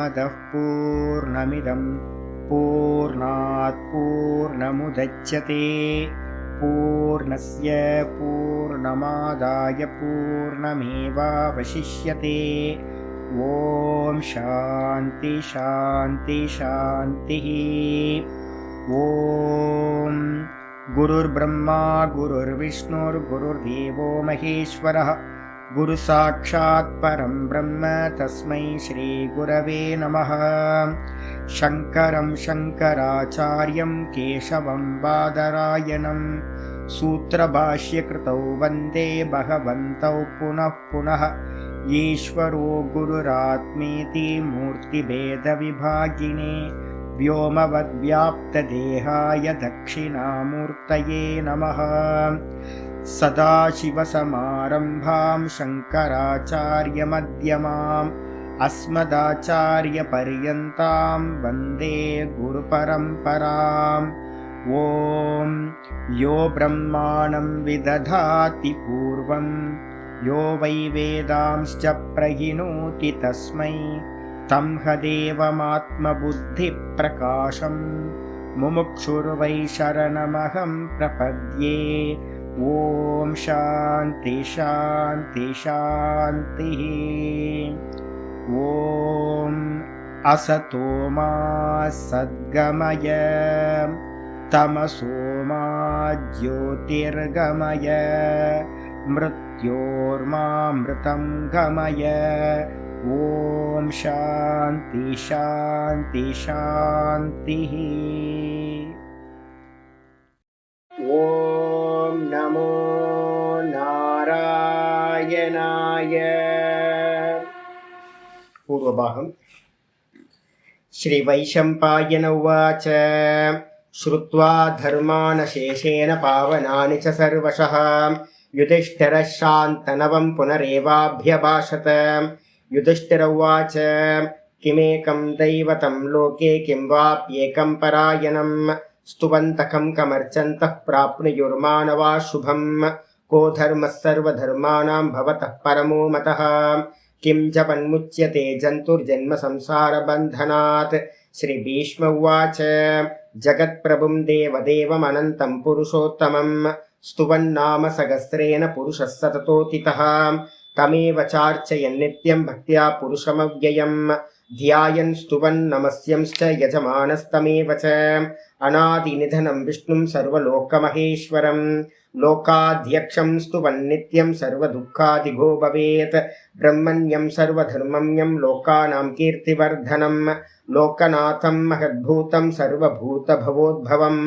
पूर्णमदः पूर्णमिदं पूर्णात् पूर्णमुदच्यते पूर्णस्य पूर्णमादाय पूर्णमेवावशिष्यते। ॐ शान्ति शान्ति शान्तिः। ॐ गुरुर्ब्रह्मा गुरुर्विष्णुर्गुरुर्देवो महेश्वरः गुरुसाक्षात् परं ब्रह्म तस्मै श्रीगुरवे नमः। शङ्करं शङ्कराचार्यं केशवं बादरायणं सूत्रभाष्यकृतौ वन्दे भगवन्तौ पुनः पुनः। ईश्वरो गुरुरात्मेति मूर्तिभेदविभागिने व्योमवद्व्याप्तदेहाय दक्षिणामूर्तये नमः। सदाशिवसमारम्भां शङ्कराचार्यमध्यमाम् अस्मदाचार्यपर्यन्तां वन्दे गुरुपरम्पराम्। ॐ यो ब्रह्माणं विदधाति पूर्वं यो वै वेदांश्च प्रहिणोति तस्मै तं हदेवमात्मबुद्धिप्रकाशं मुमुक्षुर्वै शरणमहं प्रपद्ये। ॐ शान्ति शान्ति शान्तिः। ॐ असतो मा सद्गमय तमसो मा ज्योतिर्गमय मृत्योर्मामृतं गमय। ॐ शान्ति शान्ति शान्तिः। ॐ नमो नारायणाय। पूर्वभागं श्रीवैशम्पायन उवाच श्रुत्वा धर्मानशेषेण पावनानि च सर्वशः युधिष्ठिरः शान्तनवं पुनरेवाभ्यभाषत। युधिष्ठिर उवाच किमेकं दैवतं लोके किं वाप्येकं परायणं स्तुवन्तकं कमर्चन्तः प्राप्नुयुर्मानवा शुभं को धर्मः सर्वधर्माणां भवतः परमो मतः किं जपन्मुच्यते जन्तुर्जन्म संसारबन्धनात्। श्रीभीष्म उवाच जगत्प्रभुं देवदेवमनन्तं पुरुषोत्तमं स्तुवन्नाम सहस्रेण पुरुषः सततोतितः तमेव चार्चयन् नित्यं भक्त्या पुरुषमव्ययं ध्यायन् स्तुवन् नमस्यंश्च यजमानस्तमेव च अनादिनिधनं विष्णुं सर्वलोकमहेश्वरं लोकाध्यक्षं स्तुवन् नित्यं सर्वदुःखादिगो भवेत् ब्रह्मण्यं सर्वधर्मण्यं लोकानां कीर्तिवर्धनं लोकनाथं महद्भूतं सर्वभूतभवोद्भवं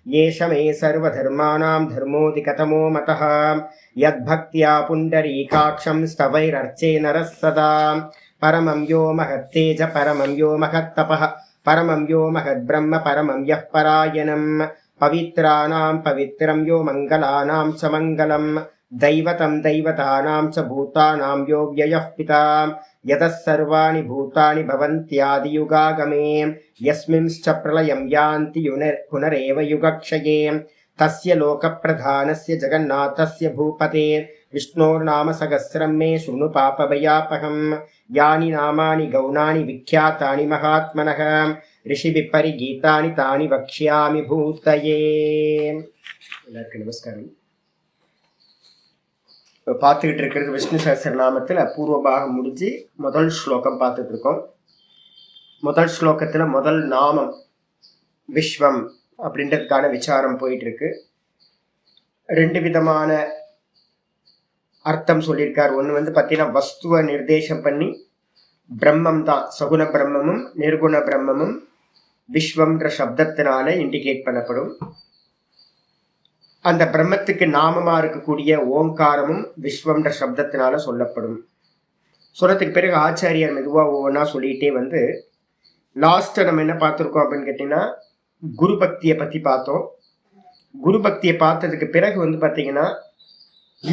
येष मे सर्वधर्माणां धर्मोऽधिकतमो मतः यद्भक्त्या पुण्डरीकाक्षं स्तवैरर्चे नरः सदा परमं यो महत्तेज परमं यो महत्तपः परमं यो महद्ब्रह्म परमं यः परायणं पवित्राणां पवित्रं यो मङ्गलानां च मङ्गलं दैवतं दैवतानां च भूतानां यो व्ययः पिता यतः सर्वाणि भूतानि भवन्त्यादियुगागमे यस्मिंश्च प्रलयं यान्ति पुनरेव युगक्षये तस्य लोकप्रधानस्य जगन्नाथस्य भूपते विष्णोर्नाम सहस्रं मे शृणु पापभयापहं यानि नामानि गौणानि विख्यातानि महात्मनः ऋषिभिः परिगीतानि तानि वक्ष्यामि भूतये। எல்லாருக்கும் நமஸ்காரம். பார்த்துக்கிட்டு இருக்கிறது விஷ்ணு சஹஸ்ரநாமத்தில் பூர்வபாகம் முடிஞ்சு முதல் ஸ்லோகம் பார்த்துட்டு இருக்கோம். முதல் ஸ்லோகத்தில் முதல் நாமம் விஸ்வம் அப்படின்றதுக்கான விசாரம் போயிட்டு இருக்கு. ரெண்டு விதமான அர்த்தம் சொல்லியிருக்கார். ஒன்று பார்த்தீங்கன்னா வஸ்துவை நிர்தேசம் பண்ணி பிரம்மம் தான் சகுண பிரம்மமும் நிர்குண பிரம்மமும் விஸ்வம்ன்ற சப்தத்தினால இண்டிகேட் பண்ணப்படும். அந்த பிரம்மத்துக்கு நாமமா இருக்கக்கூடிய ஓங்காரமும் விஸ்வம்ன்ற சப்தத்தினால சொல்லப்படும். சொன்னதுக்கு பிறகு ஆச்சாரியார் மெதுவா ஒவ்வொன்றா சொல்லிட்டே லாஸ்ட்டை நம்ம என்ன பார்த்துருக்கோம் அப்படின்னு கேட்டீங்கன்னா குரு பக்தியை பத்தி பார்த்தோம். குரு பக்தியை பார்த்ததுக்கு பிறகு பார்த்தீங்கன்னா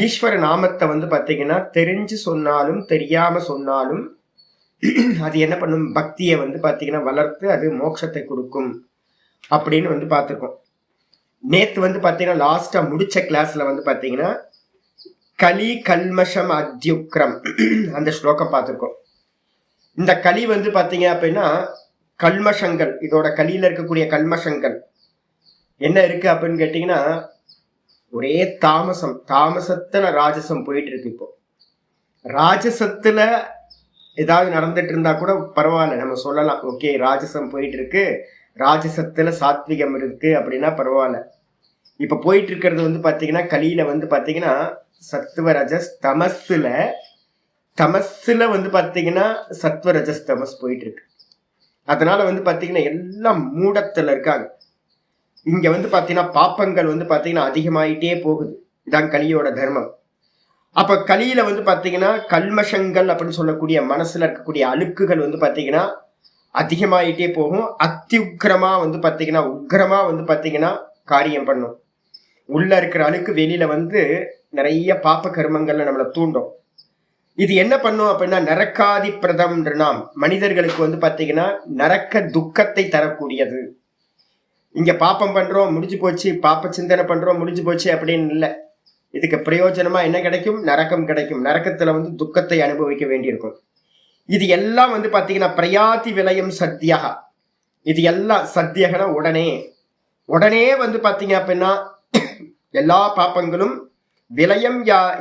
ஈஸ்வர நாமத்தை பார்த்தீங்கன்னா தெரிஞ்சு சொன்னாலும் தெரியாம சொன்னாலும் அது என்ன பண்ணும், பக்தியை பார்த்தீங்கன்னா வளர்த்து அது மோட்சத்தை கொடுக்கும் அப்படின்னு பார்த்துருக்கோம். நேற்று பார்த்தீங்கன்னா லாஸ்டா முடிச்ச கிளாஸ்ல பார்த்தீங்கன்னா கலி கல்மஷம் அத்யுக்ரம் அந்த ஸ்லோகம் பார்த்துருக்கோம். இந்த களி வந்து பாத்தீங்க அப்படின்னா கல்மஷங்கள், இதோட களியில இருக்கக்கூடிய கல்மஷங்கள் என்ன இருக்கு அப்படின்னு கேட்டீங்கன்னா ஒரே தாமசம். தாமசத்துல ராஜசம் போயிட்டு இருக்கு. இப்போ ராஜசத்துல ஏதாவது நடந்துட்டு இருந்தா கூட பரவாயில்ல, நம்ம சொல்லலாம் ஓகே ராஜசம் போயிட்டு இருக்கு, ராஜசத்துல சாத்விகம் இருக்கு அப்படின்னா பரவாயில்ல. இப்ப போயிட்டு இருக்கிறது வந்து பாத்தீங்கன்னா கலியில வந்து பாத்தீங்கன்னா சத்துவ ரஜஸ் தமஸ்ல வந்து பாத்தீங்கன்னா சத்துவ ரஜஸ் தமஸ் போயிட்டு இருக்கு. அதனால வந்து பாத்தீங்கன்னா எல்லாம் மூடத்துல இருக்காங்க. இங்க வந்து பாத்தீங்கன்னா பாப்பங்கள் வந்து பாத்தீங்கன்னா அதிகமாயிட்டே போகுது. இதான் கலியோட தர்மம். அப்ப கலியில வந்து பாத்தீங்கன்னா கல்மஷங்கள் அப்படின்னு சொல்லக்கூடிய மனசுல இருக்கக்கூடிய அழுக்குகள் வந்து பாத்தீங்கன்னா அதிகமாயிட்டே போகும். அத்தியுக்கிரமா வந்து பாத்தீங்கன்னா உக்கிரமா வந்து பாத்தீங்கன்னா காரியம் பண்ணும். உள்ள இருக்கிற அழுக்கு வெளியில வந்து நிறைய பாப்ப கர்மங்கள்ல நம்மளை தூண்டும். இது என்ன பண்ணும் அப்படின்னா நரக்காதி பிரதம் நாம் மனிதர்களுக்கு வந்து பாத்தீங்கன்னா நரக்க துக்கத்தை தரக்கூடியது. இங்க பாப்பம் பண்றோம் முடிஞ்சு போச்சு, பாப்ப சிந்தனை பண்றோம் முடிஞ்சு போச்சு அப்படின்னு இல்லை. இதுக்கு பிரயோஜனமா என்ன கிடைக்கும்? நரக்கம் கிடைக்கும். நரக்கத்துல வந்து துக்கத்தை அனுபவிக்க வேண்டியிருக்கும். இது எல்லாம் வந்து பாத்தீங்கன்னா பிரயாதி விலயம் சத்தியகா. இது எல்லாம் சத்தியகனா உடனே வந்து பாத்தீங்க அப்படின்னா எல்லா பாப்பங்களும்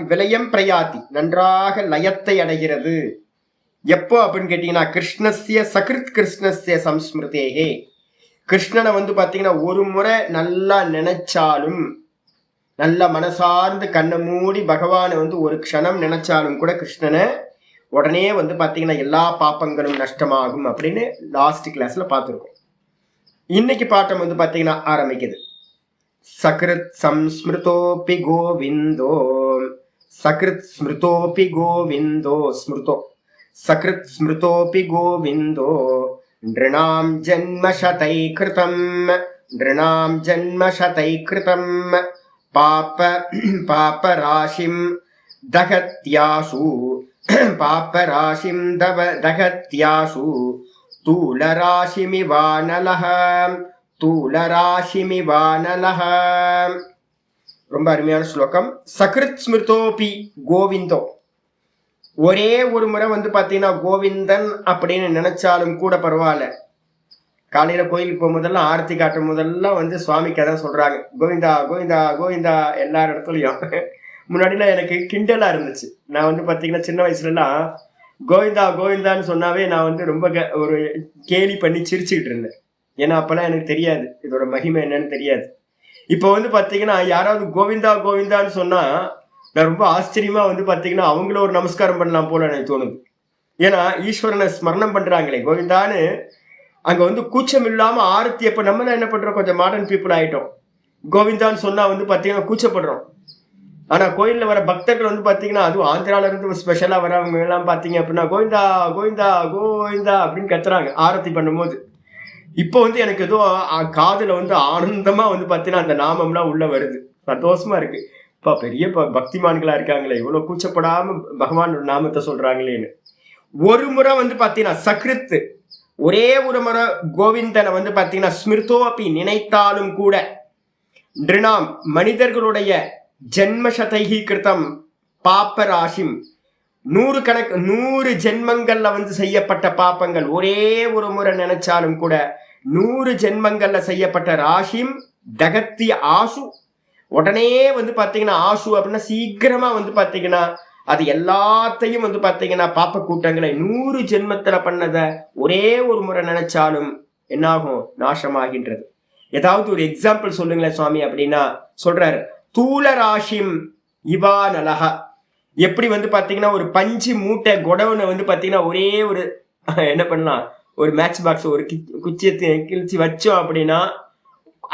விலயம் பிரயாதி நன்றாக லயத்தை அடைகிறது. எப்போ அப்படின்னு கேட்டீங்கன்னா கிருஷ்ணஸ்ய சகிருத் கிருஷ்ணஸ்ய சம்ஸ்மிருதேகே. கிருஷ்ணனை வந்து பாத்தீங்கன்னா ஒரு முறை நல்லா நினைச்சாலும், நல்ல மனசார்ந்து கண்ணை மூடி பகவானை வந்து ஒரு க்ஷணம் நினைச்சாலும் கூட கிருஷ்ணனை உடனே வந்து பாத்தீங்கன்னா எல்லா பாப்பங்களும் நஷ்டமாகும் அப்படின்னு லாஸ்ட் கிளாஸ்ல பார்த்துருக்கோம். இன்னைக்கு பாட்டம் வந்து பாத்தீங்கன்னா ஆரம்பிக்குது. சகிருத் சம்ஸ்மிருதோபி கோவிந்தோ, சகிருத் ஸ்மிருதோபி கோவிந்தோ, ஸ்மிருதோ சகிருத் ஸ்மிருதோபி கோவிந்தோ நிருணாம் ஜன்மசதை கிருதம் பாபராசிம் தகத்யாசு தகத்யாசு தூலராசிமிவானலஹ. ரொம்ப அருமையான ஸ்லோகம். சகிருத் ஸ்மிருதோபி கோவிந்தோ, ஒரே ஒரு முறை வந்து பாத்தீங்கன்னா கோவிந்தன் அப்படின்னு நினைச்சாலும் கூட பரவாயில்ல. காலையில கோயிலுக்கு போகும்போதெல்லாம் ஆரத்தி காட்டும் போதெல்லாம் வந்து சுவாமிக்கு அதான் சொல்றாங்க, கோவிந்தா கோவிந்தா கோவிந்தா எல்லா இடத்துலயும். முன்னாடிலாம் எனக்கு கிண்டலா இருந்துச்சு. நான் வந்து பாத்தீங்கன்னா சின்ன வயசுல எல்லாம் கோவிந்தா கோவிந்தான்னு சொன்னாவே நான் வந்து ரொம்ப ஒரு கேலி பண்ணி சிரிச்சுக்கிட்டு இருந்தேன். ஏன்னா அப்பெல்லாம் எனக்கு தெரியாது இதோட மகிமை என்னன்னு தெரியாது. இப்போ வந்து பாத்தீங்கன்னா யாராவது கோவிந்தா கோவிந்தான்னு சொன்னா நான் ரொம்ப ஆச்சரியமா வந்து பாத்தீங்கன்னா அவங்கள ஒரு நமஸ்காரம் பண்ணலாம் போல எனக்கு தோணுது. ஏன்னா ஈஸ்வரனை ஸ்மரணம் பண்றாங்களே கோவிந்தான்னு, அங்க வந்து கூச்சம் இல்லாம ஆரத்தி. அப்ப நம்ம தான் என்ன பண்றோம், கொஞ்சம் மாடர்ன் பீப்புள் ஆயிட்டோம். கோவிந்தான்னு சொன்னா வந்து பாத்தீங்கன்னா கூச்சப்படுறோம். ஆனா கோயில்ல வர பக்தர்கள் வந்து பாத்தீங்கன்னா அதுவும் ஆந்திரால இருந்து ஸ்பெஷலா வரவங்க எல்லாம் பாத்தீங்க அப்படின்னா கோவிந்தா கோவிந்தா கோவிந்தா அப்படின்னு கத்துறாங்க ஆரத்தி பண்ணும்போது. இப்போ வந்து எனக்கு ஏதோ காதுல வந்து ஆனந்தமா வந்து பாத்தீங்கன்னா அந்த நாமம்லாம் உள்ள வருது. சந்தோஷமா இருக்கு. இப்ப பெரிய பக்திமான்களா இருக்காங்களே, இவ்வளவு கூச்சப்படாம பகவானோட நாமத்தை சொல்றாங்களேன்னு. ஒரு முறை வந்து பாத்தீங்கன்னா சகிருத்து, ஒரே ஒரு முறை கோவிந்தனை வந்து பாத்தீங்கன்னா ஸ்மிருதோ அப்படி நினைத்தாலும் கூட நிருணாம் மனிதர்களுடைய ஜென்மசதைகி கிருத்தம் பாப்பராசிம் 100 ஜென்மங்கள்ல வந்து செய்யப்பட்ட பாப்பங்கள் ஒரே ஒரு முறை நினைச்சாலும் கூட 100 ஜென்மங்கள்ல செய்யப்பட்ட ராசிம் தகத்திய ஆசு, உடனே வந்து பாத்தீங்கன்னா ஆசு அப்படின்னா சீக்கிரமா வந்து பாத்தீங்கன்னா அது எல்லாத்தையும் வந்து பாத்தீங்கன்னா பாப்ப கூட்டங்களை 100 ஜென்மத்துல பண்ணத ஒரே ஒரு முறை நினைச்சாலும் என்னாகும், நாசமாகின்றது. ஏதாவது ஒரு எக்ஸாம்பிள் சொல்லுங்களேன் சுவாமி அப்படின்னா சொல்றாரு, தூல ராசிம் இவா நலகா. எப்படி வந்து பாத்தீங்கன்னா ஒரு பஞ்சு மூட்டை குடவுனை வந்து பாத்தீங்கன்னா ஒரே ஒரு என்ன பண்ணலாம், ஒரு மேட்ச் பாக்ஸ் ஒரு குச்சியை கிழிச்சு வச்சோம் அப்படின்னா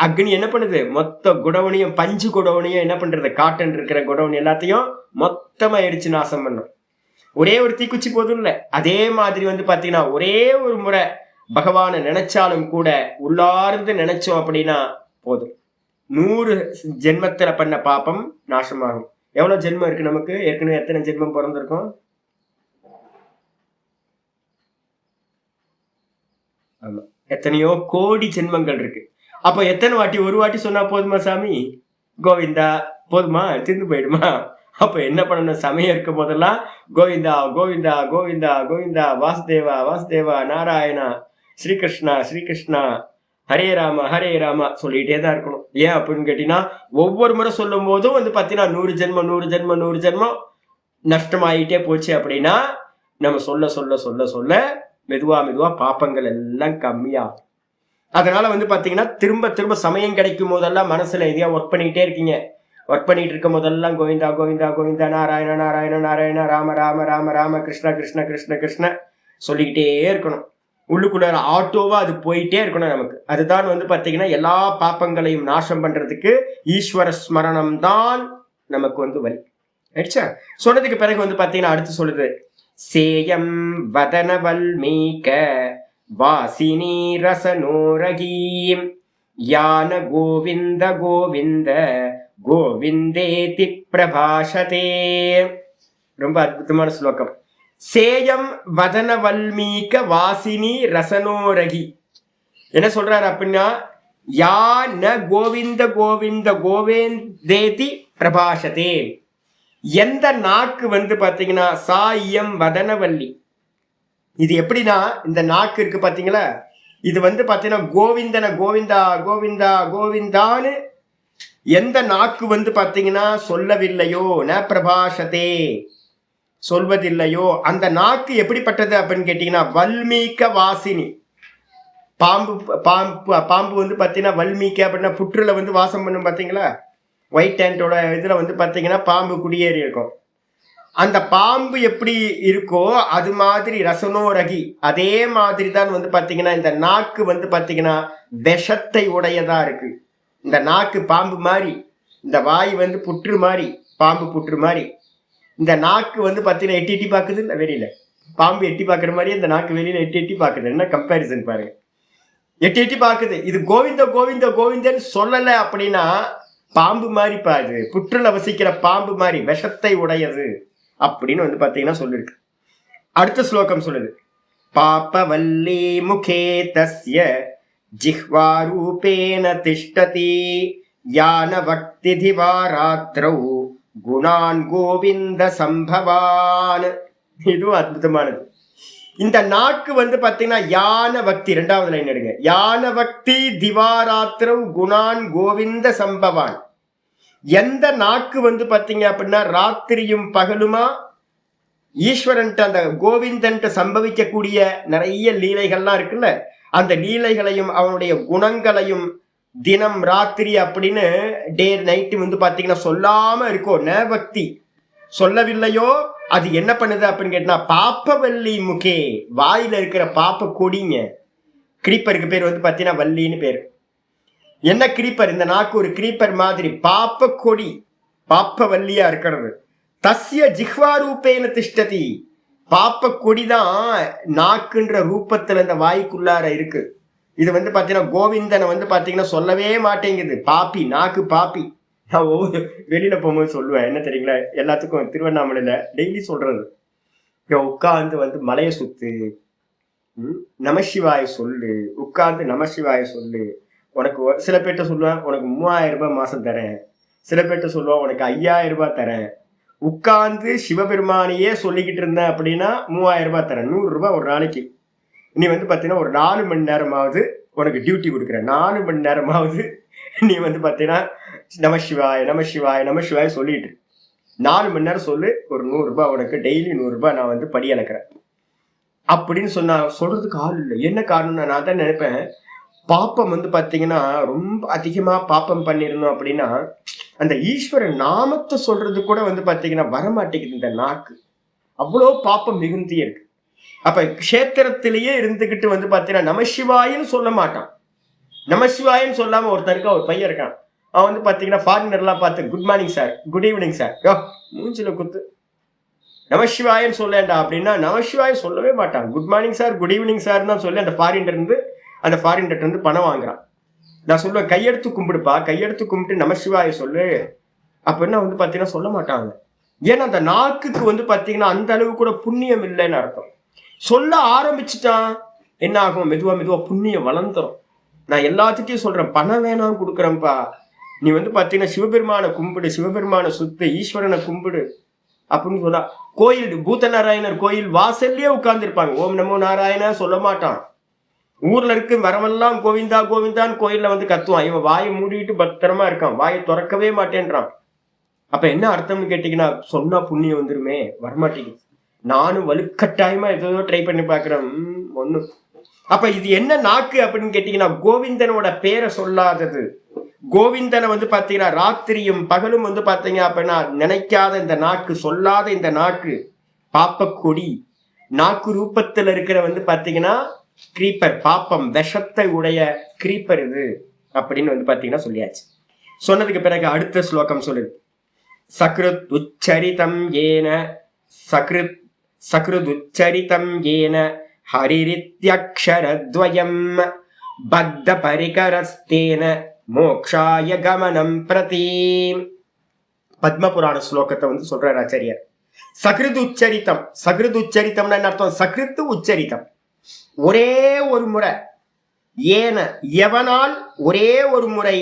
அக்னி என்ன பண்ணுது, மொத்த குடவுனையும் பஞ்சு குடவுனையும் என்ன பண்றது, காட்டன் இருக்கிற குடவுன் எல்லாத்தையும் மொத்தமா எரிச்சு நாசம் பண்ணும். ஒரே ஒரு தீக்குச்சி போதும் இல்ல. அதே மாதிரி வந்து பாத்தீங்கன்னா ஒரே ஒரு முறை பகவானை நினைச்சாலும் கூட உள்ளார்ந்து நினைச்சோம் அப்படின்னா போதும், 100 ஜென்மத்துல பண்ண பாப்பம் நாசமாகும். எவ்வளவு ஜென்மம் இருக்கு நமக்கு, ஏற்கனவே எத்தனை ஜென்மம் பிறந்திருக்கும்? ஆமா, எத்தனையோ கோடி ஜென்மங்கள் இருக்கு. அப்ப எத்தனை வாட்டி, ஒரு வாட்டி சொன்னா போதுமா சாமி கோவிந்தா, போதுமா, திருந்து போயிடுமா? அப்ப என்ன பண்ணணும்? சமயம் இருக்கும் போதெல்லாம் கோவிந்தா கோவிந்தா கோவிந்தா கோவிந்தா, வாசுதேவா வாசுதேவா, நாராயணா, ஸ்ரீகிருஷ்ணா ஸ்ரீகிருஷ்ணா, ஹரே ராம ஹரே ராமா சொல்லிட்டே தான் இருக்கணும். ஏன் அப்படின்னு கேட்டீங்கன்னா, ஒவ்வொரு முறை சொல்லும் போதும் பாத்தீங்கன்னா 100 ஜென்மம் 100 ஜென்மம் 100 ஜென்மம் நஷ்டமாயிட்டே போச்சு. அப்படின்னா நம்ம சொல்ல சொல்ல சொல்ல சொல்ல மெதுவா மெதுவா பாப்பங்கள் எல்லாம் கம்மியாகும். அதனால பாத்தீங்கன்னா திரும்ப திரும்ப சமயம் கிடைக்கும் போதெல்லாம் மனசுல எதையா ஒர்க் பண்ணிக்கிட்டே இருக்கீங்க. ஒர்க் பண்ணிட்டு இருக்கும் போதெல்லாம் கோவிந்தா கோவிந்தா கோவிந்தா, நாராயண நாராயண நாராயண, ராம ராம ராம ராம, கிருஷ்ண கிருஷ்ண கிருஷ்ண கிருஷ்ண சொல்லிக்கிட்டே இருக்கணும். உள்ளுக்குள்ள ஆட்டோவா அது போயிட்டே இருக்கணும் நமக்கு. அதுதான் பாத்தீங்கன்னா எல்லா பாப்பங்களையும் நாசம் பண்றதுக்கு ஈஸ்வர ஸ்மரணம் தான் நமக்கு வழி. ஆயிடுச்சா? சொன்னதுக்கு பிறகு பாத்தீங்கன்னா அடுத்து சொல்லுது, சேயம் வதன வல்மீக வாசினி ரசனோரகீம் யான கோவிந்த கோவிந்த கோவிந்தேதி பிரபாஷதே. ரொம்ப அற்புதமான ஸ்லோகம். சேயம் வதன வல்மீக வாசினி ரசனோரகி. என்ன சொல்றாரு அப்படின்னா, யா ந கோவிந்த கோவிந்த கோவிந்தேதி பிரபாஷதே. எந்த நாக்கு பாத்தீங்கன்னா சாயம் வதனவல்லி. இது எப்படின்னா, இந்த நாக்கு இருக்கு பாத்தீங்களா, இது பாத்தீங்கன்னா கோவிந்தன கோவிந்தா கோவிந்தா கோவிந்தான்னு எந்த நாக்கு பாத்தீங்கன்னா சொல்லவில்லையோ, ந பிரபாஷதே சொல்வதில்லையோ, அந்த நாக்கு எப்படிப்பட்டது அப்படின்னு கேட்டீங்கன்னா வல்மீக வாசினி. பாம்பு பாம்பு பாம்பு பாத்தீங்கன்னா வல்மீக அப்படின்னா புற்றுல வாசம் பண்ணும் பாத்தீங்களா. ஒயிட் டேண்டோட இதுல பாத்தீங்கன்னா பாம்பு குடியேறி இருக்கும். அந்த பாம்பு எப்படி இருக்கோ அது மாதிரி ரசனோரகி, அதே மாதிரி தான் பாத்தீங்கன்னா இந்த நாக்கு பாத்தீங்கன்னா விஷத்தை உடையதா இருக்கு. இந்த நாக்கு பாம்பு மாதிரி, இந்த வாய் புற்று மாதிரி, பாம்பு புற்று மாதிரி. இந்த நாக்கு பாத்தீங்கன்னா எட்டி எட்டி பாக்குது இல்ல வெளியில, பாம்பு எட்டி பாக்குற மாதிரி இந்த நாக்கு வெளியில எட்டி எட்டி பாக்குது. என்ன கம்பேரிசன் பாருங்க, எட்டி எட்டி பாக்குது. இது கோவிந்த கோவிந்த கோவிந்தன்னு சொல்லல அப்படின்னா பாம்பு மாதிரி பாது, புற்றுல வசிக்கிற பாம்பு மாதிரி விஷத்தை உடையது அப்படின்னு பாத்தீங்கன்னா சொல்லிருக்கு. அடுத்த ஸ்லோகம் சொல்லுது, பாபவல்லி முகே தஸ்ய ஜிஹ்வா ரூபேன திஷ்டதி யான பக்தி திவாராத்ரௌ குணான் கோவிந்த சம்பவான். இதுவும் அற்புதமானது. இந்த நாக்கு பாத்தீங்கன்னா யான பக்தி, இரண்டாவது லைன் எடுங்க, யான பக்தி திவாராத்திரவ் குணான் கோவிந்த சம்பவான். எந்த நாக்கு பாத்தீங்க அப்படின்னா ராத்திரியும் பகலுமா ஈஸ்வரன்ட்ட அந்த கோவிந்தன்ட்ட சம்பவிக்கக்கூடிய நிறைய லீலைகள்லாம் இருக்குல்ல, அந்த லீலைகளையும் அவனுடைய குணங்களையும் தினம் ராத்திரி அப்படின்னு டே நைட்டு பாத்தீங்கன்னா சொல்லாம இருக்கோ, ந பக்தி சொல்லவில்லையோ, அது என்ன பண்ணுது அப்படின்னு கேட்டா பாப்பவல்லி முகே, வாயில இருக்கிற பாப்ப கொடிங்க. கிரீப்பருக்கு பேர் பாத்தீங்கன்னா வள்ளின்னு பேரு. என்ன கிரீப்பர்? இந்த நாக்கு ஒரு கிரீப்பர் மாதிரி பாப்ப கொடி, பாப்ப வள்ளியா இருக்கிறது. தஸ்ய ஜிஹ்வா ரூபேன திஷ்டதி, பாப்ப கொடிதான் நாக்குன்ற ரூபத்துல இந்த வாய்க்குள்ளார இருக்கு. இது பாத்தீங்கன்னா கோவிந்தனை பாத்தீங்கன்னா சொல்லவே மாட்டேங்குது. பாப்பி, நாக்கு பாப்பி. நான் ஒவ்வொரு வெளியில போகும்போது சொல்லுவேன், என்ன தெரியுங்களா, எல்லாத்துக்கும் திருவண்ணாமலையில டெய்லி சொல்றது, உட்காந்து மலையை சுத்து, நமசிவாய சொல்லு, உட்காந்து நமசிவாய சொல்லு. உனக்கு சில பேர்ட்ட சொல்லுவேன் உனக்கு 3000 ரூபாய் மாசம் தரேன், சில பேர்ட்ட சொல்லுவேன் உனக்கு 5000 ரூபாய் தரேன். உட்கார்ந்து சிவபெருமானியே சொல்லிக்கிட்டு இருந்தேன் அப்படின்னா 3000 ரூபாய் தரேன், 100 ரூபாய் ஒரு நாளைக்கு. நீ பாத்தீங்கன்னா ஒரு 4 மணி நேரமாவது உனக்கு டியூட்டி கொடுக்குறேன், 4 மணி நேரமாவது நீ பாத்தீங்கன்னா நமசிவாய நமசிவாய நமசிவாய சொல்லிட்டு 4 மணி நேரம் சொல்லு, ஒரு 100 ரூபாய் உனக்கு, டெய்லி 100 ரூபாய் நான் படி அளக்கிறேன் அப்படின்னு சொன்னா சொல்றதுக்கு ஆள் இல்லை. என்ன காரணம்னா, நான் தான் நினைப்பேன், பாப்பம் பாத்தீங்கன்னா ரொம்ப அதிகமா பாப்பம் பண்ணிருந்தோம் அப்படின்னா அந்த ஈஸ்வரன் நாமத்தை சொல்றது கூட பாத்தீங்கன்னா வரமாட்டேங்குது. இந்த நாக்கு அவ்வளோ பாப்பம் மிகுந்தி இருக்கு. அப்ப கஷேத்திரத்திலேயே இருந்துகிட்டு பாத்தீங்கன்னா நமசிவாயின்னு சொல்ல மாட்டான். நமசிவாயின்னு சொல்லாம ஒருத்தருக்கு ஒரு பையன் இருக்கான், அவன் பாத்தீங்கன்னா ஃபாரினர்லாம் பார்த்து good morning sir, good evening sir, யோ மூஞ்சில குத்து, நமசிவாயன்னு சொல்லேண்டா அப்படின்னா நமசிவாய சொல்லவே மாட்டான். Good morning sir, good evening sir தான் சொல்லி அந்த ஃபாரின்கிட்ட இருந்து பணம் வாங்குறான். நான் சொல்லுவேன், கையெடுத்து கும்பிடுப்பா, கையெடுத்து கும்பிட்டு நமசிவாய சொல்லு அப்படின்னா பாத்தீங்கன்னா சொல்ல மாட்டாங்க. ஏன்னா அந்த நாக்குக்கு பாத்தீங்கன்னா அந்த அளவு கூட புண்ணியம் இல்லைன்னு அர்த்தம். சொல்ல ஆரம்பிச்சுட்டான் என்ன ஆகும், மெதுவா மெதுவா புண்ணியம் வளர்ந்துரும். நான் எல்லாத்துட்டையும் சொல்றேன், பணம் வேணாம் கொடுக்குறேன்ப்பா, நீ வந்து பாத்தீங்கன்னா சிவபெருமான கும்பிடு, சிவபெருமான சுத்து, ஈஸ்வரனை கும்பிடு அப்படின்னு சொல்லா. கோயில் பூதநாராயணர் கோயில் வாசல்லே உட்கார்ந்து இருப்பாங்க. ஓம் நமோ நாராயண சொல்ல மாட்டான். ஊர்ல இருக்கு வரவெல்லாம் கோவிந்தா கோவிந்தான்னு கோயில்ல வந்து கத்துவான். இவன் வாயை மூடிட்டு பத்திரமா இருக்கான், வாயை திறக்கவே மாட்டேன்றான். அப்ப என்ன அர்த்தம்னு கேட்டீங்கன்னா, சொன்னா புண்ணியம் வந்துருமே, வரமாட்டேங்குது. நானும் வலுக்கட்டாயமா ஏதோ ட்ரை பண்ணி பாக்குறேன், ஒண்ணு. அப்ப இது என்ன நாக்கு அப்படின்னு கேட்டீங்கன்னா, கோவிந்தனோட பேரை சொல்லாதது. கோவிந்தனை வந்து பாத்தீங்கன்னா ராத்திரியும் பகலும் வந்து பாத்தீங்க அப்படின்னா நினைக்காத இந்த நாக்கு, சொல்லாத இந்த நாக்கு பாப்பக்கொடி. நாக்கு ரூபத்துல இருக்கிற வந்து பாத்தீங்கன்னா கிரீப்பர், பாப்பம் விஷத்தை உடைய கிரீப்பர் இது அப்படின்னு வந்து பாத்தீங்கன்னா சொல்லியாச்சு. சொன்னதுக்கு பிறகு அடுத்த ஸ்லோகம் சொல்லுது. சக்ருத் உச்சரிதம் ஏன சக்ருத் உச்சரிதம் ஏன ஹரிரித்யக்ஷரத்வயம் பத்த பரிகரஸ்தேன மோக்ஷாய கமனம் பிரதி. பத்மபுராண ஸ்லோகத்தை வந்து சொல்றார் ஆச்சாரியர். சகிருத் உச்சரித்தம். சகிருத் உச்சரித்தம்னா என்ன அர்த்தம்? சகிருத்து உச்சரித்தம், ஒரே ஒரு முறை. ஏன எவனால் ஒரே ஒரு முறை.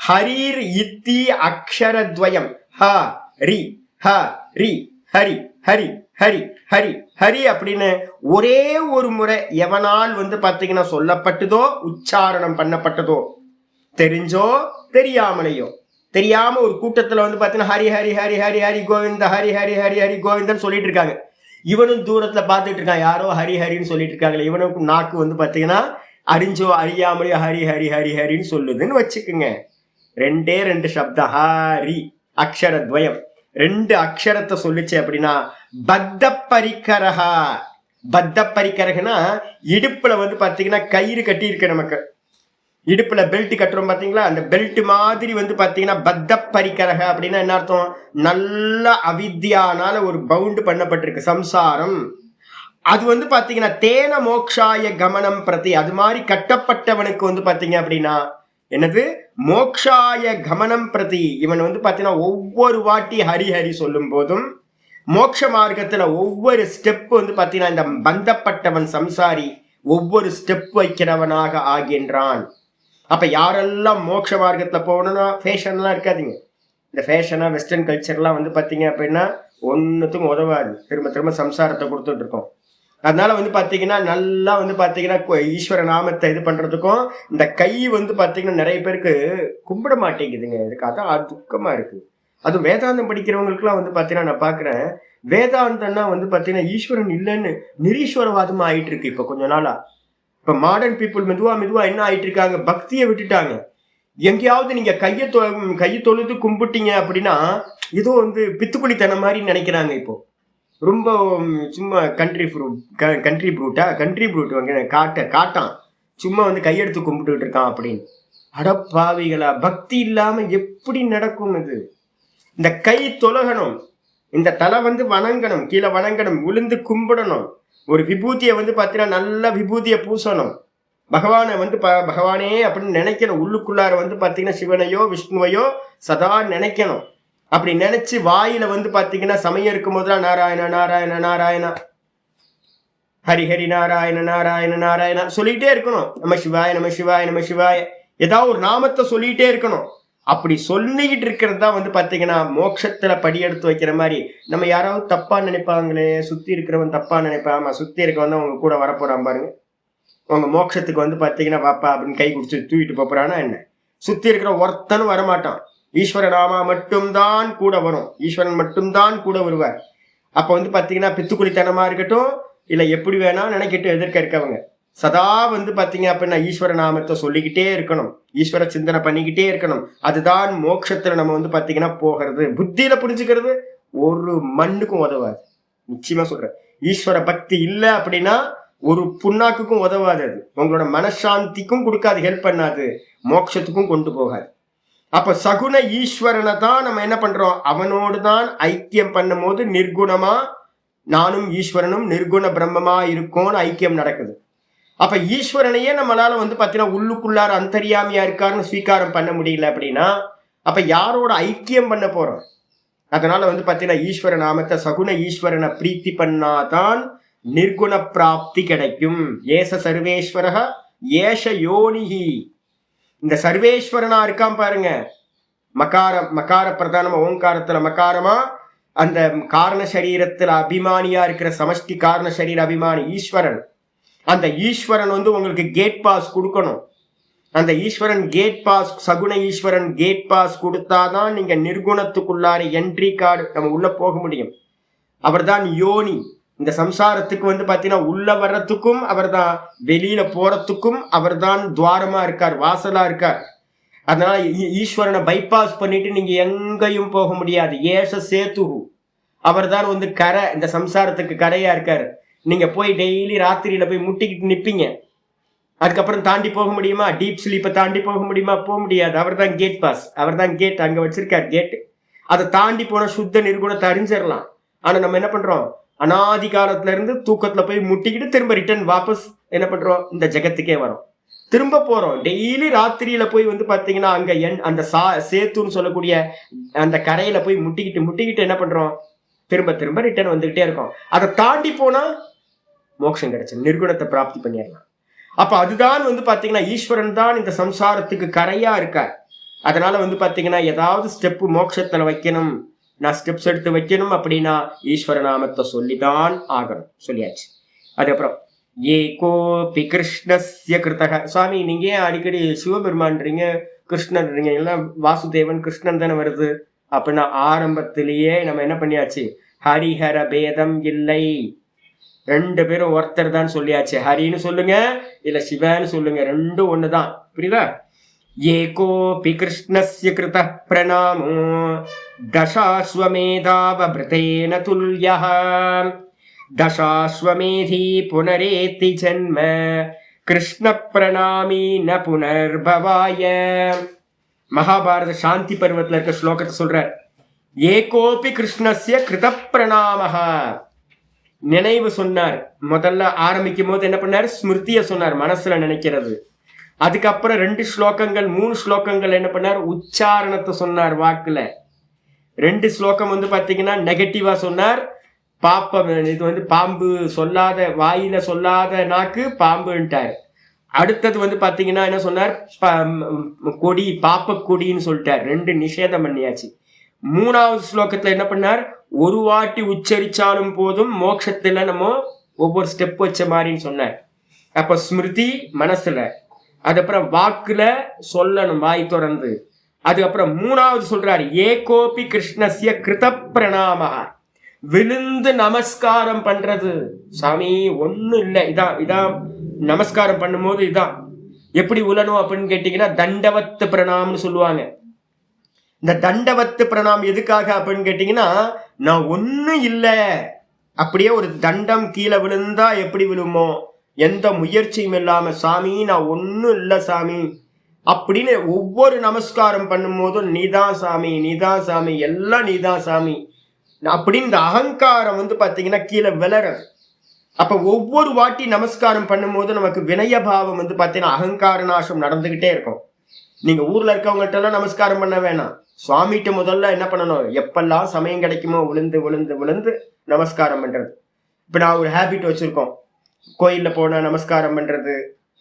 ஹரீர் இத்தி அக்ஷரத்வயம். ஹ ரி ஹ ரி ஹரி ஹரி ஹரி ஹரி ஹரி அப்படின்னு ஒரே ஒரு முறை எவனால் வந்து பாத்தீங்கன்னா சொல்லப்பட்டதோ, உச்சாரணம் பண்ணப்பட்டதோ, தெரிஞ்சோ தெரியாமலையோ, தெரியாம ஒரு கூட்டத்துல வந்து பாத்தீங்கன்னா ஹரி ஹரி ஹரி ஹரி ஹரி கோவிந்த ஹரி ஹரி ஹரி ஹரி கோவிந்தன்னு சொல்லிட்டு இருக்காங்க. இவனும் தூரத்துல பாத்துட்டு இருக்கான், யாரோ ஹரி ஹரின்னு சொல்லிட்டு இருக்காங்களே. இவனுக்கு நாக்கு வந்து பாத்தீங்கன்னா அறிஞ்சோ அறியாமலையோ ஹரி ஹரி ஹரி ஹரின்னு சொல்லுதுன்னு வச்சுக்குங்க. ரெண்டே ரெண்டு சப்தம், ஹரி அக்ஷரத்வயம், ரெண்டு அக்ஷரத்தை சொல்லிச்சு அப்படின்னா பத்த பரிகரஹா. பத்த பரிகரகனா இடுப்புல வந்து பாத்தீங்கன்னா கயிறு கட்டி இருக்கு. நமக்கு இடுப்புல பெல்ட் கட்டுறோம் பாத்தீங்களா, அந்த பெல்ட் மாதிரி வந்து பாத்தீங்கன்னா பத்த பரிகரக அப்படின்னா என்ன அர்த்தம்? நல்ல அவித்யானால ஒரு பவுண்டு பண்ணப்பட்டிருக்கு சம்சாரம். அது வந்து பாத்தீங்கன்னா தேன மோக்ஷாய கமனம் பிரதி, அது மாதிரி கட்டப்பட்டவனுக்கு வந்து பாத்தீங்க அப்படின்னா என்னது? மோக்ஷாய கமனம் பிரதி. இவன் வந்து பாத்தீங்கன்னா ஒவ்வொரு வாட்டி ஹரி ஹரி சொல்லும் போதும் மோட்ச மார்க்கத்துல ஒவ்வொரு ஸ்டெப் வந்து பாத்தீங்கன்னா இந்த பந்தப்பட்டவன் சம்சாரி ஒவ்வொரு ஸ்டெப் வைக்கிறவனாக ஆகின்றான். அப்ப யாரெல்லாம் மோட்ச மார்க்கத்துல போகணும்னா ஃபேஷன்லாம் இருக்காதுங்க. இந்த ஃபேஷனா வெஸ்டர்ன் கல்ச்சர்லாம் வந்து பாத்தீங்க அப்படின்னா ஒன்னுத்துக்கும் உதவாது. திரும்ப திரும்ப சம்சாரத்தை கொடுத்துட்டு இருக்கோம். அதனால வந்து பாத்தீங்கன்னா நல்லா வந்து பாத்தீங்கன்னா ஈஸ்வர நாமத்தை இது பண்றதுக்கும் இந்த கை வந்து பாத்தீங்கன்னா நிறைய பேருக்கு கும்பிட மாட்டேங்குதுங்க. இதுக்கு அதான் துக்கமா இருக்கு. அது வேதாந்தம் படிக்கிறவங்களுக்குலாம் வந்து பாத்தீங்கன்னா நான் பாக்குறேன், வேதாந்தம்னா வந்து பாத்தீங்கன்னா ஈஸ்வரன் இல்லைன்னு நிரீஸ்வரவாதமா ஆயிட்டு இருக்கு இப்ப கொஞ்ச நாளா. இப்ப மாடர்ன் பீப்புள் மெதுவா மெதுவா என்ன ஆயிட்டு இருக்காங்க, பக்தியை விட்டுட்டாங்க. எங்கேயாவது நீங்க கையை தொழுது கும்பிட்டீங்க அப்படின்னா ஏதோ வந்து பித்துக்குளித்தனம் மாதிரி நினைக்கிறாங்க. இப்போ ரொம்ப சும்மா கண்ட்ரி ப்ரூட் வந்து காட்டான், சும்மா வந்து கையெடுத்து கும்பிட்டு இருக்கான் அப்படின்னு. அடப்பாவிகளா, பக்தி இல்லாம எப்படி நடக்கும் இது? இந்த கை தொலகணும், இந்த தலை வந்து வணங்கணும், கீழே வணங்கணும், விழுந்து கும்பிடணும். ஒரு விபூதியை வந்து பாத்தீங்கன்னா நல்ல விபூதியை பூசணும். பகவானை வந்து பகவானே அப்படின்னு நினைக்கணும். உள்ளுக்குள்ளார வந்து பாத்தீங்கன்னா சிவனையோ விஷ்ணுவையோ சதா நினைக்கணும். அப்படி நினைச்சு வாயில வந்து பாத்தீங்கன்னா சமயம் இருக்கும் போதுலாம் நாராயண நாராயண நாராயணா, ஹரி ஹரி நாராயண நாராயண நாராயணா சொல்லிட்டே இருக்கணும். நம்ம சிவாய நம்ம சிவாய நம்ம சிவாய, ஏதாவது ஒரு நாமத்தை சொல்லிட்டே இருக்கணும். அப்படி சொல்லிக்கிட்டு இருக்கிறது தான் வந்து பாத்தீங்கன்னா மோட்சத்துல படி எடுத்து வைக்கிற மாதிரி. நம்ம யாராவது தப்பா நினைப்பாங்களே, சுத்தி இருக்கிறவன் தப்பா நினைப்பாம, சுத்தி இருக்கவன் தான் உங்க கூட வரப்போறான் பாருங்க, உங்க மோட்சத்துக்கு வந்து பாத்தீங்கன்னா பாப்பா அப்படின்னு கை குடிச்சு தூக்கிட்டு போறானா என்ன? சுத்தி இருக்கிற ஒருத்தனும் வரமாட்டான். ஈஸ்வர நாமா மட்டும்தான் கூட வரும், ஈஸ்வரன் மட்டும்தான் கூட வருவார். அப்ப வந்து பாத்தீங்கன்னா பித்துக்குளித்தனமா இருக்கட்டும் இல்ல எப்படி வேணா நினைக்கட்டும், எதிர்க்க இருக்கவங்க சதா வந்து பாத்தீங்க அப்படின்னா ஈஸ்வர நாமத்தை சொல்லிக்கிட்டே இருக்கணும், ஈஸ்வர சிந்தனை பண்ணிக்கிட்டே இருக்கணும். அதுதான் மோட்சத்துல நம்ம வந்து பாத்தீங்கன்னா போகிறது. புத்தியில புரிஞ்சுக்கிறது ஒரு மண்ணுக்கும் உதவாது. நிச்சயமா சொல்றேன், ஈஸ்வர பக்தி இல்லை அப்படின்னா ஒரு புண்ணாக்குக்கும் உதவாது. அது உங்களோட மனசாந்திக்கும் கொடுக்காது, ஹெல்ப் பண்ணாது, மோட்சத்துக்கும் கொண்டு போகாது. அப்ப சகுன ஈஸ்வரனை தான் நம்ம என்ன பண்றோம், அவனோடு தான் ஐக்கியம் பண்ணும் போது நிர்குணமா நானும் ஈஸ்வரனும் நிர்குண பிரம்மமா இருக்கோன்னு ஐக்கியம் நடக்குது. அப்ப ஈஸ்வரனையே நம்மளால வந்து பாத்தீங்கன்னா உள்ளுக்குள்ளார அந்தரியாமியா இருக்காருன்னு ஸ்வீகாரம் பண்ண முடியல அப்படின்னா அப்ப யாரோட ஐக்கியம் பண்ண போறோம்? அதனால வந்து பாத்தீங்கன்னா ஈஸ்வர நாமத்தை சகுன ஈஸ்வரனை பிரீத்தி பண்ணாதான் நிர்குண பிராப்தி கிடைக்கும். ஏச சர்வேஸ்வரக ஏஷ யோனிஹி. இந்த சர்வேஸ்வரனா இருக்கான் பாருங்க, மகார பிரதானமா ஓங்காரத்துல மகாரமா அந்த காரண சரீரத்துல அபிமானியா இருக்கிற சமஷ்டி காரண சரீர அபிமானி ஈஸ்வரன். அந்த ஈஸ்வரன் உங்களுக்கு கேட் பாஸ் கொடுக்கணும். அந்த ஈஸ்வரன் கேட் பாஸ், சகுண ஈஸ்வரன் கேட் பாஸ் கொடுத்தாதான் நீங்க நிர்குணத்துக்குள்ளார என்ட்ரி கார்டு நம்ம உள்ள போக முடியும். அவர் தான் யோனி. இந்த சம்சாரத்துக்கு பாத்தீங்கன்னா உள்ள வர்றதுக்கும் அவர் தான், வெளியில போறதுக்கும் அவர் தான் துவாரமா இருக்கார், வாசலா இருக்கார். அதனால ஈஸ்வரனை பைபாஸ் பண்ணிட்டு நீங்க எங்கேயும் போக முடியாது. ஏஷ சேத்து, அவர் தான் கரை, இந்த சம்சாரத்துக்கு கரையா இருக்காரு. நீங்க போய் டெய்லி ராத்திரியில போய் முட்டிக்கிட்டு நிப்பீங்க. அதுக்கப்புறம் தாண்டி போக முடியுமா? டீப் ஸ்லீப்பை தாண்டி போக முடியுமா? போக முடியாது. அவர் தான் கேட் பாஸ், அவர் தான் கேட், அங்க வச்சிருக்கார் கேட்டு. அதை தாண்டி போன சுத்த நிர்குணத்தை அறிஞ்சிடலாம். ஆனா நம்ம என்ன பண்றோம்? அனாதி காலத்துல இருந்து தூக்கத்துல போய் முட்டிக்கிட்டு திரும்ப ரிட்டர்ன் வாபஸ் என்ன பண்றோம்? இந்த ஜெகத்துக்கே வரும், திரும்ப போறோம். டெய்லி ராத்திரியில போய் பாத்தீங்கன்னா அங்க அந்த சேத்துன்னு சொல்லக்கூடிய அந்த கரையில போய் முட்டிக்கிட்டு என்ன பண்றோம்? திரும்ப திரும்ப ரிட்டர்ன் வந்துகிட்டே இருக்கோம். அதை தாண்டி போனா மோட்சம் கிடைச்சு நிர்குணத்தை பிராப்தி பண்ணிடலாம். அப்ப அதுதான் பாத்தீங்கன்னா ஈஸ்வரன் தான் இந்த சம்சாரத்துக்கு கரையா இருக்கார். அதனால பாத்தீங்கன்னா ஏதாவது ஸ்டெப் மோட்சத்துல வைக்கணும், நான் ஸ்டெப்ஸ் எடுத்து வைக்கணும் அப்படின்னா ஈஸ்வர நாமத்தை சொல்லிதான் ஆகணும். சொல்லியாச்சு. அதுக்கப்புறம் ஏகோபி கிருஷ்ணஸ்ய கிருத்தக. சுவாமி நீங்க ஏன் அடிக்கடி சிவபெருமான்றீங்க, கிருஷ்ணன்றீங்க? எல்லாம் வாசுதேவன் கிருஷ்ணன் தானே வருது. அப்படின்னா ஆரம்பத்திலேயே நம்ம என்ன பண்ணியாச்சு? ஹரிஹர பேதம் இல்லை, ரெண்டு பேரும் ஒருத்தர் தான் சொல்லியாச்சு. ஹரின்னு சொல்லுங்க இல்ல சிவன்னு சொல்லுங்க, ரெண்டும் ஒண்ணுதான். புரியுதா? ஏகோபி கிருஷ்ணஸ்ய கிருத பிரணாமோ தசாஸ்வமேதாவப்ருதேன துல்யஹ தசாஸ்வமேதி புனரேத்தி ஜன்ம கிருஷ்ண பிரணாமி ந புனர்பவாய. மகாபாரத சாந்தி பருவத்துல இருக்க ஸ்லோகத்தை சொல்றார். ஏகோபி கிருஷ்ணஸ்ய கிருத பிரணாமஹ, நினைவு சொன்னார். முதல்ல ஆரம்பிக்கும் போது என்ன பண்ணார்? ஸ்மிருதிய சொன்னார், மனசுல நினைக்கிறது. அதுக்கப்புறம் 2 ஸ்லோகங்கள் 3 ஸ்லோகங்கள் என்ன பண்ணார்? உச்சாரணத்தை சொன்னார், வாக்குல. 2 ஸ்லோகம் பாத்தீங்கன்னா நெகட்டிவா சொன்னார். பாப்பம், இது பாம்பு சொல்லாத, வாயில சொல்லாத நாக்கு பாம்புன்ட்டார். அடுத்தது பாத்தீங்கன்னா என்ன சொன்னார்? கொடி, பாப்ப கொடின்னு சொல்லிட்டார். 2 நிஷேதம் பண்ணியாச்சு. 3வது ஸ்லோகத்துல என்ன பண்ணார்? ஒரு வாட்டி உச்சரிச்சாலும் போதும், மோட்சத்துல நம்ம ஒவ்வொரு ஸ்டெப் வச்ச மாதிரின்னு சொன்னார். அப்ப ஸ்மிருதி மனசுல, அதுக்கப்புறம் வாக்குல சொல்லணும், வாய் தொடர்ந்து. அதுக்கப்புறம் 3வது சொல்றாரு ஏகோபி கிருஷ்ணஸ்ய கிருத பிரணாம, விழுந்து நமஸ்காரம் பண்றது. சாமி ஒண்ணும் இல்லை, இதான் நமஸ்காரம் பண்ணும்போது இதான். எப்படி உழணும் அப்படின்னு கேட்டீங்கன்னா தண்டவத்து பிரணாம்னு சொல்லுவாங்க. இந்த தண்டவத்து பிரணாம் எதுக்காக அப்படின்னு கேட்டீங்கன்னா, நான் ஒன்னும் இல்லை, அப்படியே ஒரு தண்டம் கீழே விழுந்தா எப்படி விழுமோ, எந்த முயற்சியும் இல்லாம சாமி நான் ஒன்னும் இல்லை சாமி அப்படின்னு ஒவ்வொரு நமஸ்காரம் பண்ணும் போதும் நீதான் சாமி, நீதான் சாமி, எல்லாம் நீதான் சாமி அப்படின்னு இந்த அகங்காரம் பாத்தீங்கன்னா கீழே விளறது. அப்ப ஒவ்வொரு வாட்டி நமஸ்காரம் பண்ணும் போது நமக்கு வினயபாவம் பாத்தீங்கன்னா அகங்கார நாசம் நடந்துகிட்டே இருக்கும். நீங்க ஊர்ல இருக்கவங்கள்ட்ட எல்லாம் நமஸ்காரம் பண்ண வேணாம், சுவாமிகிட்ட முதல்ல என்ன பண்ணணும்? எப்பெல்லாம் சமயம் கிடைக்குமோ விழுந்து விழுந்து விழுந்து நமஸ்காரம் பண்றது. இப்ப நான் ஒரு ஹேபிட் வச்சிருக்கோம், கோயில்ல போனா நமஸ்காரம் பண்றது,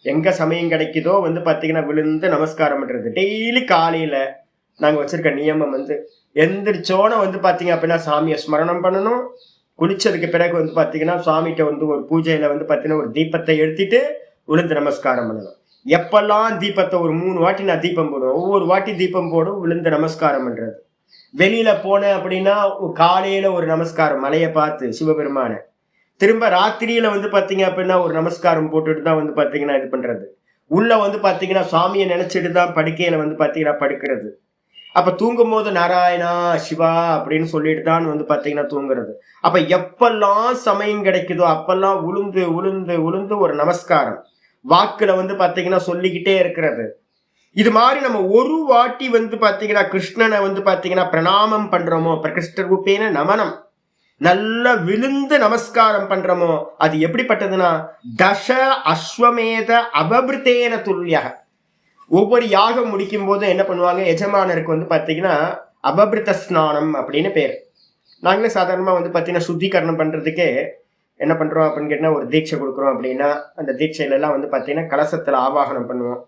எங்க சமயம் கிடைக்குதோ பாத்தீங்கன்னா விழுந்து நமஸ்காரம் பண்றது. டெய்லி காலையில நாங்க வச்சிருக்க நியமம் எந்திரிச்சோன பாத்தீங்க அப்படின்னா சாமியை ஸ்மரணம் பண்ணணும். குளிச்சதுக்கு பிறகு பாத்தீங்கன்னா சுவாமிகிட்ட ஒரு பூஜையில பாத்தீங்கன்னா ஒரு தீபத்தை எடுத்துட்டு விழுந்து நமஸ்காரம் பண்ணணும். எப்பெல்லாம் தீபத்தை ஒரு 3 வாட்டி நான் தீபம் போடுவேன், ஒவ்வொரு வாட்டி தீபம் போடும் விழுந்து நமஸ்காரம் பண்றது. வெளியில போனேன் அப்படின்னா காலையில ஒரு நமஸ்காரம் மலையை பார்த்து சிவபெருமான, திரும்ப ராத்திரியில பாத்தீங்க அப்படின்னா ஒரு நமஸ்காரம் போட்டுட்டு தான் பாத்தீங்கன்னா இது பண்றது. உள்ள பாத்தீங்கன்னா சுவாமியை நினைச்சிட்டு தான் படுக்கையில பாத்தீங்கன்னா படுக்கிறது. அப்ப தூங்கும் போது நாராயணா சிவா அப்படின்னு சொல்லிட்டு தான் பாத்தீங்கன்னா தூங்குறது. அப்ப எப்பெல்லாம் சமயம் கிடைக்குதோ அப்பெல்லாம் உளுந்து உளுந்து உளுந்து ஒரு நமஸ்காரம் வாக்குல பாத்தீங்கன்னா சொல்லிக்கிட்டே இருக்கிறது. இது மாதிரி நம்ம ஒரு வாட்டி பாத்தீங்கன்னா கிருஷ்ணனை பாத்தீங்கன்னா பிரணாமம் பண்றோமோ, பிரகிருஷ்ட ரூபேன நமனம், நல்ல விழுந்து நமஸ்காரம் பண்றோமோ, அது எப்படிப்பட்டதுன்னா தச அஸ்வமேத அபபிருத்தேன துல்லியாக. ஒவ்வொரு யாகம் முடிக்கும் போது என்ன பண்ணுவாங்க, எஜமானருக்கு பாத்தீங்கன்னா அபபிருத்த ஸ்நானம் அப்படின்னு பேர். நாங்களே சாதாரணமா பாத்தீங்கன்னா சுத்திகரணம் பண்றதுக்கே என்ன பண்றோம் அப்படின்னு கேட்டா ஒரு தீட்சை கொடுக்குறோம் அப்படின்னா அந்த தீட்சையில எல்லாம் பாத்தீங்கன்னா கலசத்துல ஆவாகனம் பண்ணுவோம்.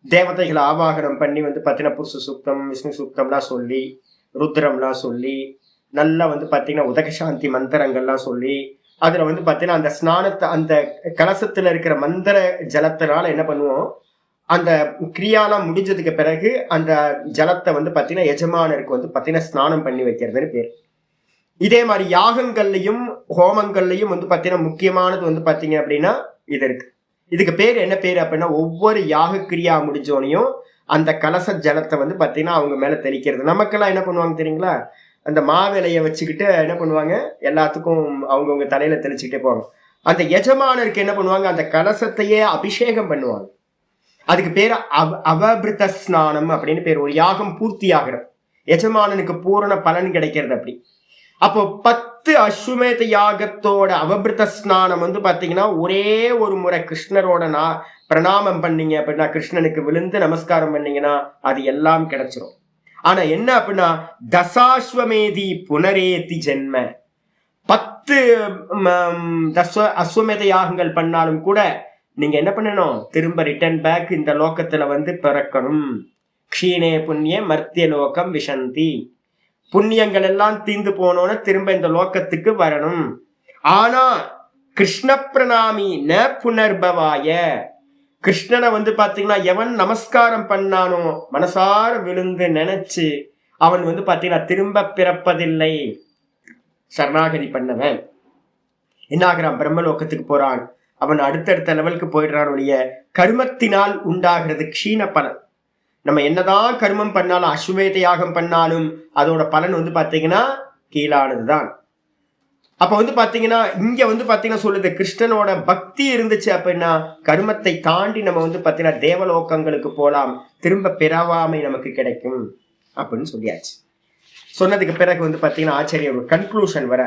தேவதைகளை ஆவாகனம் பண்ணி வந்து பார்த்தீங்கன்னா புருஷ சூக்தம் விஷ்ணு சூக்தம்லாம் சொல்லி ருத்ரம்லாம் சொல்லி நல்லா வந்து பார்த்தீங்கன்னா உதகசாந்தி மந்திரங்கள்லாம் சொல்லி அதுல வந்து பார்த்தீங்கன்னா அந்த ஸ்நானத்தை அந்த கலசத்துல இருக்கிற மந்திர ஜலத்தினால என்ன பண்ணுவோம், அந்த கிரியாலாம் முடிஞ்சதுக்கு பிறகு அந்த ஜலத்தை வந்து பார்த்தீங்கன்னா எஜமானருக்கு வந்து பார்த்தீங்கன்னா ஸ்நானம் பண்ணி வைக்கிறதுன்னு பேர். இதே மாதிரி யாகங்கள்லையும் ஹோமங்கள்லையும் வந்து பார்த்தீங்கன்னா முக்கியமானது வந்து பார்த்தீங்க அப்படின்னா இது இருக்கு. இதுக்கு பேர் என்ன பேர் அப்படின்னா, ஒவ்வொரு யாக கிரியா முடிஞ்சோனையும் அந்த கலச ஜலத்தை வந்து பார்த்தீங்கன்னா அவங்க மேல தெளிக்கிறது. நமக்கெல்லாம் என்ன பண்ணுவாங்க தெரியுங்களா, அந்த மாவிலையை வச்சுக்கிட்டு என்ன பண்ணுவாங்க, எல்லாத்துக்கும் அவங்கவுங்க தலையில தெளிச்சுக்கிட்டே போவாங்க. அந்த எஜமானருக்கு என்ன பண்ணுவாங்க, அந்த கலசத்தையே அபிஷேகம் பண்ணுவாங்க. அதுக்கு பேர் அவபிருத்த ஸ்நானம் அப்படின்னு பேர். ஒரு யாகம் பூர்த்தி ஆகிறது, எஜமானனுக்கு பூரண பலன் கிடைக்கிறது அப்படி. அப்போ 10 அஸ்வமேத யாகத்தோட அவபிருத்த ஸ்நானம் வந்து பாத்தீங்கன்னா ஒரே ஒரு முறை கிருஷ்ணரோட பிரணாமம் பண்ணீங்க அப்படின்னா, கிருஷ்ணனுக்கு விழுந்து நமஸ்காரம் பண்ணீங்கன்னா அது எல்லாம் கிடைச்சிரும். ஆனா என்ன அப்படின்னா, தசாஸ்வமேதி புனரேதி ஜென்ம, 10 அஸ்வமேத யாகங்கள் பண்ணாலும் கூட நீங்க என்ன பண்ணணும், திரும்ப ரிட்டர்ன் பேக் இந்த லோகத்துல வந்து பிறக்கணும். க்ஷீணே புண்ணிய மர்த்திய லோகம் விஷந்தி, புண்ணியங்கள் எல்லாம் தீந்து போனோன்னு திரும்ப இந்த லோகத்துக்கு வரணும். ஆனா கிருஷ்ண பிரணாமி ந புனர்பவாய, கிருஷ்ணனை வந்து பாத்தீங்கன்னா எவன் நமஸ்காரம் பண்ணானோ, மனசார விழுந்து நினைச்சு அவன் வந்து பாத்தீங்கன்னா திரும்ப பிறப்பதில்லை. சரணாகதி பண்ணவன் என்னாகிறான், பிரம்மலோகத்துக்கு போறான். அவன் அடுத்தடுத்த லெவலுக்கு போயிடுறான். ஒழிய கர்மத்தினால் உண்டாகிறது க்ஷீண பலன். நம்ம என்னதான் கர்மம் பண்ணாலும், அஸ்வமேத யாகம் பண்ணாலும் அதோட பலன் வந்து பாத்தீங்கன்னா கீழானதுதான். அப்ப வந்து பாத்தீங்கன்னா இங்க வந்து பாத்தீங்கன்னா சொல்லுது, கிருஷ்ணனோட பக்தி இருந்துச்சு அப்படின்னா கர்மத்தை தாண்டி நம்ம வந்து பாத்தீங்கன்னா தேவலோகங்களுக்கு போலாம், திரும்ப பிறவாமை நமக்கு கிடைக்கும் அப்படின்னு சொல்லியாச்சு. சொன்னதுக்கு பிறகு வந்து பாத்தீங்கன்னா ஆச்சரிய ஒரு கன்க்ளூஷன் வர,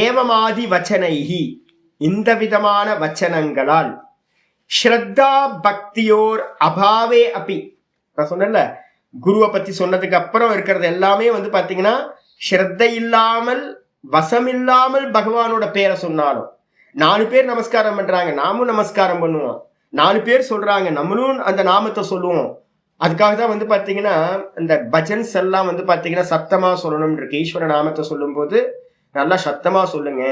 ஏவமாதி வச்சனைஹி, இந்த விதமான வச்சனங்களால் ஸ்ரத்தா பக்தியோர் அபாவே அப்பி, நான் சொன்னேன்ல குருவை பத்தி சொன்னதுக்கு அப்புறம் இருக்கிறது எல்லாமே வந்து பாத்தீங்கன்னா ஸ்ரத்தை இல்லாமல் வசமில்லாமல் பகவானோட பேரை சொன்னாலும், 4 பேர் நமஸ்காரம் பண்றாங்க நாமும் நமஸ்காரம் பண்ணுவோம், 4 பேர் சொல்றாங்க நம்மளும் அந்த நாமத்தை சொல்லுவோம். அதுக்காக தான் வந்து பாத்தீங்கன்னா இந்த பஜன்ஸ் எல்லாம் வந்து பாத்தீங்கன்னா சத்தமா சொல்லணும் இருக்கு. ஈஸ்வர நாமத்தை சொல்லும் போது நல்லா சத்தமா சொல்லுங்க.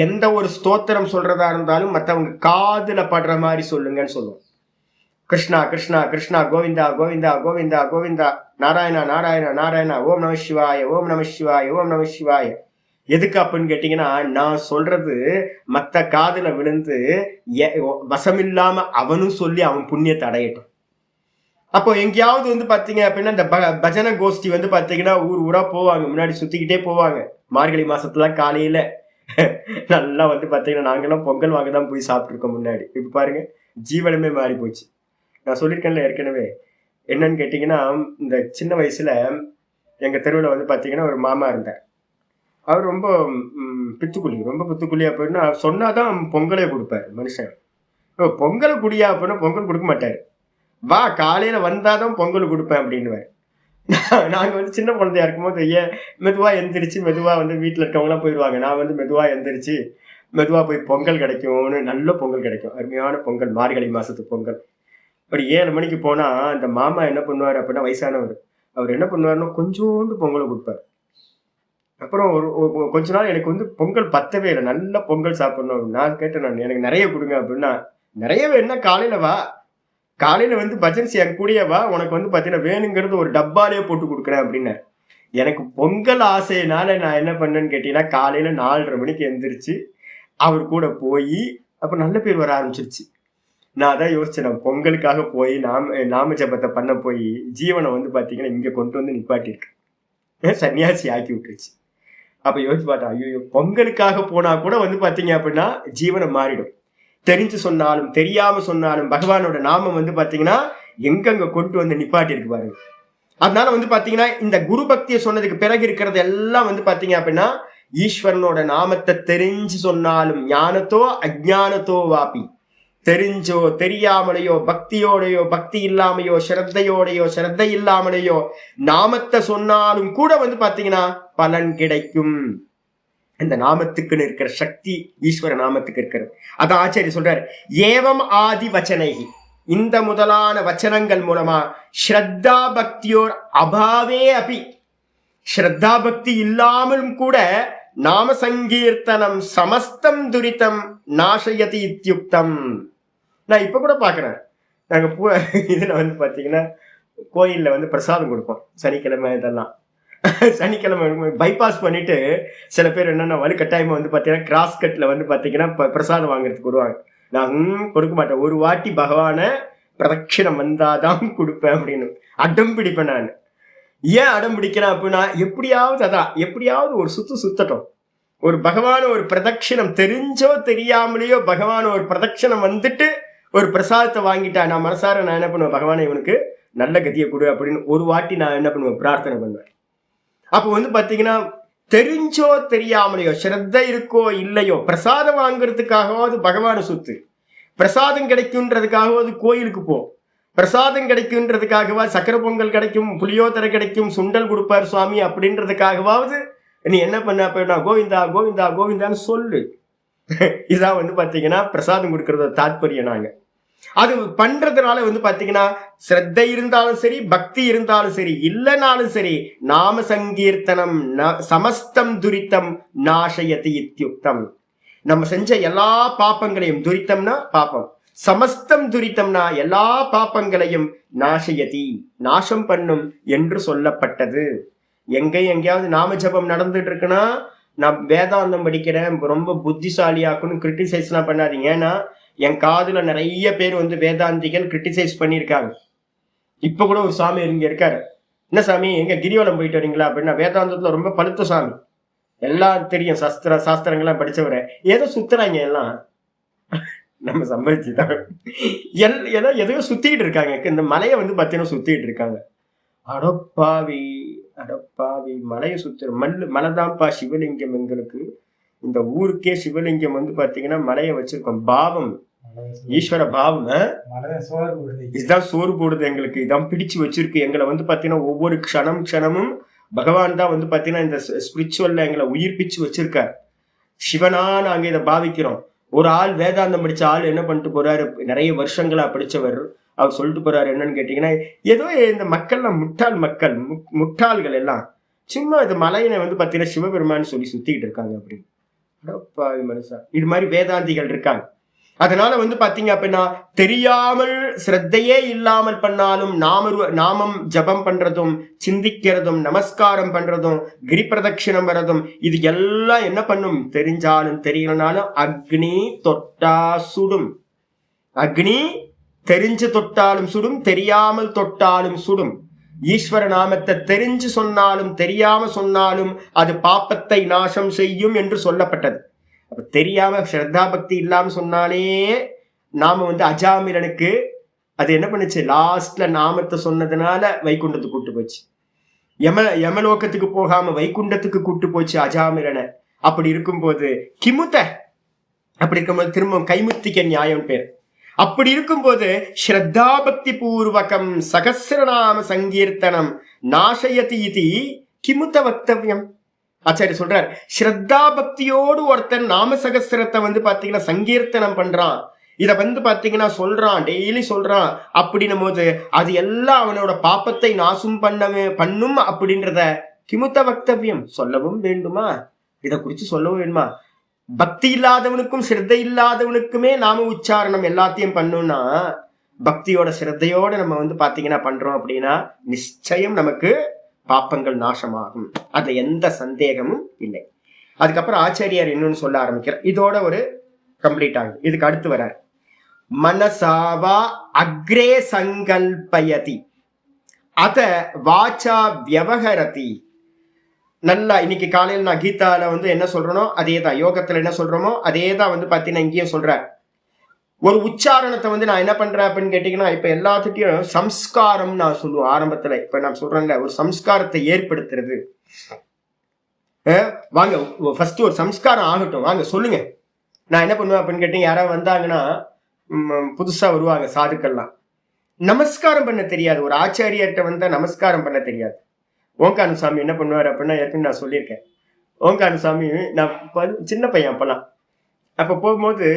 எந்த ஒரு ஸ்தோத்திரம் சொல்றதா இருந்தாலும் மற்றவங்க காதுல படுற மாதிரி சொல்லுங்கன்னு சொல்லுவோம். கிருஷ்ணா கிருஷ்ணா கிருஷ்ணா, கோவிந்தா கோவிந்தா கோவிந்தா கோவிந்தா, நாராயணா நாராயணா நாராயணா, ஓம் நம சிவாய ஓம் நம சிவாய ஓம் நம சிவாய. எதுக்கு அப்படின்னு கேட்டீங்கன்னா, நான் சொல்றது மற்ற காதுல விழுந்து வசமில்லாம அவனும் சொல்லி அவன் புண்ணியத்தை அடையட்டும். அப்போ எங்கேயாவது வந்து பாத்தீங்க அப்படின்னா இந்த பஜனை கோஷ்டி வந்து பாத்தீங்கன்னா ஊர் ஊரா போவாங்க, முன்னாடி சுத்திக்கிட்டே போவாங்க. மார்கழி மாசத்துல காலையில நல்லா வந்து பாத்தீங்கன்னா நாங்கெல்லாம் பொங்கல் வாங்க தான் போய் சாப்பிட்டுருக்கோம் முன்னாடி. இப்ப பாருங்க ஜீவனமே மாறி போச்சு. நான் சொல்லியிருக்கேன்ல ஏற்கனவே, என்னன்னு கேட்டீங்கன்னா இந்த சின்ன வயசுல எங்க தெருவில் வந்து பாத்தீங்கன்னா ஒரு மாமா இருந்தார். அவர் ரொம்ப பித்துக்குழி, ரொம்ப பித்துக்குழி அப்படின்னா சொன்னாதான் பொங்கலே கொடுப்பாரு மனுஷன். பொங்கலை குடியா அப்படின்னா பொங்கல் கொடுக்க மாட்டாரு. வா காலையில வந்தாதான் பொங்கல் கொடுப்பேன் அப்படின்னுவார். நாங்க வந்து சின்ன குழந்தையா இருக்கும்போது மெதுவா எந்திரிச்சு மெதுவா வந்து வீட்டுல இருக்கவங்களாம் போயிடுவாங்க, நான் வந்து மெதுவா எந்திரிச்சு மெதுவா போய் பொங்கல் கிடைக்கும்னு, நல்ல பொங்கல் கிடைக்கும், அருமையான பொங்கல், மார்கழி மாசத்து பொங்கல். ஒரு 7 மணிக்கு போனா அந்த மாமா என்ன பண்ணுவாரு அப்படின்னா, வயசானவர், அவர் என்ன பண்ணுவாருன்னா கொஞ்சோண்டு பொங்கலை கொடுப்பாரு. அப்புறம் ஒரு கொஞ்ச நாள் எனக்கு வந்து பொங்கல் பத்தவே இல்லை, நல்ல பொங்கல் சாப்பிடணும். நான் கேட்டேன், நான் எனக்கு நிறைய கொடுங்க அப்படின்னா, நிறைய என்ன காலையில வா, காலையில வந்து பஜன்ஸ் என் கூடயே வா, உனக்கு வந்து பாத்தீங்கன்னா வேணுங்கிறது ஒரு டப்பாலே போட்டு கொடுக்குறேன் அப்படின்னு. எனக்கு பொங்கல் ஆசையினால நான் என்ன பண்ணேன்னு கேட்டீங்கன்னா, காலையில 4:30 மணிக்கு எந்திரிச்சு அவர் கூட போய் அப்ப நல்ல பேர் வர ஆரம்பிச்சிருச்சு. நான் அதான் யோசிச்சேன், நான் பொங்கலுக்காக போய் நாம ஜபத்தை பண்ண போய் ஜீவனை வந்து பாத்தீங்கன்னா இங்க கொண்டு வந்து நிப்பாட்டிருக்கு, சன்னியாசி ஆக்கி விட்டுருச்சு. அப்ப யோசிச்சு பார்த்தா, ஐயோ பொங்கலுக்காக போனா கூட வந்து பாத்தீங்க அப்படின்னா ஜீவனை மாறிடும். தெரிஞ்சு சொன்னாலும் தெரியாம சொன்னாலும் பகவானோட நாமம் வந்து பாத்தீங்கன்னா எங்கெங்க கொண்டு வந்து நிப்பாட்டி இருக்கு பாருங்க. அதனால வந்து பாத்தீங்கன்னா இந்த குரு பக்தியை சொன்னதுக்கு பிறகு இருக்கிறது எல்லாம் வந்து பாத்தீங்க அப்படின்னா ஈஸ்வரனோட நாமத்தை தெரிஞ்சு சொன்னாலும், ஞானத்தோ அஜ்ஞானத்தோ வாபி, தெரிஞ்சோ தெரியாமலையோ பக்தியோடையோ பக்தி இல்லாமையோ ஸ்ரத்தையோடையோ ஸ்ரத்தை இல்லாமலையோ நாமத்தை சொன்னாலும் கூட வந்து பாத்தீங்கன்னா பலன் கிடைக்கும். இந்த நாமத்துக்குன்னு இருக்கிற சக்தி ஈஸ்வர நாமத்துக்கு இருக்கிறது. அதான் ஆச்சாரிய சொல்றாரு, ஏவம் ஆதி வச்சனைகி, இந்த முதலான வச்சனங்கள் மூலமா ஸ்ரத்தா பக்தியோர் அபாவே அபி, ஸ்ரத்தா பக்தி இல்லாமலும் கூட நாம சங்கீர்த்தனம் சமஸ்தம் துரிதம் நாசயதி இத்யுக்தம். நான் இப்ப கூட பாக்குறேன், நாங்க இதுல வந்து பாத்தீங்கன்னா கோயில்ல வந்து பிரசாதம் கொடுப்போம் சனிக்கிழமை. இதெல்லாம் சனிக்கிழமை பைபாஸ் பண்ணிட்டு சில பேர் என்னன்னா வலுக்கட்டாயமா வந்து பாத்தீங்கன்னா கிராஸ் கட்ல வந்து பாத்தீங்கன்னா பிரசாதம் வாங்குறதுக்கு வருவாங்க. நான் கொடுக்க மாட்டேன், ஒரு வாட்டி பகவான பிரதட்சிணம் வந்தாதான் கொடுப்பேன் அப்படின்னு அடம் பிடிப்பேன். நான் ஏன் அடம் பிடிக்கிறேன் அப்படின்னா, எப்படியாவது ஒரு சுத்தட்டும். ஒரு பகவான ஒரு பிரதட்சிணம் தெரிஞ்சோ தெரியாமலேயோ பகவான ஒரு பிரதட்சிணம் வந்துட்டு ஒரு பிரசாதத்தை வாங்கிட்டா நான் மனசார நான் என்ன பண்ணுவேன், பகவானை இவனுக்கு நல்ல கதியை கொடு அப்படின்னு ஒரு வாட்டி நான் என்ன பண்ணுவேன், பிரார்த்தனை பண்ணுவேன். அப்போ வந்து பாத்தீங்கன்னா தெரிஞ்சோ தெரியாமலையோ ஸ்ரத்த இருக்கோ இல்லையோ பிரசாதம் வாங்குறதுக்காகவாவது பகவானை சுத்து, பிரசாதம் கிடைக்கும்ன்றதுக்காகவாவது கோயிலுக்கு போ, பிரசாதம் கிடைக்கும்ன்றதுக்காகவா சக்கரை பொங்கல் கிடைக்கும், புளியோதரை கிடைக்கும், சுண்டல் கொடுப்பார் சுவாமி அப்படின்றதுக்காகவாவது நீ என்ன பண்ண அப்படின்னா கோவிந்தா கோவிந்தா கோவிந்தான்னு சொல்லு. இதான் வந்து பாத்தீங்கன்னா பிரசாதம் கொடுக்கறத தாத்பரியம். நாங்க அது பண்றதுனால வந்து பாத்தீங்கன்னா ஸ்ரத்தை இருந்தாலும் சரி, பக்தி இருந்தாலும் சரி, இல்லைனாலும் சரி, நாம சங்கீர்த்தனம் சமஸ்தம் துரித்தம் நாசயதி இத்யுக்தம். நம்ம செஞ்ச எல்லா பாப்பங்களையும், துரித்தம்னா பாப்பம், சமஸ்தம் துரித்தம்னா எல்லா பாப்பங்களையும் நாசயதி நாசம் பண்ணும் என்று சொல்லப்பட்டது. எங்கேயாவது நாம ஜபம் நடந்துட்டு இருக்குன்னா நான் வேதாந்தம் படிக்கிறேன் ரொம்ப புத்திசாலியாக்குன்னு கிரிட்டிசைஸ்லாம் பண்ணாதீங்க. ஏன்னா என் காதுல நிறைய பேர் வந்து வேதாந்திகள் கிரிட்டிசைஸ் பண்ணியிருக்காங்க. இப்ப கூட ஒரு சாமி இங்க இருக்காரு, என்ன சாமி எங்க கிரிவலம் போயிட்டு வரீங்களா அப்படின்னா, வேதாந்தத்துல ரொம்ப பழுத்த சாமி, எல்லாம் தெரியும், சாஸ்திரங்கள்லாம் படிச்சவரை, ஏதோ சுத்துறாங்க எல்லாம் நம்ம சம்பளிச்சுதான் எதையோ சுத்திட்டு இருக்காங்க. இந்த மலையை வந்து பார்த்தீங்கன்னா சுத்திட்டு இருக்காங்க. அடப்பாவி மலையை சுத்துற மலைதான்ப்பா சிவலிங்கம். எங்களுக்கு இந்த ஊருக்கே சிவலிங்கம் வந்து பாத்தீங்கன்னா மலையை வச்சிருக்கோம், பாவம், ஈஸ்வர பாவம். இதுதான் சோறு போடுது எங்களுக்கு, இதான் பிடிச்சு வச்சிருக்கு எங்களை. வந்து பாத்தீங்கன்னா ஒவ்வொரு க்ஷணமும் பகவான் தான் வந்து பாத்தீங்கன்னா இந்த ஸ்பிரிச்சுவல்ல எங்களை உயிர்ப்பிச்சு வச்சிருக்கார். சிவனா நாங்க இதை பாவிக்கிறோம். ஒரு ஆள் வேதாந்தம் படிச்ச ஆள் என்ன பண்ணிட்டு போறாரு, நிறைய வருஷங்களா படிச்சவர், அவர் சொல்லிட்டு போறாரு என்னன்னு கேட்டீங்கன்னா, ஏதோ இந்த மக்கள்லாம் முட்டாள்கள் எல்லாம் சும்மா இந்த மலையினை வந்து பாத்தீங்கன்னா சிவபெருமான்னு சொல்லி சுத்திக்கிட்டு இருக்காங்க அப்படின்னு. மனுஷா, இது மாதிரி வேதாந்திகள் இருக்காங்க. அதனால வந்து பாத்தீங்க அப்படின்னா தெரியாமல் ஸ்ரத்தையே இல்லாமல் பண்ணாலும் நாமம் ஜபம் பண்றதும், சிந்திக்கிறதும், நமஸ்காரம் பண்றதும், கிரி பிரதட்சிணம் வர்றதும், இது எல்லாம் என்ன பண்ணும், தெரிஞ்சாலும் தெரியலனாலும் அக்னி தொட்டா சுடும். அக்னி தெரிஞ்சு தொட்டாலும் சுடும், தெரியாமல் தொட்டாலும் சுடும். ஈஸ்வர நாமத்தை தெரிஞ்சு சொன்னாலும் தெரியாம சொன்னாலும் அது பாப்பத்தை நாசம் செய்யும் என்று சொல்லப்பட்டது. அப்ப தெரியாம ஸ்ரத்தா பக்தி இல்லாம சொன்னாலே நாம வந்து அஜாமிரனுக்கு அது என்ன பண்ணுச்சு, லாஸ்ட்ல நாமத்தை சொன்னதுனால வைகுண்டத்துக்கு கூட்டு போச்சு. யமலோகத்துக்கு போகாம வைகுண்டத்துக்கு கூட்டு போச்சு அஜாமிரனை. அப்படி இருக்கும்போது அப்படி இருக்கும்போது திரும்ப கைமுத்திக்க நியாயம் பேர். அப்படி இருக்கும்போது ஸ்ரத்தா பக்தி பூர்வகம் சகசிரநாம சங்கீர்த்தனம் நாசயதி இது கிமுத்த வக்தவ்யம். ஆச்சாரிய சொல்றார், ஸ்ரத்தா பக்தியோடு ஒருத்தன் நாம சகசிரத்தை வந்து பாத்தீங்கன்னா சங்கீர்த்தனம் பண்றான், இத வந்து பாத்தீங்கன்னா சொல்றான், டெய்லி சொல்றான் அப்படின்னும் போது அது எல்லாம் அவனோட பாப்பத்தை நாசம் பண்ணும் அப்படின்றத கிமுத்த வக்தவ்யம் சொல்லவும் வேண்டுமா, இதை குறிச்சு சொல்லவும் வேண்டுமா? பக்தி இல்லாதவனுக்கும் ஸ்ரத்தை இல்லாதவனுக்குமே நாம உச்சாரணம் எல்லாத்தையும் பண்ணோம்னா, பக்தியோட ஸ்ரத்தையோட நம்ம வந்து பாத்தீங்கன்னா பண்றோம் அப்படின்னா நிச்சயம் நமக்கு பாப்பங்கள் நாசமாகும். அதுல எந்த சந்தேகமும் இல்லை. அதுக்கப்புறம் ஆச்சாரியார் இன்னொன்னு சொல்ல ஆரம்பிக்கிறார், இதோட ஒரு கம்ப்ளீட் ஆகுது. இதுக்கு அடுத்து வர மனசாவா அக்ரே சங்கல்பயதி அத வாச்சா வியவஹரதி. நல்லா இன்னைக்கு காலையில் நான் கீதால வந்து என்ன சொல்றனோ அதே தான், யோகத்துல என்ன சொல்றோமோ அதே தான் வந்து பாத்தீங்கன்னா இங்கேயும் சொல்றேன். ஒரு உச்சாரணத்தை வந்து நான் என்ன பண்றேன் அப்படின்னு கேட்டீங்கன்னா, இப்ப எல்லாத்துக்கும் சம்ஸ்காரம் நான் சொல்லுவேன் ஆரம்பத்துல. இப்ப நான் சொல்றேன்ல, ஒரு சம்ஸ்காரத்தை ஏற்படுத்துறது. வாங்க ஃபர்ஸ்ட் ஒரு சம்ஸ்காரம் ஆகட்டும், வாங்க சொல்லுங்க. நான் என்ன பண்ணுவேன் அப்படின்னு கேட்டீங்க, யாராவது வந்தாங்கன்னா புதுசா வருவாங்க சாதுக்கள்லாம், நமஸ்காரம் பண்ண தெரியாது. ஒரு ஆச்சாரியர்கிட்ட வந்தா நமஸ்காரம் பண்ண தெரியாது. ஓங்கார சாமி என்ன பண்ணுவார் அப்படின்னா, ஏற்கனவே நான் சொல்லியிருக்கேன், ஓங்கார சாமி, நான் சின்ன பையன் அப்பெல்லாம். அப்ப போகும்போது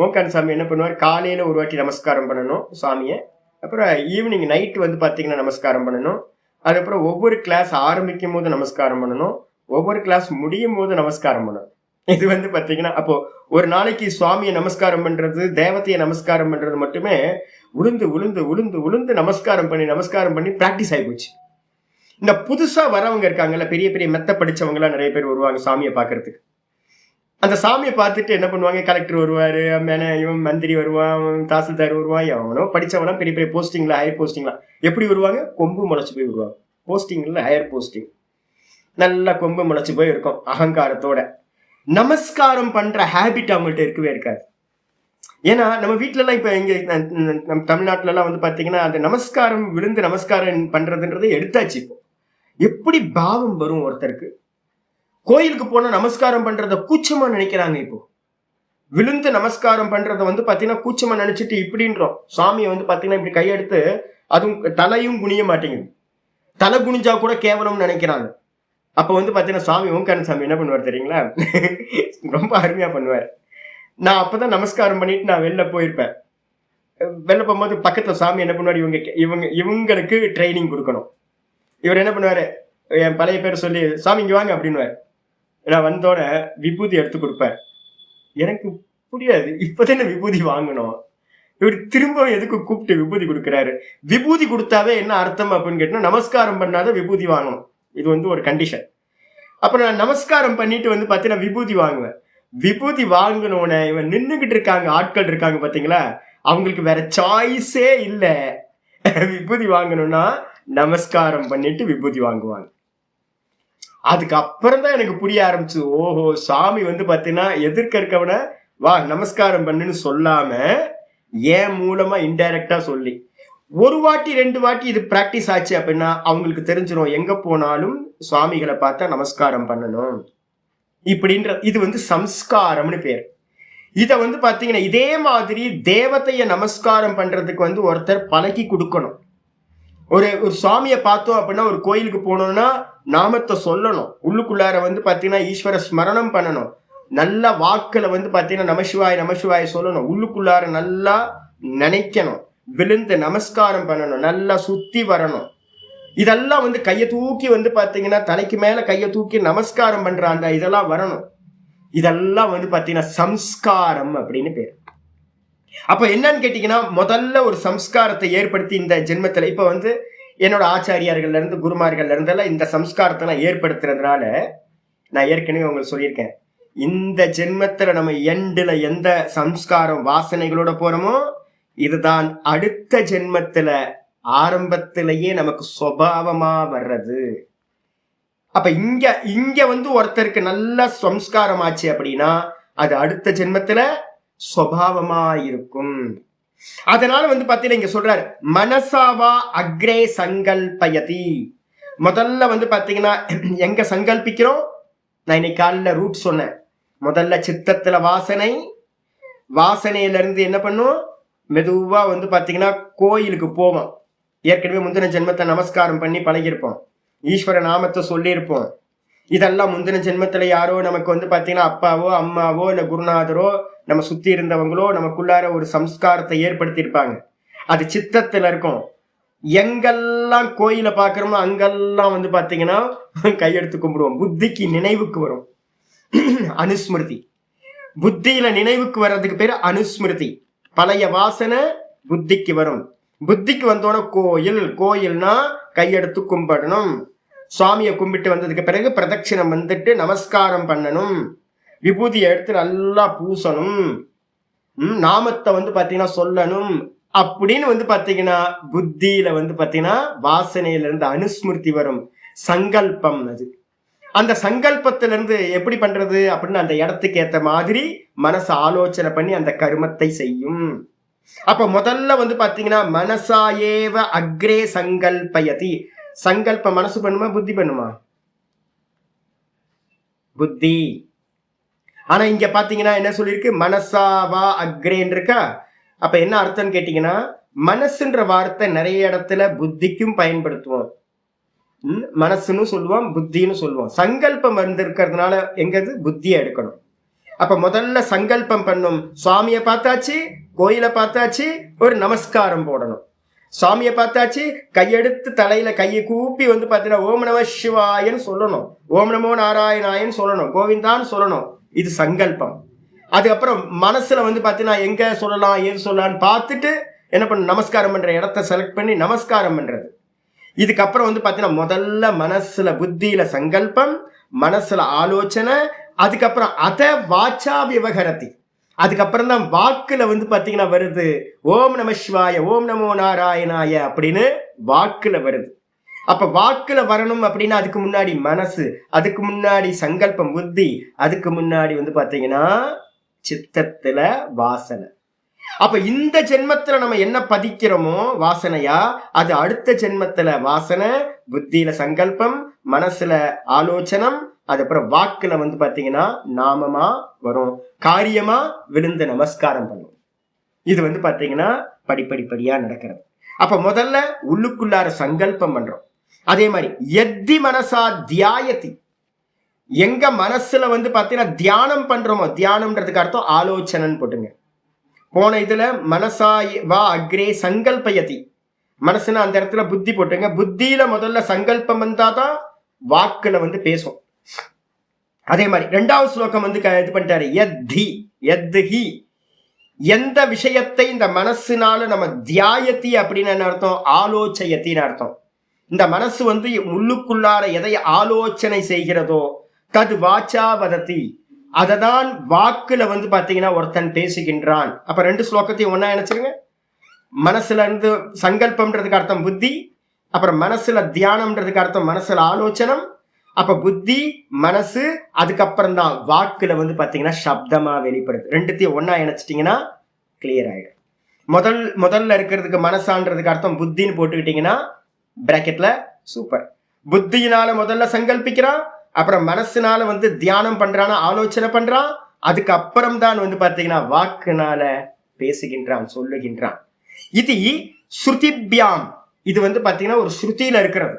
ஓங்கார சாமி என்ன பண்ணுவார், காலையில ஒரு வாட்டி நமஸ்காரம் பண்ணணும் சாமியை, அப்புறம் ஈவினிங் நைட் வந்து பாத்தீங்கன்னா நமஸ்காரம் பண்ணணும், அதுக்கப்புறம் ஒவ்வொரு கிளாஸ் ஆரம்பிக்கும் போது நமஸ்காரம் பண்ணணும், ஒவ்வொரு கிளாஸ் முடியும் போது நமஸ்காரம் பண்ணணும். இது வந்து பாத்தீங்கன்னா அப்போ ஒரு நாளைக்கு சுவாமியை நமஸ்காரம் பண்றது, தேவதையை நமஸ்காரம் பண்றது மட்டுமே உளுந்து உளுந்து உளுந்து உளுந்து நமஸ்காரம் பண்ணி பிராக்டிஸ் ஆகி போச்சு. இந்த புதுசா வரவங்க இருக்காங்கல்ல, பெரிய பெரிய மெத்த படிச்சவங்க எல்லாம் நிறைய பேர் வருவாங்க சாமியை பாக்குறதுக்கு. அந்த சாமியை பார்த்துட்டு என்ன பண்ணுவாங்க, கலெக்டர் வருவாரு, இவன் மந்திரி வருவான், தாசில்தார் வருவான், எவனோ படிச்சவனா பெரிய பெரிய போஸ்டிங்ல, ஹையர் போஸ்டிங்ல எப்படி வருவாங்க, கொம்பு முளைச்சு போய் வருவாங்க. போஸ்டிங்ல ஹையர் போஸ்டிங் நல்லா கொம்பு முளைச்சு போய் இருக்கும் அகங்காரத்தோட. நமஸ்காரம் பண்ற ஹேபிட் அவங்கள்ட்ட இருக்கவே இருக்காது. ஏன்னா நம்ம வீட்டுல எல்லாம் இப்ப இங்க நம்ம தமிழ்நாட்டுல எல்லாம் வந்து பாத்தீங்கன்னா அந்த நமஸ்காரம் விழுந்து நமஸ்காரம் பண்றதுன்றதை எடுத்தாச்சு. இப்போ எப்படி பாவம் வரும் ஒருத்தருக்கு, கோயிலுக்கு போனா நமஸ்காரம் பண்றத கூச்சமா நினைக்கிறாங்க. இப்போ விழுந்து நமஸ்காரம் பண்றத வந்து பாத்தீங்கன்னா கூச்சமா நினைச்சிட்டு இப்படின்றோம். சாமியை வந்து பாத்தீங்கன்னா இப்படி கையெடுத்து, அதுவும் தலையும் குனிய மாட்டேங்குது, தலை குனிஞ்சா கூட கேவலம்னு நினைக்கிறாங்க. அப்ப வந்து பாத்தீங்கன்னா சுவாமி ஓங்காரன் சாமி என்ன பண்ணுவார் தெரியுங்களா, ரொம்ப அருமையா பண்ணுவார். நான் அப்பதான் நமஸ்காரம் பண்ணிட்டு நான் வெளில போயிருப்பேன். வெளில போகும்போது பக்கத்துல சாமி என்ன பண்ணுவார், இவங்களுக்கு ட்ரைனிங் கொடுக்கணும். இவர் என்ன பண்ணுவாரு, என் பழைய பேர் சொல்லி சாமி இங்க வாங்க அப்படின்னுவார். நான் வந்தோட விபூதி எடுத்து கொடுப்பேன். எனக்கு புரியாது, இப்பதானே விபூதி வாங்கணும், இவர் திரும்ப எதுக்கு கூப்பிட்டு விபூதி கொடுக்குறாரு. விபூதி கொடுத்தாவே என்ன அர்த்தம் அப்படின்னு கேட்டா, நமஸ்காரம் பண்ணாத விபூதி வாங்கணும், இது வந்து ஒரு கண்டிஷன். அப்ப நான் நமஸ்காரம் பண்ணிட்டு வந்து பாத்தீங்கன்னா விபூதி வாங்குவேன். விபூதி வாங்கணும்னு இவன் நின்றுகிட்டு இருக்காங்க, ஆட்கள் இருக்காங்க பாத்தீங்களா, அவங்களுக்கு வேற சாய்ஸே இல்ல, விபூதி வாங்கணும்னா நமஸ்காரம் பண்ணிட்டு விபூதி வாங்குவாங்க. அதுக்கப்புறம் தான் எனக்கு புரிய ஆரம்பிச்சு, ஓஹோ சாமி வந்து பாத்தீங்கன்னா எதிர்க்க இருக்கவன வா நமஸ்காரம் பண்ணுன்னு சொல்லாம ஏன் மூலமா இன்டைரக்டா சொல்லி, ஒரு வாட்டி 2 வாட்டி இது பிராக்டிஸ் ஆச்சு அப்படின்னா அவங்களுக்கு தெரிஞ்சிடும், எங்க போனாலும் சுவாமிகளை பார்த்தா நமஸ்காரம் பண்ணணும் இப்படின்ற. இது வந்து சம்ஸ்காரம்னு பேர். இத வந்து பாத்தீங்கன்னா இதே மாதிரி தேவதைய நமஸ்காரம் பண்றதுக்கு வந்து ஒருத்தர் பழகி கொடுக்கணும். ஒரு சுவாமியை பார்த்தோம் அப்படின்னா, ஒரு கோயிலுக்கு போனோம்னா நாமத்தை சொல்லணும், உள்ளுக்குள்ளார வந்து பாத்தீங்கன்னா ஈஸ்வர ஸ்மரணம் பண்ணணும், நல்ல வாக்குல வந்து பாத்தீங்கன்னா நமசிவாய நமசிவாய சொல்லணும், உள்ளுக்குள்ளார நல்லா நினைக்கணும், விழுந்து நமஸ்காரம் பண்ணணும், நல்லா சுத்தி வரணும். இதெல்லாம் வந்து கையை தூக்கி வந்து பாத்தீங்கன்னா தலைக்கு மேல கையை தூக்கி நமஸ்காரம் பண்ற அந்த இதெல்லாம் வரணும். இதெல்லாம் வந்து பாத்தீங்கன்னா சம்ஸ்காரம் அப்படின்னு பேர். அப்ப என்னன்னு கேட்டீங்கன்னா, முதல்ல ஒரு சம்ஸ்காரத்தை ஏற்படுத்தி இந்த ஜென்மத்துல, இப்ப வந்து என்னோட ஆச்சாரியார்கள்ல இருந்து குருமார்கள்ல இருந்தெல்லாம் இந்த சம்ஸ்காரத்தை நான் ஏற்படுத்துறதுனால, நான் ஏற்கனவே உங்களுக்கு சொல்லியிருக்கேன், இந்த ஜென்மத்துல நம்ம எண்டுல எந்த சம்ஸ்காரம் வாசனைகளோட போறோமோ இதுதான் அடுத்த ஜென்மத்துல ஆரம்பத்திலேயே நமக்கு சுபாவமா வர்றது. அப்ப இங்க வந்து ஒருத்தருக்கு நல்ல சம்ஸ்காரம் ஆச்சு அப்படின்னா அது அடுத்த ஜென்மத்துல சுபாவமா இருக்கும். அதனால வந்து பாத்தீங்கன்னா இங்க சொல்றாரு, மனசாவா அக்ரே சங்கல்பயதி. முதல்ல வந்து பாத்தீங்கன்னா எங்க சங்கல்பிக்கிறோம், நான் இன்னைக்கு காலையில ரூட் சொன்னேன், முதல்ல சித்தத்துல வாசனையில இருந்து என்ன பண்ணும், மெதுவா வந்து பாத்தீங்கன்னா கோயிலுக்கு போவோம். ஏற்கனவே முந்தின ஜென்மத்தை நமஸ்காரம் பண்ணி பழகிருப்போம், ஈஸ்வர நாமத்தை சொல்லியிருப்போம். இதெல்லாம் முந்தின ஜென்மத்துல யாரோ நமக்கு வந்து பாத்தீங்கன்னா அப்பாவோ அம்மாவோ இல்ல குருநாதரோ நம்ம சுத்தி இருந்தவங்களோ நமக்குள்ளார ஒரு சம்ஸ்காரத்தை ஏற்படுத்தியிருப்பாங்க. அது சித்தத்துல இருக்கும். எங்கெல்லாம் கோயில பாக்குறோமோ அங்கெல்லாம் வந்து பாத்தீங்கன்னா கையெடுத்து கும்பிடுவோம். புத்திக்கு நினைவுக்கு வரும் அனுஸ்மிருதி. புத்தியில நினைவுக்கு வர்றதுக்கு பேரு அனுஸ்மிருதி. பழைய வாசனை புத்திக்கு வரும். புத்திக்கு வந்தோட கோயில்னா கையெடுத்து கும்பிடணும். சுவாமியை கும்பிட்டு வந்ததுக்கு பிறகு பிரதட்சிணம் வந்துட்டு நமஸ்காரம் பண்ணணும், விபூதியை எடுத்து நல்லா பூசணும், நாமத்தை வந்து பாத்தீங்கன்னா சொல்லணும் அப்படின்னு வந்து பாத்தீங்கன்னா புத்தியில வந்து பாத்தீங்கன்னா வாசனையில இருந்து அனுஸ்மிருதி வரும், சங்கல்பம். அது அந்த சங்கல்பத்திலிருந்து எப்படி பண்றது அப்படின்னு அந்த இடத்துக்கு ஏத்த மாதிரி மனசு ஆலோசனை பண்ணி அந்த கர்மத்தை செய்யும். அப்ப முதல்ல வந்து பாத்தீங்கன்னா மனசாயேவ அக்ரே சங்கல்பயதி. சங்கல்ப மனசு பண்ணுமா புத்தி பண்ணுமா? புத்தி. ஆனா இங்க பாத்தீங்கன்னா என்ன சொல்லியிருக்கு, மனசாவா அக்ரேன்னு இருக்கா. அப்ப என்ன அர்த்தம்னு கேட்டீங்கன்னா, மனசுன்ற வார்த்தை நிறைய இடத்துல புத்திக்கும் பயன்படுத்துவோம், மனசுன்னு சொல்லுவோம், புத்தின்னு சொல்லுவோம். சங்கல்பம் இருக்கிறதுனால எங்கது புத்தியை எடுக்கணும். அப்ப முதல்ல சங்கல்பம் பண்ணும். சுவாமியை பார்த்தாச்சு, கோயிலை பார்த்தாச்சு, ஒரு நமஸ்காரம் போடணும். சுவாமியை பார்த்தாச்சு, கையெடுத்து தலையில கையை கூப்பி பாத்தீங்கன்னா ஓம் நம சிவாயன்னு சொல்லணும், ஓம் நமோ நாராயணாயன்னு சொல்லணும், கோவிந்தான்னு சொல்லணும். இது சங்கல்பம். அதுக்கப்புறம் மனசுல பாத்தீங்கன்னா எங்க சொல்லலாம் ஏது சொல்லலாம்னு பார்த்துட்டு என்ன பண்ண, நமஸ்காரம் பண்ற இடத்த செலக்ட் பண்ணி நமஸ்காரம் பண்றது. இதுக்கப்புறம் பாத்தீங்கன்னா முதல்ல மனசுல புத்தியில சங்கல்பம், மனசுல ஆலோசனை, அதுக்கப்புறம் அத வாச்சா விவகரதி, அதுக்கப்புறம் தான் வாக்குல பாத்தீங்கன்னா வருது ஓம் நம சிவாய, ஓம் நமோ நாராயணாய அப்படின்னு வாக்குல வருது. அப்ப வாக்குல வரணும் அப்படின்னா அதுக்கு முன்னாடி மனசு, அதுக்கு முன்னாடி சங்கல்பம் புத்தி, அதுக்கு முன்னாடி பாத்தீங்கன்னா சித்தத்துல வாசனை. அப்ப இந்த ஜென்மத்துல நம்ம என்ன பதிக்கிறோமோ வாசனையா, அது அடுத்த ஜென்மத்துல வாசனை, புத்தியில சங்கல்பம், மனசுல ஆலோசனம், அதுக்கப்புறம் வாக்குல பாத்தீங்கன்னா நாமமா வரும், காரியமா விழுந்து நமஸ்காரம் பண்ணும். இது பாத்தீங்கன்னா படிப்படிப்படியா நடக்கிறது. அப்ப முதல்ல உள்ளுக்குள்ளார சங்கல்பம் பண்றோம். அதே மாதிரி எத்தி மனசா தியாயத்தி, எங்க மனசுல பாத்தீங்கன்னா தியானம் பண்றோமோ, தியானம்ன்றதுக்கு அர்த்தம் ஆலோசனைன்னு போட்டுங்க. போன இதுல மனசா வா அக்ரே சங்கல்பயதி, மனசுனா அந்த இடத்துல புத்தி போட்டுங்க. புத்தியில முதல்ல சங்கல்பம் வந்தாதான் வாக்குல பேசும். அதே மாதிரி ரெண்டாவது ஸ்லோகம் இது பண்ணிட்டாரு, யத்தி யத்ஹி, எந்த விஷயத்தை இந்த மனசுனால நம்ம தியாயத்தி அப்படின்னு என்ன அர்த்தம், ஆலோசயத்தின்னு அர்த்தம். இந்த மனசு உள்ளுக்குள்ளார எதை ஆலோசனை செய்கிறதோ தது வாச்சா வதத்தி, அததான் வாக்குல பாத்தீங்கன்னா ஒருத்தன் பேசுகின்றான். அப்ப ரெண்டு ஸ்லோகத்தையும் ஒன்னா நினைச்சிருங்க. மனசுல இருந்து சங்கல்பம்ன்றதுக்கு அர்த்தம் புத்தி, அப்புறம் மனசுல தியானம்ன்றதுக்கு அர்த்தம் மனசுல ஆலோசனம், அப்ப புத்தி மனசு, அதுக்கப்புறம் தான் வாக்குல பாத்தீங்கன்னா சப்தமா வெளிப்படுது. ரெண்டுத்தையும் ஒன்னா இணைச்சிட்டீங்கன்னா கிளியர் ஆயிடும். முதல்ல இருக்கிறதுக்கு மனசான்றதுக்கு அர்த்தம் புத்தின்னு போட்டுக்கிட்டீங்கன்னா பிராக்கெட்ல சூப்பர். புத்தியினால முதல்ல சங்கல்பிக்கிறான், அப்புறம் மனசுனால தியானம் பண்றானா, ஆலோசனை பண்றான், அதுக்கப்புறம் தான் பாத்தீங்கன்னா வாக்குனால பேசுகின்றான், சொல்லுகின்றான். இது ஸ்ருதிபியாம், இது பாத்தீங்கன்னா ஒரு ஸ்ருதியில இருக்கிறது.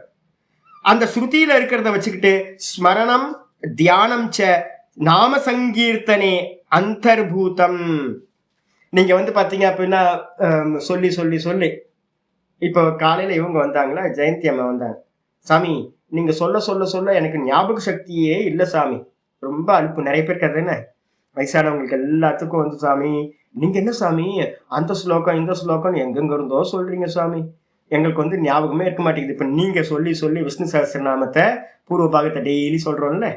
அந்த ஸ்ருதியில இருக்கிறத வச்சுக்கிட்டு ஸ்மரணம் தியானம் ச நாம சங்கீர்த்தனே அந்தர்பூதம். நீங்க பாத்தீங்க அப்படின்னா சொல்லி சொல்லி சொல்லி, இப்போ காலையில இவங்க வந்தாங்களா, ஜெயந்தி அம்மா வந்தாங்க, சாமி நீங்க சொல்ல சொல்ல சொல்ல எனக்கு ஞாபக சக்தியே இல்லை சாமி, ரொம்ப அலுப்பு. நிறைய பேருக்கு அது என்ன, வயசானவங்களுக்கு எல்லாத்துக்கும் சாமி நீங்க என்ன சாமி அந்த ஸ்லோகம் இந்த ஸ்லோகம் எங்கெங்க இருந்தோ சொல்றீங்க சாமி, எங்களுக்கு ஞாபகமே இருக்க மாட்டேங்குது. இப்ப நீங்க சொல்லி சொல்லி விஷ்ணு சஹஸ்ரநாமத்தை பூர்வ பாகத்தை டெய்லி சொல்றோம்ல,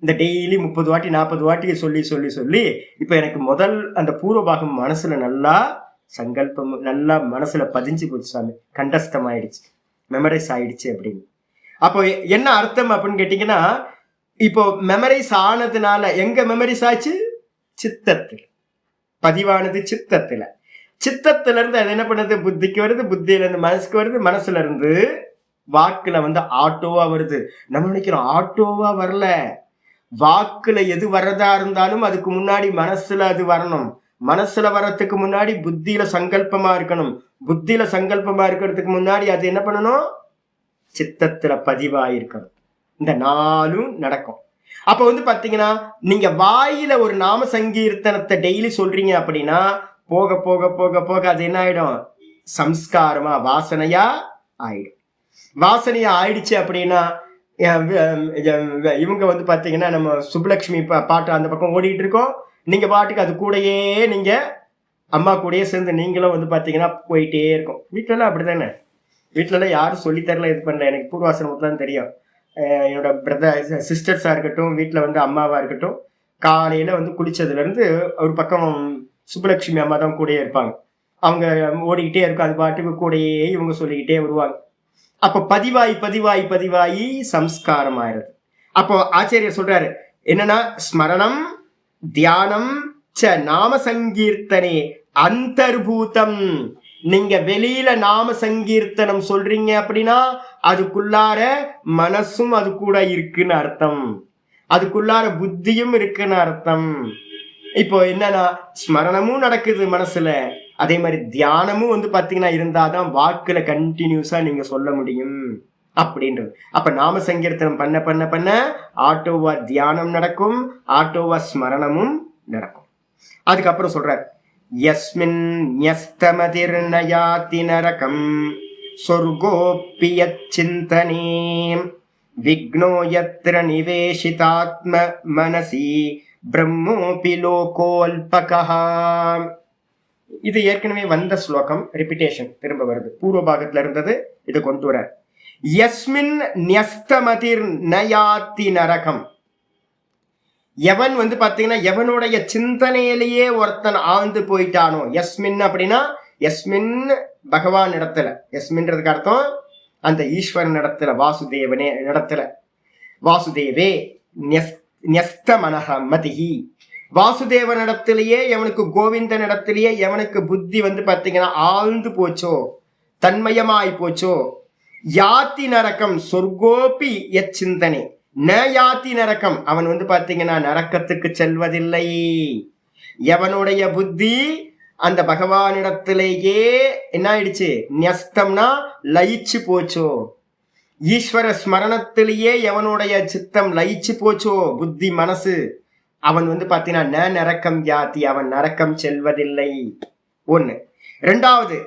இந்த டெய்லி 30 வாட்டி 40 வாட்டி சொல்லி சொல்லி சொல்லி இப்ப எனக்கு முதல் அந்த பூர்வ பாகம் மனசுல நல்லா சங்கல்பம் நல்லா மனசுல பதிஞ்சு போச்சு சாமி, கண்டஸ்தம் ஆயிடுச்சு, மெமரைஸ் ஆயிடுச்சு அப்படின்னு. அப்போ என்ன அர்த்தம் அப்படின்னு கேட்டீங்கன்னா, இப்போ மெமரைஸ் ஆனதுனால எங்க மெமரிஸ் ஆச்சு, சித்தத்தில் பதிவானது. சித்தத்துல இருந்து அது என்ன பண்ணுது, புத்திக்கு வருது, புத்தியில இருந்து மனசுக்கு வருது, மனசுல இருந்து வாக்குல ஆட்டோவா வருது. நம்ம நினைக்கிறோம் ஆட்டோவா வரல, வாக்குல எது வர்றதா இருந்தாலும் அதுக்கு முன்னாடி மனசுல அது வரணும். மனசுல வர்றதுக்கு முன்னாடி புத்தியில சங்கல்பமா இருக்கணும். புத்தியில சங்கல்பமா இருக்கிறதுக்கு முன்னாடி அது என்ன பண்ணணும், சித்தத்துல பதிவாயிருக்கணும். இந்த நாளும் நடக்கும். அப்ப பாத்தீங்கன்னா நீங்க வாயில ஒரு நாம சங்கீர்த்தனத்தை டெய்லி சொல்றீங்க அப்படின்னா போக போக போக போக அது என்ன ஆயிடும், சம்ஸ்காரமா வாசனையா ஆயிடும். வாசனையா ஆயிடுச்சு அப்படின்னா இவங்க பாத்தீங்கன்னா நம்ம சுப்புலட்சுமி பாட்டு அந்த பக்கம் ஓடிட்டு இருக்கோம், நீங்க பாட்டுக்கு அது கூடயே நீங்க அம்மா கூடயே சேர்ந்து நீங்களும் பாத்தீங்கன்னா போயிட்டே இருக்கும். வீட்டுல அப்படித்தானே, வீட்டுல யாரும் சொல்லித்தரல, இது பண்ணல, எனக்கு பூர்வாசிரமத்துல தான் தெரியும். என்னோட பிரதர் சிஸ்டர்ஸா இருக்கட்டும், வீட்டுல அம்மாவா இருக்கட்டும், காலையில குளிச்சதுல இருந்து ஒரு பக்கம் சுப்புலட்சுமி அம்மா தான் கூடயே இருப்பாங்க. அவங்க ஓடிக்கிட்டே இருக்கும், அது பாட்டுக்கு கூடயே இவங்க சொல்லிக்கிட்டே வருவாங்க. அப்ப பதிவாயி பதிவாயி பதிவாயி சம்ஸ்காரம் ஆயிடுது. அப்போ ஆச்சாரியர் சொல்றாரு என்னன்னா, ஸ்மரணம் தியானம் ச நாம சங்கீர்த்தனே அந்தர்பூதம். நீங்க வெளியில நாம சங்கீர்த்தனம் சொல்றீங்க அப்படின்னா அதுக்குள்ளார மனசும் அது கூட இருக்குன்னு அர்த்தம், அதுக்குள்ளார புத்தியும் இருக்குன்னு அர்த்தம். இப்போ என்னன்னா ஸ்மரணமும் நடக்குது மனசுல, அதே மாதிரி தியானமும் பாத்தீங்கன்னா இருந்தாதான் வாக்குல கண்டினியூஸா நீங்க சொல்ல முடியும். அப்படின்றது. அப்ப நாம சங்கீர்த்தனம் பண்ண பண்ண பண்ண ஆட்டோவா தியானம் நடக்கும், ஆட்டோவா ஸ்மரணமும் நடக்கும். அதுக்கப்புறம் சொல்றார், யஸ்மின் யஸ்தமதிர் நயாதி நரகம் சொர்கோப்பி யச்சிந்தனே விக்னோ யத்ர நிவேஷிதாத்ம மனசி பிரம்மோபி லோகோல்பகஹ. இது ஏற்கனவே வந்த ஸ்லோகம், ரிப்பிட்டேஷன் திரும்ப வருது. பூர்வ பாகத்துல இருந்தது, இது கொண்டு வர. யஸ்மின் ன்யஸ்தமதிர் நயாத்தி நரகம். எவன் பாத்தீங்கன்னா எவனுடைய சிந்தனையிலேயே ஒருத்தன் ஆழ்ந்து போயிட்டானோ. யஸ்மின் அப்படின்னா யஸ்மின் பகவான் இடத்துல, யஸ்மின்றதுக்கு அர்த்தம் அந்த ஈஸ்வரன் இடத்துல, வாசுதேவனே இடத்துல. வாசுதேவே ன்யஸ்த மனஹ மதிஹி. வாசுதேவன் இடத்திலேயே எவனுக்கு, கோவிந்தன் இடத்திலேயே எவனுக்கு புத்தி பாத்தீங்கன்னா ஆழ்ந்து போச்சோ, தன்மயமாய் போச்சோ. யாத்தி நரக்கம் சொர்க்கோப்பி எச்சிந்தனை ந யாத்தி நரக்கம். அவன் பாத்தீங்கன்னா நரக்கத்துக்கு செல்வதில்லை. எவனுடைய புத்தி அந்த பகவானிடத்திலேயே என்ன ஆயிடுச்சு, ன்யஸ்தம்னா லயிச்சு போச்சோ, ஈஸ்வர ஸ்மரணத்திலேயே எவனுடைய சித்தம் லயிச்சு போச்சோ, புத்தி மனசு, அவன் பாத்தீங்கன்னா நரக்கம் யாத்தி, அவன் நரக்கம் செல்வதில்லை. ஒண்ணு. ரெண்டாவது,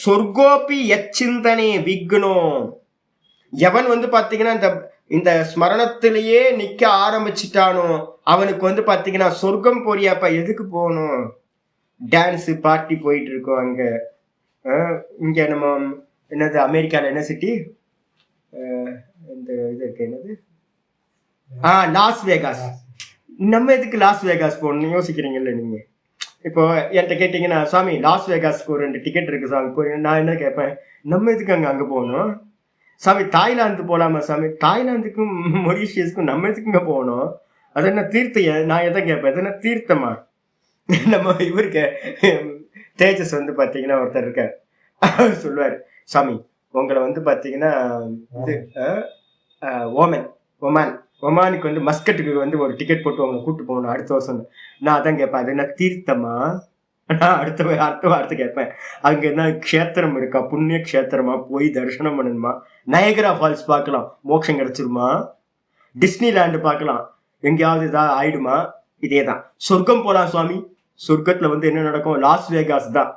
சொர்க்கோப்பி எச்சிந்தனே விக்னோ. எவன் பாத்தீங்கன்னா இந்த ஸ்மரணத்திலேயே நிக்க ஆரம்பிச்சுட்டானோ அவனுக்கு பாத்தீங்கன்னா சொர்க்கம் போறியாப்பா, எதுக்கு போகணும்? டான்ஸ் பார்ட்டி போயிட்டு இருக்கோம் அங்க. இங்க நம்ம என்னது அமெரிக்கால என்ன சிட்டி, இந்த இது இருக்கு என்னது, லாஸ் வேகாஸ். நம்ம எதுக்கு லாஸ் வேகாஸ் போகணும்னு யோசிக்கிறீங்கல்ல நீங்க. இப்போ என்கிட்ட கேட்டீங்கன்னா, சாமி லாஸ் வேகாஸ்க்கு ஒரு 2 டிக்கெட் இருக்கு சாமி, நான் என்ன கேட்பேன், நம்ம எதுக்கு அங்க போகணும்? சாமி தாய்லாந்து போலாமா சாமி? தாய்லாந்துக்கும் மொரீஷியஸ்க்கும் நம்ம எதுக்குங்க போகணும்? அது என்ன தீர்த்தைய? நான் எதை கேட்பேன், அது என்ன தீர்த்தமா? நம்ம இவருக்கு தேஜஸ் பாத்தீங்கன்னா ஒருத்தர் இருக்கார், அவர் சொல்லுவார், சாமி உங்களை பாத்தீங்கன்னா இது ஒமானுக்கு மஸ்கட்டுக்கு ஒரு டிக்கெட் போட்டு அவங்க கூப்பிட்டு போகணும் அடுத்த வருஷம். நான் அதான் கேட்பேன், அது என்ன தீர்த்தமா? நான் அடுத்த வார்த்தை கேட்பேன், அங்க என்ன க்ஷேத்திரம் இருக்கா, புண்ணிய க்ஷேத்திரமா, போய் தரிசனம் பண்ணணுமா? நயகரா ஃபால்ஸ் பார்க்கலாம், மோட்சம் கிடைச்சிருமா? டிஸ்னி லேண்டு பார்க்கலாம், எங்கேயாவது இதாக ஆயிடுமா? இதேதான். சொர்க்கம் போலாம் சுவாமி, சொர்க்கத்துல என்ன நடக்கும்? லாஸ் வேகாஸ் தான்,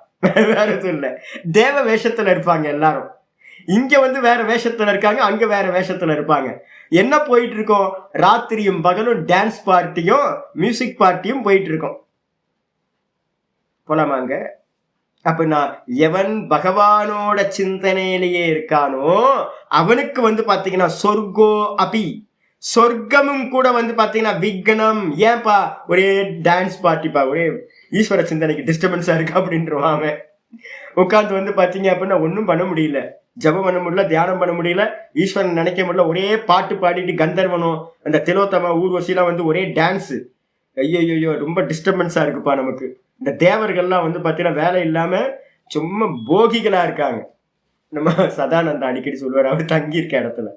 வேற எதுவும் இல்லை. தேவ வேஷத்துல இருப்பாங்க எல்லாரும். இங்க வேற வேஷத்துல இருக்காங்க, அங்க வேற வேஷத்துல இருப்பாங்க. என்ன போயிட்டு இருக்கோம்? ராத்திரியும் பகலும் டான்ஸ் பார்ட்டியும் மியூசிக் பார்ட்டியும் போயிட்டு இருக்கோம். போலாமாங்க? அப்ப நான் எவன் பகவானோட சிந்தனையிலேயே இருக்கானோ அவனுக்கு பாத்தீங்கன்னா சொர்க்கோ அபி, சொர்க்கமும் கூட பாத்தீங்கன்னா விக்னம். ஏன்பா ஒரே டான்ஸ் பார்ட்டிப்பா, ஒரே ஈஸ்வர சிந்தனைக்கு டிஸ்டர்பன்ஸா இருக்கு அப்படின்றான் அவன். உட்காந்து பாத்தீங்க அப்படின்னா ஒன்னும் பண்ண முடியல, ஜபம் பண்ண முடியல, தியானம் பண்ண முடியல, ஈஸ்வரன் நினைக்க முடியல. ஒரே பாட்டு பாடிட்டு கந்தர்வனும் அந்த திலோத்தமா ஊர்வசிலாம் ஒரே டான்ஸ். ஐயோ ரொம்ப டிஸ்டர்பன்ஸா இருக்குப்பா நமக்கு. இந்த தேவர்கள்லாம் பாத்தீங்கன்னா வேலை இல்லாம சும்மா போகிகளா இருக்காங்க. நம்ம சதானந்தா அடிக்கடி சொல்லுவார், அவர் தங்கி இருக்க இடத்துல,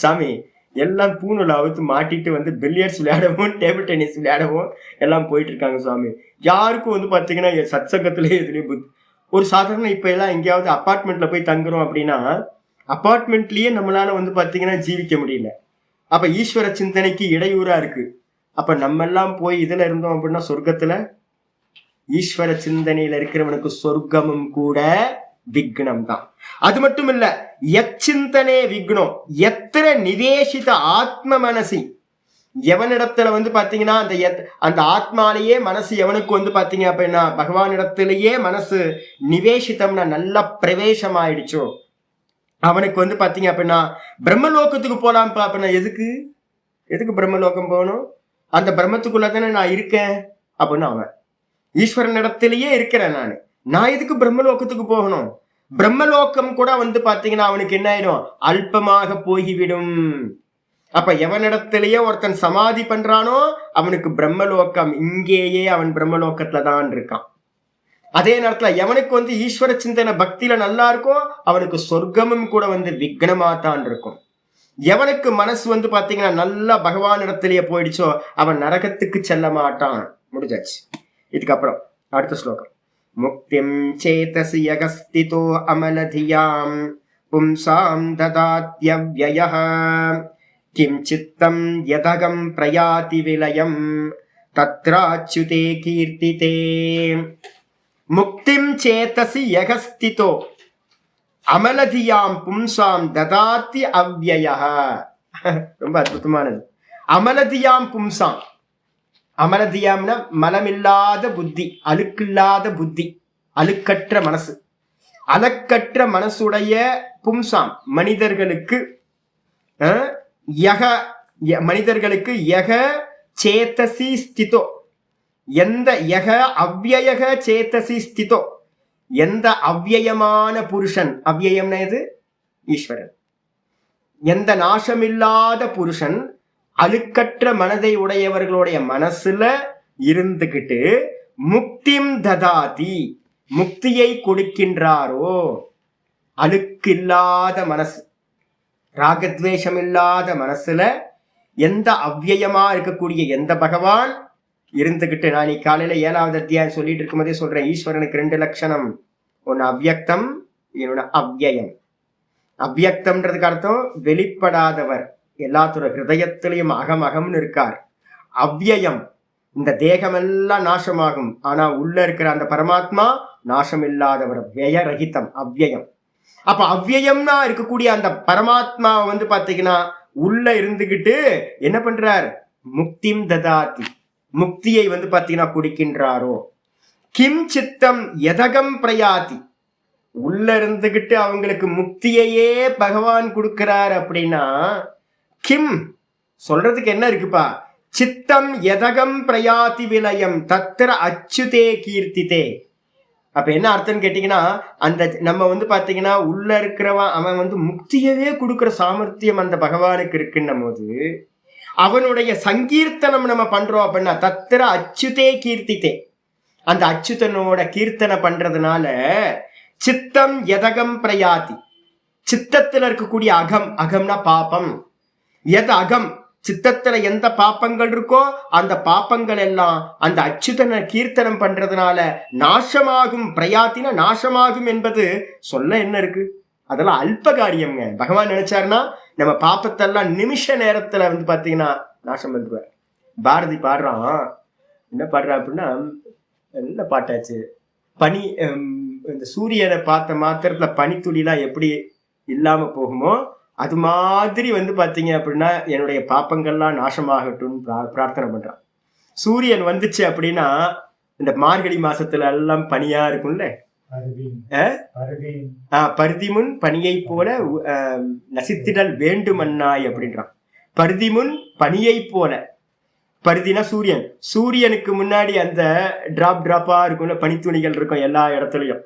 சாமி எல்லாம் பூணுல அவுத்து மாட்டிட்டு பில்லியர்ட்ஸ் விளையாடவும் டேபிள் டென்னிஸ் விளையாடவும் எல்லாம் போயிட்டு இருக்காங்க சுவாமி. யாருக்கும் பாத்தீங்கன்னா சத்சங்கத்திலேயே இதுலயும் ஒரு சாதாரண இப்ப எல்லாம் எங்கேயாவது அப்பார்ட்மெண்ட்ல போய் தங்குறோம் அப்படின்னா அப்பார்ட்மெண்ட்லயே நம்மளால பாத்தீங்கன்னா ஜீவிக்க முடியல. அப்ப ஈஸ்வர சிந்தனைக்கு இடையூறா இருக்கு. அப்ப நம்ம எல்லாம் போய் இதுல இருந்தோம் அப்படின்னா சொர்க்கத்துல ஈஸ்வர சிந்தனையில இருக்கிறவனுக்கு சொர்க்கமும் கூட விக்னம் தான். அது மட்டும் இல்ல, எச்சிந்தனே விக்னம் எத்திர நிவேஷித ஆத்ம மனசி. எவனிடத்துல பாத்தீங்கன்னா அந்த ஆத்மாலேயே மனசு எவனுக்கு பாத்தீங்க அப்படின்னா பகவானிடத்திலேயே மனசு நிவேஷித்தம்னா நல்லா பிரவேசம் ஆயிடுச்சோ அவனுக்கு பாத்தீங்க அப்படின்னா பிரம்மலோகத்துக்கு போலாம். அப்படின்னா எதுக்கு பிரம்மலோகம் போகணும்? அந்த பிரம்மத்துக்குள்ளதானே நான் இருக்கேன் அப்படின்னு அவன் ஈஸ்வரன் இடத்திலேயே இருக்கிறேன். நான் எதுக்கு பிரம்மலோகத்துக்கு போகணும்? பிரம்மலோகம் கூட பாத்தீங்கன்னா அவனுக்கு என்ன ஆயிடும்? அல்பமாக போய்விடும். அப்ப எவனிடத்திலேயே ஒருத்தன் சமாதி பண்றானோ அவனுக்கு பிரம்மலோகம் இங்கேயே, அவன் பிரம்மலோகத்துல தான் இருக்கான். அதே நேரத்துல எவனுக்கு ஈஸ்வர சிந்தனை பக்தியில நல்லா இருக்கும் அவனுக்கு சொர்க்கமும் கூட விக்னமா தான் இருக்கும். எவனுக்கு மனசு பாத்தீங்கன்னா நல்லா பகவான் இடத்திலேயே போயிடுச்சோ அவன் நரகத்துக்கு செல்ல மாட்டான். முடிஞ்சாச்சு. இதுக்கப்புறம் அடுத்த ஸ்லோகம். முக்திம் சேதசி யகஸ்திதோ அமலதியாம் பும்சாம் ததாத்யவ்யயः கிம் சித்தம் யதகம் பிரயாதி விலயம் தத்ராச்சுதே கீர்த்திதே முக்திம் சேதசி யகஸ்திதோ அமலதியாம் பும்சாம் ததாத்தி அவ்யயः. ரொம்ப அற்புதமானது. அமலதியாம் பும்சாம், அமலதியாம்னா மலமில்லாத புத்தி, அழுக்கில்லாத புத்தி, அழுக்கற்ற மனசு, அலக்கற்ற மனசுடைய பும்சாம் மனிதர்களுக்கு யக சேதசி ஸ்திதோ, எந்த யக அவ்யயக சேதசி ஸ்திதோ, எந்த அவ்யயமான புருஷன், அவ்யயம்னா எது? ஈஸ்வரன். எந்த நாசமில்லாத புருஷன் அழுக்கற்ற மனதை உடையவர்களுடைய மனசுல இருந்துகிட்டு முக்திம் ததாதி, முக்தியை கொடுக்கின்றாரோ, அழுக்கில்லாத மனசு, ராகத்வேஷம் இல்லாத மனசுல எந்த அவ்யயமா இருக்கக்கூடிய எந்த பகவான் இருந்துகிட்டு, நான் நீ காலையில 7வது அத்தியாயம் சொல்லிட்டு இருக்கும் போதே சொல்றேன், ஈஸ்வரனுக்கு 2 லட்சணம். ஒன்னு அவ்யக்தம், இன்னொன்னு அவ்யயம். அவ்யக்தம்ன்றதுக்கு அர்த்தம் வெளிப்படாதவர், எல்லாத்தோட ஹிருதயத்திலையும் அகம் அகம்னு இருக்கார். அவ்யயம், இந்த தேகமெல்லாம் நாசமாகும், ஆனா உள்ள இருக்கிற அந்த பரமாத்மா நாசம் இல்லாதவர், வியரகிதம், அவ்யயம். அப்ப அவ்யயம்னா இருக்கக்கூடிய அந்த பரமாத்மா பாத்தீங்கன்னா உள்ள இருந்துகிட்டு என்ன பண்றார்? முக்திம் ததாதி, முக்தியை பாத்தீங்கன்னா குடிக்கின்றாரோ. கிம் சித்தம் யதகம் பிரயாதி, உள்ள இருந்துகிட்டு அவங்களுக்கு முக்தியையே பகவான் கொடுக்கிறார் அப்படின்னா, கிம் சொல்றதுக்கு என்ன இருக்குப்பா? சித்தம் யதகம் பிரயாதி விலயம் தத்திர அச்சுதே கீர்த்திதே. அப்ப என்ன அர்த்தம் கேட்டீங்கன்னா, அந்த நம்ம பாத்தீங்கன்னா உள்ள இருக்கிறவன் அவன் முக்தியவே கொடுக்கிற சாமர்த்தியம் அந்த பகவானுக்கு இருக்குன்னும் போது அவனுடைய சங்கீர்த்தனம் நம்ம பண்றோம் அப்படின்னா தத்திர அச்சுதே கீர்த்தித்தே, அந்த அச்சுதனோட கீர்த்தனை பண்றதுனால சித்தம் யதகம் பிரயாதி, சித்தத்துல இருக்கக்கூடிய அகம், அகம்னா பாபம், எது அகம், சித்தத்துல எந்த பாப்பங்கள் இருக்கோ அந்த பாப்பங்கள் எல்லாம் அந்த அச்சுதனை கீர்த்தனம் பண்றதுனால நாசமாகும். பிரயாத்தின நாசமாகும் என்பது சொல்ல என்ன இருக்கு? அதெல்லாம் அல்ப காரியம்ங்க. பகவான் நினைச்சாருன்னா நம்ம பாப்பத்தெல்லாம் நிமிஷ நேரத்துல பாத்தீங்கன்னா நாசம் பண்ணுவார். பாரதி பாடுறான், என்ன பாடுறா அப்படின்னா, நல்ல பாட்டாச்சு, பனி, இந்த சூரியனை பார்த்த மாத்திரத்துல பனித்துளிலாம் எப்படி இல்லாம போகுமோ அது மாதிரி பாத்தீங்க அப்படின்னா என்னுடைய பாப்பங்கள்லாம் நாசமாகட்டும் பிரார்த்தனை பண்றான். சூரியன் வந்துச்சு அப்படின்னா இந்த மார்கழி மாசத்துல எல்லாம் பனியா இருக்கும்ல, பருதிமுன் பனியை போல நசித்திடல் வேண்டுமன்னாய் அப்படின்றான். பருதிமுன் பனியை போல, பருதினா சூரியன், சூரியனுக்கு முன்னாடி அந்த டிராப்பா இருக்கும்ல, பனித்துளிகள் இருக்கும் எல்லா இடத்துலயும்.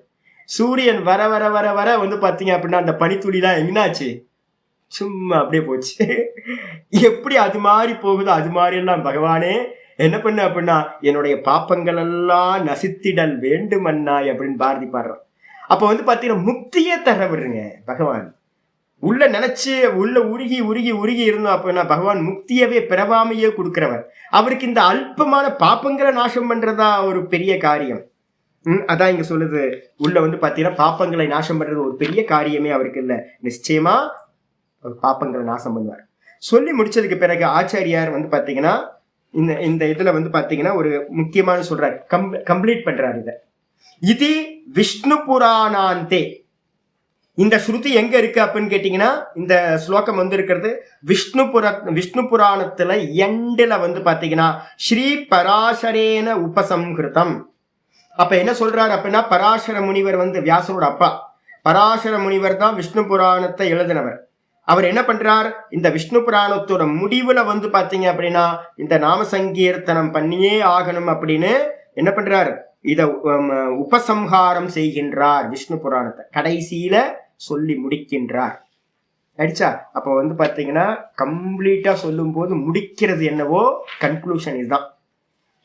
சூரியன் வர வர வர வர பாத்தீங்க அப்படின்னா அந்த பனித்துளிலாம் என்னாச்சு? சும்மா அப்படியே போச்சு. எப்படி அது மாதிரி போகுதோ அது மாதிரி எல்லாம் பகவானே என்ன பண்ண அப்படின்னா என்னுடைய பாப்பங்கள் எல்லாம் நசித்திடல் வேண்டுமன்னாய் அப்படின்னு பாரதி பாடுறான். அப்ப பாத்தீங்கன்னா முக்தியே தர விடுறீங்க பகவான். உள்ள நினைச்சு உள்ள உருகி உருகி உருகி இருந்தோம் அப்படின்னா பகவான் முக்தியவே பிறவாமையே கொடுக்கிறவர். அவருக்கு இந்த அல்பமான பாப்பங்களை நாசம் பண்றதா ஒரு பெரிய காரியம். அதான் இங்க சொல்லுது, உள்ள பாத்தீங்கன்னா பாப்பங்களை நாசம் பண்றது ஒரு பெரிய காரியமே அவருக்கு இல்ல, நிச்சயமா பாப்பங்களை நாசம் பண்ணுவார். சொல்லி முடிச்சதுக்கு பிறகு ஆச்சாரியார் பாத்தீங்கன்னா இந்த இதுல பாத்தீங்கன்னா ஒரு முக்கியமான சொல்றாரு, கம்ப்ளீட் பண்றாரு இத. இது விஷ்ணு புராணாந்தே. இந்த ஸ்ருதி எங்க இருக்கு அப்படின்னு கேட்டீங்கன்னா, இந்த ஸ்லோகம் இருக்கிறது விஷ்ணு புராணத்துல எண்டுல பாத்தீங்கன்னா ஸ்ரீ பராசரேன உபசம்ஹிருதம். அப்ப என்ன சொல்றாரு அப்படின்னா, பராசர முனிவர் வியாசரோட அப்பா, பராசர முனிவர் தான் விஷ்ணு புராணத்தை எழுதினவர். அவர் என்ன பண்றார், இந்த விஷ்ணு புராணத்தோட முடிவுல பாத்தீங்க அப்படின்னா இந்த நாம சங்கீர்த்தனம் பண்ணியே ஆகணும் அப்படின்னு என்ன பண்றார், இத உபசம்ஹாரம் செய்கின்றார். விஷ்ணு புராணத்தை கடைசியில சொல்லி முடிக்கின்றார். ஆயிடுச்சா? அப்ப பாத்தீங்கன்னா கம்ப்ளீட்டா சொல்லும் போது முடிக்கிறது என்னவோ கன்க்ளூஷன் இதுதான்.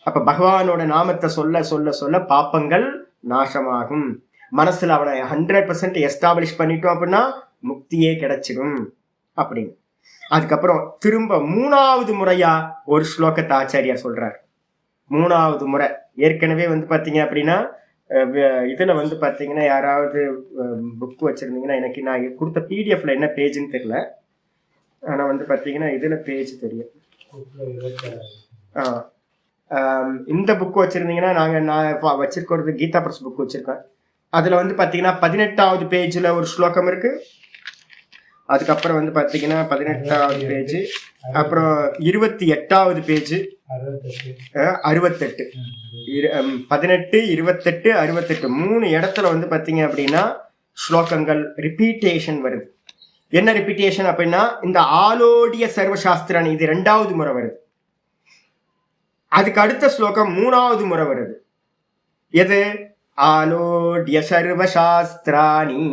அப்ப பகவானோட நாமத்தை சொல்ல சொல்ல சொல்ல பாப்பங்கள் நாசமாகும். மனசுல அவனை 100% எஸ்டாப்ளிஷ் பண்ணிட்டோம் அப்படின்னா முக்தியே கிடைச்சிடும் அப்படின்னு. அதுக்கப்புறம் திரும்ப 3வது முறையா ஒரு ஸ்லோகத்தை ஆச்சாரியார் சொல்றார். 3வது முறை, ஏற்கனவே பாத்தீங்க அப்படின்னா இதுல வந்து பாத்தீங்கன்னா யாராவது புக் வச்சிருந்தீங்கன்னா, எனக்கு நான் கொடுத்த பிடிஎஃப்ல என்ன பேஜ்ன்னு தெரியல. ஆனா வந்து பாத்தீங்கன்னா இதுல பேஜ் தெரியும். இந்த புக் வச்சிருந்தீங்கன்னா நான் வச்சிருக்கிறது கீதா பிரஸ் புக் வச்சிருக்கேன். அதுல வந்து பாத்தீங்கன்னா 18வது பேஜ்ல ஒரு ஸ்லோகம் இருக்கு. அதுக்கப்புறம் வந்து பாத்தீங்கன்னா 18வது பேஜ், அப்புறம் 28வது பேஜ், 68, 18, 28, 68 3 இடத்துல வந்து பாத்தீங்க அப்படின்னா ஸ்லோகங்கள் ரிப்பீட்டேஷன் வருது. என்ன ரிப்பீட்டேஷன் அப்படின்னா, இந்த ஆலோடிய சர்வசாஸ்திராணி இது 2வது முறை வருது. அதுக்கு அடுத்த ஸ்லோகம் 3வது முறை வருது. எது? ஆலோடிய சர்வசாஸ்திராணி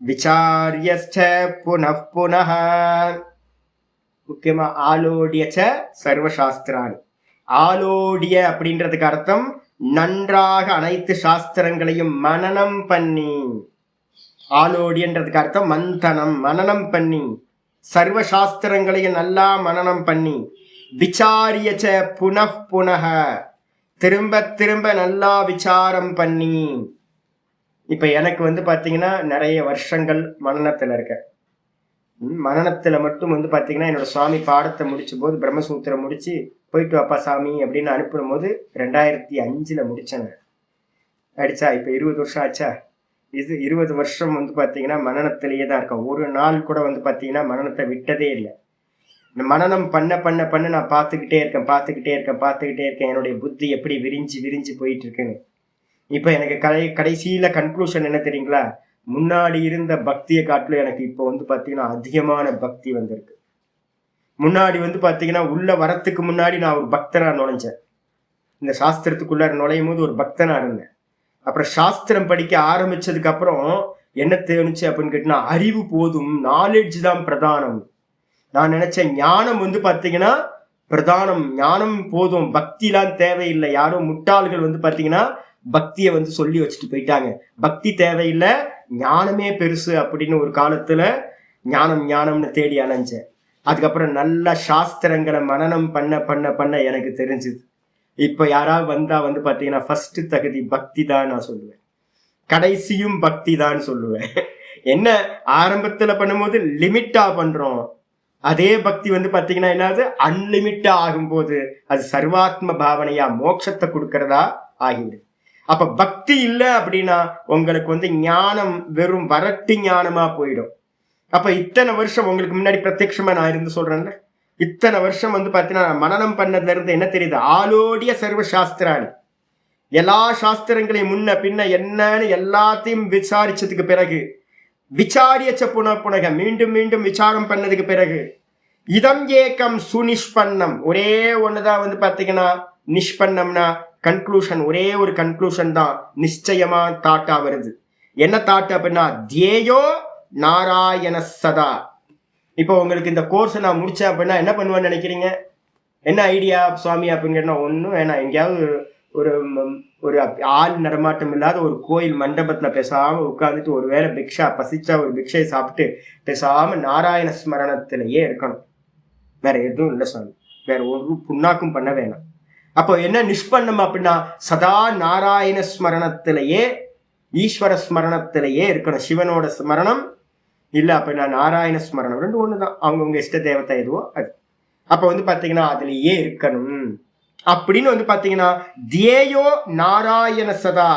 விசாரியஸ்ச புனః புனः. முக்கியமா ஆலோடிய சர்வசாஸ்திராணி. ஆலோடிய அப்படின்றதுக்கு அர்த்தம் நன்றாக அனைத்து சாஸ்திரங்களையும் மனனம் பண்ணி. ஆலோடியன்றதுக்கு அர்த்தம் மந்தனம், மனனம் பண்ணி, சர்வசாஸ்திரங்களையும் நல்லா மனனம் பண்ணி. விசாரியச்ச புனః புனः, திரும்ப திரும்ப நல்லா விசாரம் பண்ணி. இப்ப எனக்கு வந்து பாத்தீங்கன்னா நிறைய வருஷங்கள் மனனத்துல இருக்க. மனனத்துல மட்டும் வந்து பாத்தீங்கன்னா என்னோட சுவாமி பாடத்தை முடிச்ச போது பிரம்மசூத்திரம் முடிச்சு போயிட்டு அப்பா சாமி அப்படின்னு அனுப்பும் போது 2005 முடிச்சேன். அடிச்சா இப்ப 20 வருஷம் ஆச்சா. இது 20 வருஷம் வந்து பாத்தீங்கன்னா மனனத்திலேயே தான் இருக்கேன். ஒரு நாள் கூட வந்து பாத்தீங்கன்னா மனனத்தை விட்டதே இல்லை. இந்த மனனம் பண்ண பண்ண பண்ண நான் பார்த்துக்கிட்டே இருக்கேன் என்னுடைய புத்தி எப்படி விரிஞ்சு போயிட்டு இருக்குன்னு. இப்ப எனக்கு கடைசியில கன்க்ளூஷன் என்ன தெரியுங்களா? முன்னாடி இருந்த பக்தியை காட்டிலும் எனக்கு இப்போ வந்து பாத்தீங்கன்னா அதிகமான பக்தி வந்திருக்கு. முன்னாடி வந்து பாத்தீங்கன்னா உள்ள வரத்துக்கு முன்னாடி நான் ஒரு பக்தனா நுழைஞ்சேன். இந்த சாஸ்திரத்துக்குள்ள நுழையும் போது ஒரு பக்தனா இருந்தேன். அப்புறம் சாஸ்திரம் படிக்க ஆரம்பிச்சதுக்கு அப்புறம் என்ன தோணுச்சு அப்படின்னு கேட்டீங்கன்னா, அறிவு போதும், நாலேஜ் தான் பிரதானம். நான் நினைச்சேன் ஞானம் வந்து பாத்தீங்கன்னா பிரதானம், ஞானம் போதும், பக்திலாம் தேவையில்லை. யாரும் முட்டாள்கள் வந்து பாத்தீங்கன்னா பக்தியை வந்து சொல்லி வச்சுட்டு போயிட்டாங்க. பக்தி தேவையில்லை, ஞானமே பெருசு அப்படின்னு ஒரு காலத்துல ஞானம்னு தேடி அலைஞ்சேன். அதுக்கப்புறம் நல்ல சாஸ்திரங்களை மனனம் பண்ண பண்ண பண்ண எனக்கு தெரிஞ்சுது. இப்ப யாராவது வந்தா வந்து பாத்தீங்கன்னா ஃபர்ஸ்ட் தகுதி பக்தி தான் நான் சொல்லுவேன், கடைசியும் பக்தி தான் சொல்லுவேன். என்ன ஆரம்பத்துல பண்ணும்போது லிமிட்டா பண்றோம், அதே பக்தி வந்து பாத்தீங்கன்னா என்னது அன்லிமிட்டா ஆகும்போது அது சர்வாத்ம பாவனையா மோட்சத்தை கொடுக்கறதா ஆகிவிடும். அப்ப பக்தி இல்லை அப்படின்னா உங்களுக்கு வந்து ஞானம் வெறும் வரட்டு ஞானமா போயிடும். அப்ப இத்தனை வருஷம் உங்களுக்கு முன்னாடி பிரத்யட்சமா நான் இருந்து சொல்றேன்ல, இத்தனை வருஷம் வந்து பாத்தீங்கன்னா மனனம் பண்ணதுல இருந்து என்ன தெரியுது? ஆலோடிய சர்வ சாஸ்திராணி, எல்லா சாஸ்திரங்களையும் முன்ன பின்ன என்னன்னு எல்லாத்தையும் விசாரிச்சதுக்கு பிறகு, விசாரியச்ச புனக மீண்டும் மீண்டும் விசாரம் பண்ணதுக்கு பிறகு, இதம் ஏக்கம் சுனிஷ்பன்னம், ஒரே ஒண்ணுதான் வந்து பாத்தீங்கன்னா நிஷ்பன்னம்னா கன்க்ளூஷன், ஒரே ஒரு கன்க்ளூஷன் தான் நிச்சயமா தாட்டா வருது. என்ன தாட்டு அப்படின்னா தியேயோ நாராயண சதா. இப்போ உங்களுக்கு இந்த கோர்ஸ் நான் முடிச்சேன் அப்படின்னா என்ன பண்ணுவேன்னு நினைக்கிறீங்க? என்ன ஐடியா சுவாமி அப்படின்னு கேட்டா, ஒன்றும் வேணாம், எங்கேயாவது ஒரு ஒரு ஆள் நடமாட்டம் இல்லாத ஒரு கோயில் மண்டபத்துல பேசாம உட்காந்துட்டு ஒரு வேளை பிக்ஷா பசிச்சா ஒரு பிக்ஷை சாப்பிட்டு பேசாம நாராயண ஸ்மரணத்திலேயே இருக்கணும். வேற எதுவும் இல்லை சுவாமி, வேற ஒரு புண்ணாக்கும் பண்ண வேணாம். அப்போ என்ன நிஷ்பன்னம் அப்படின்னா சதா நாராயண ஸ்மரணத்திலேயே, ஈஸ்வர ஸ்மரணத்திலேயே இருக்கணும். சிவனோட ஸ்மரணம் இல்லை அப்படின்னா நாராயண ஸ்மரணம், ரெண்டு ஒண்ணுதான். அவங்கவுங்க இஷ்ட தேவதை எதுவோ அது. அப்ப வந்து பாத்தீங்கன்னா அதுலயே இருக்கணும் அப்படின்னு வந்து பாத்தீங்கன்னா தியேயோ நாராயண சதா,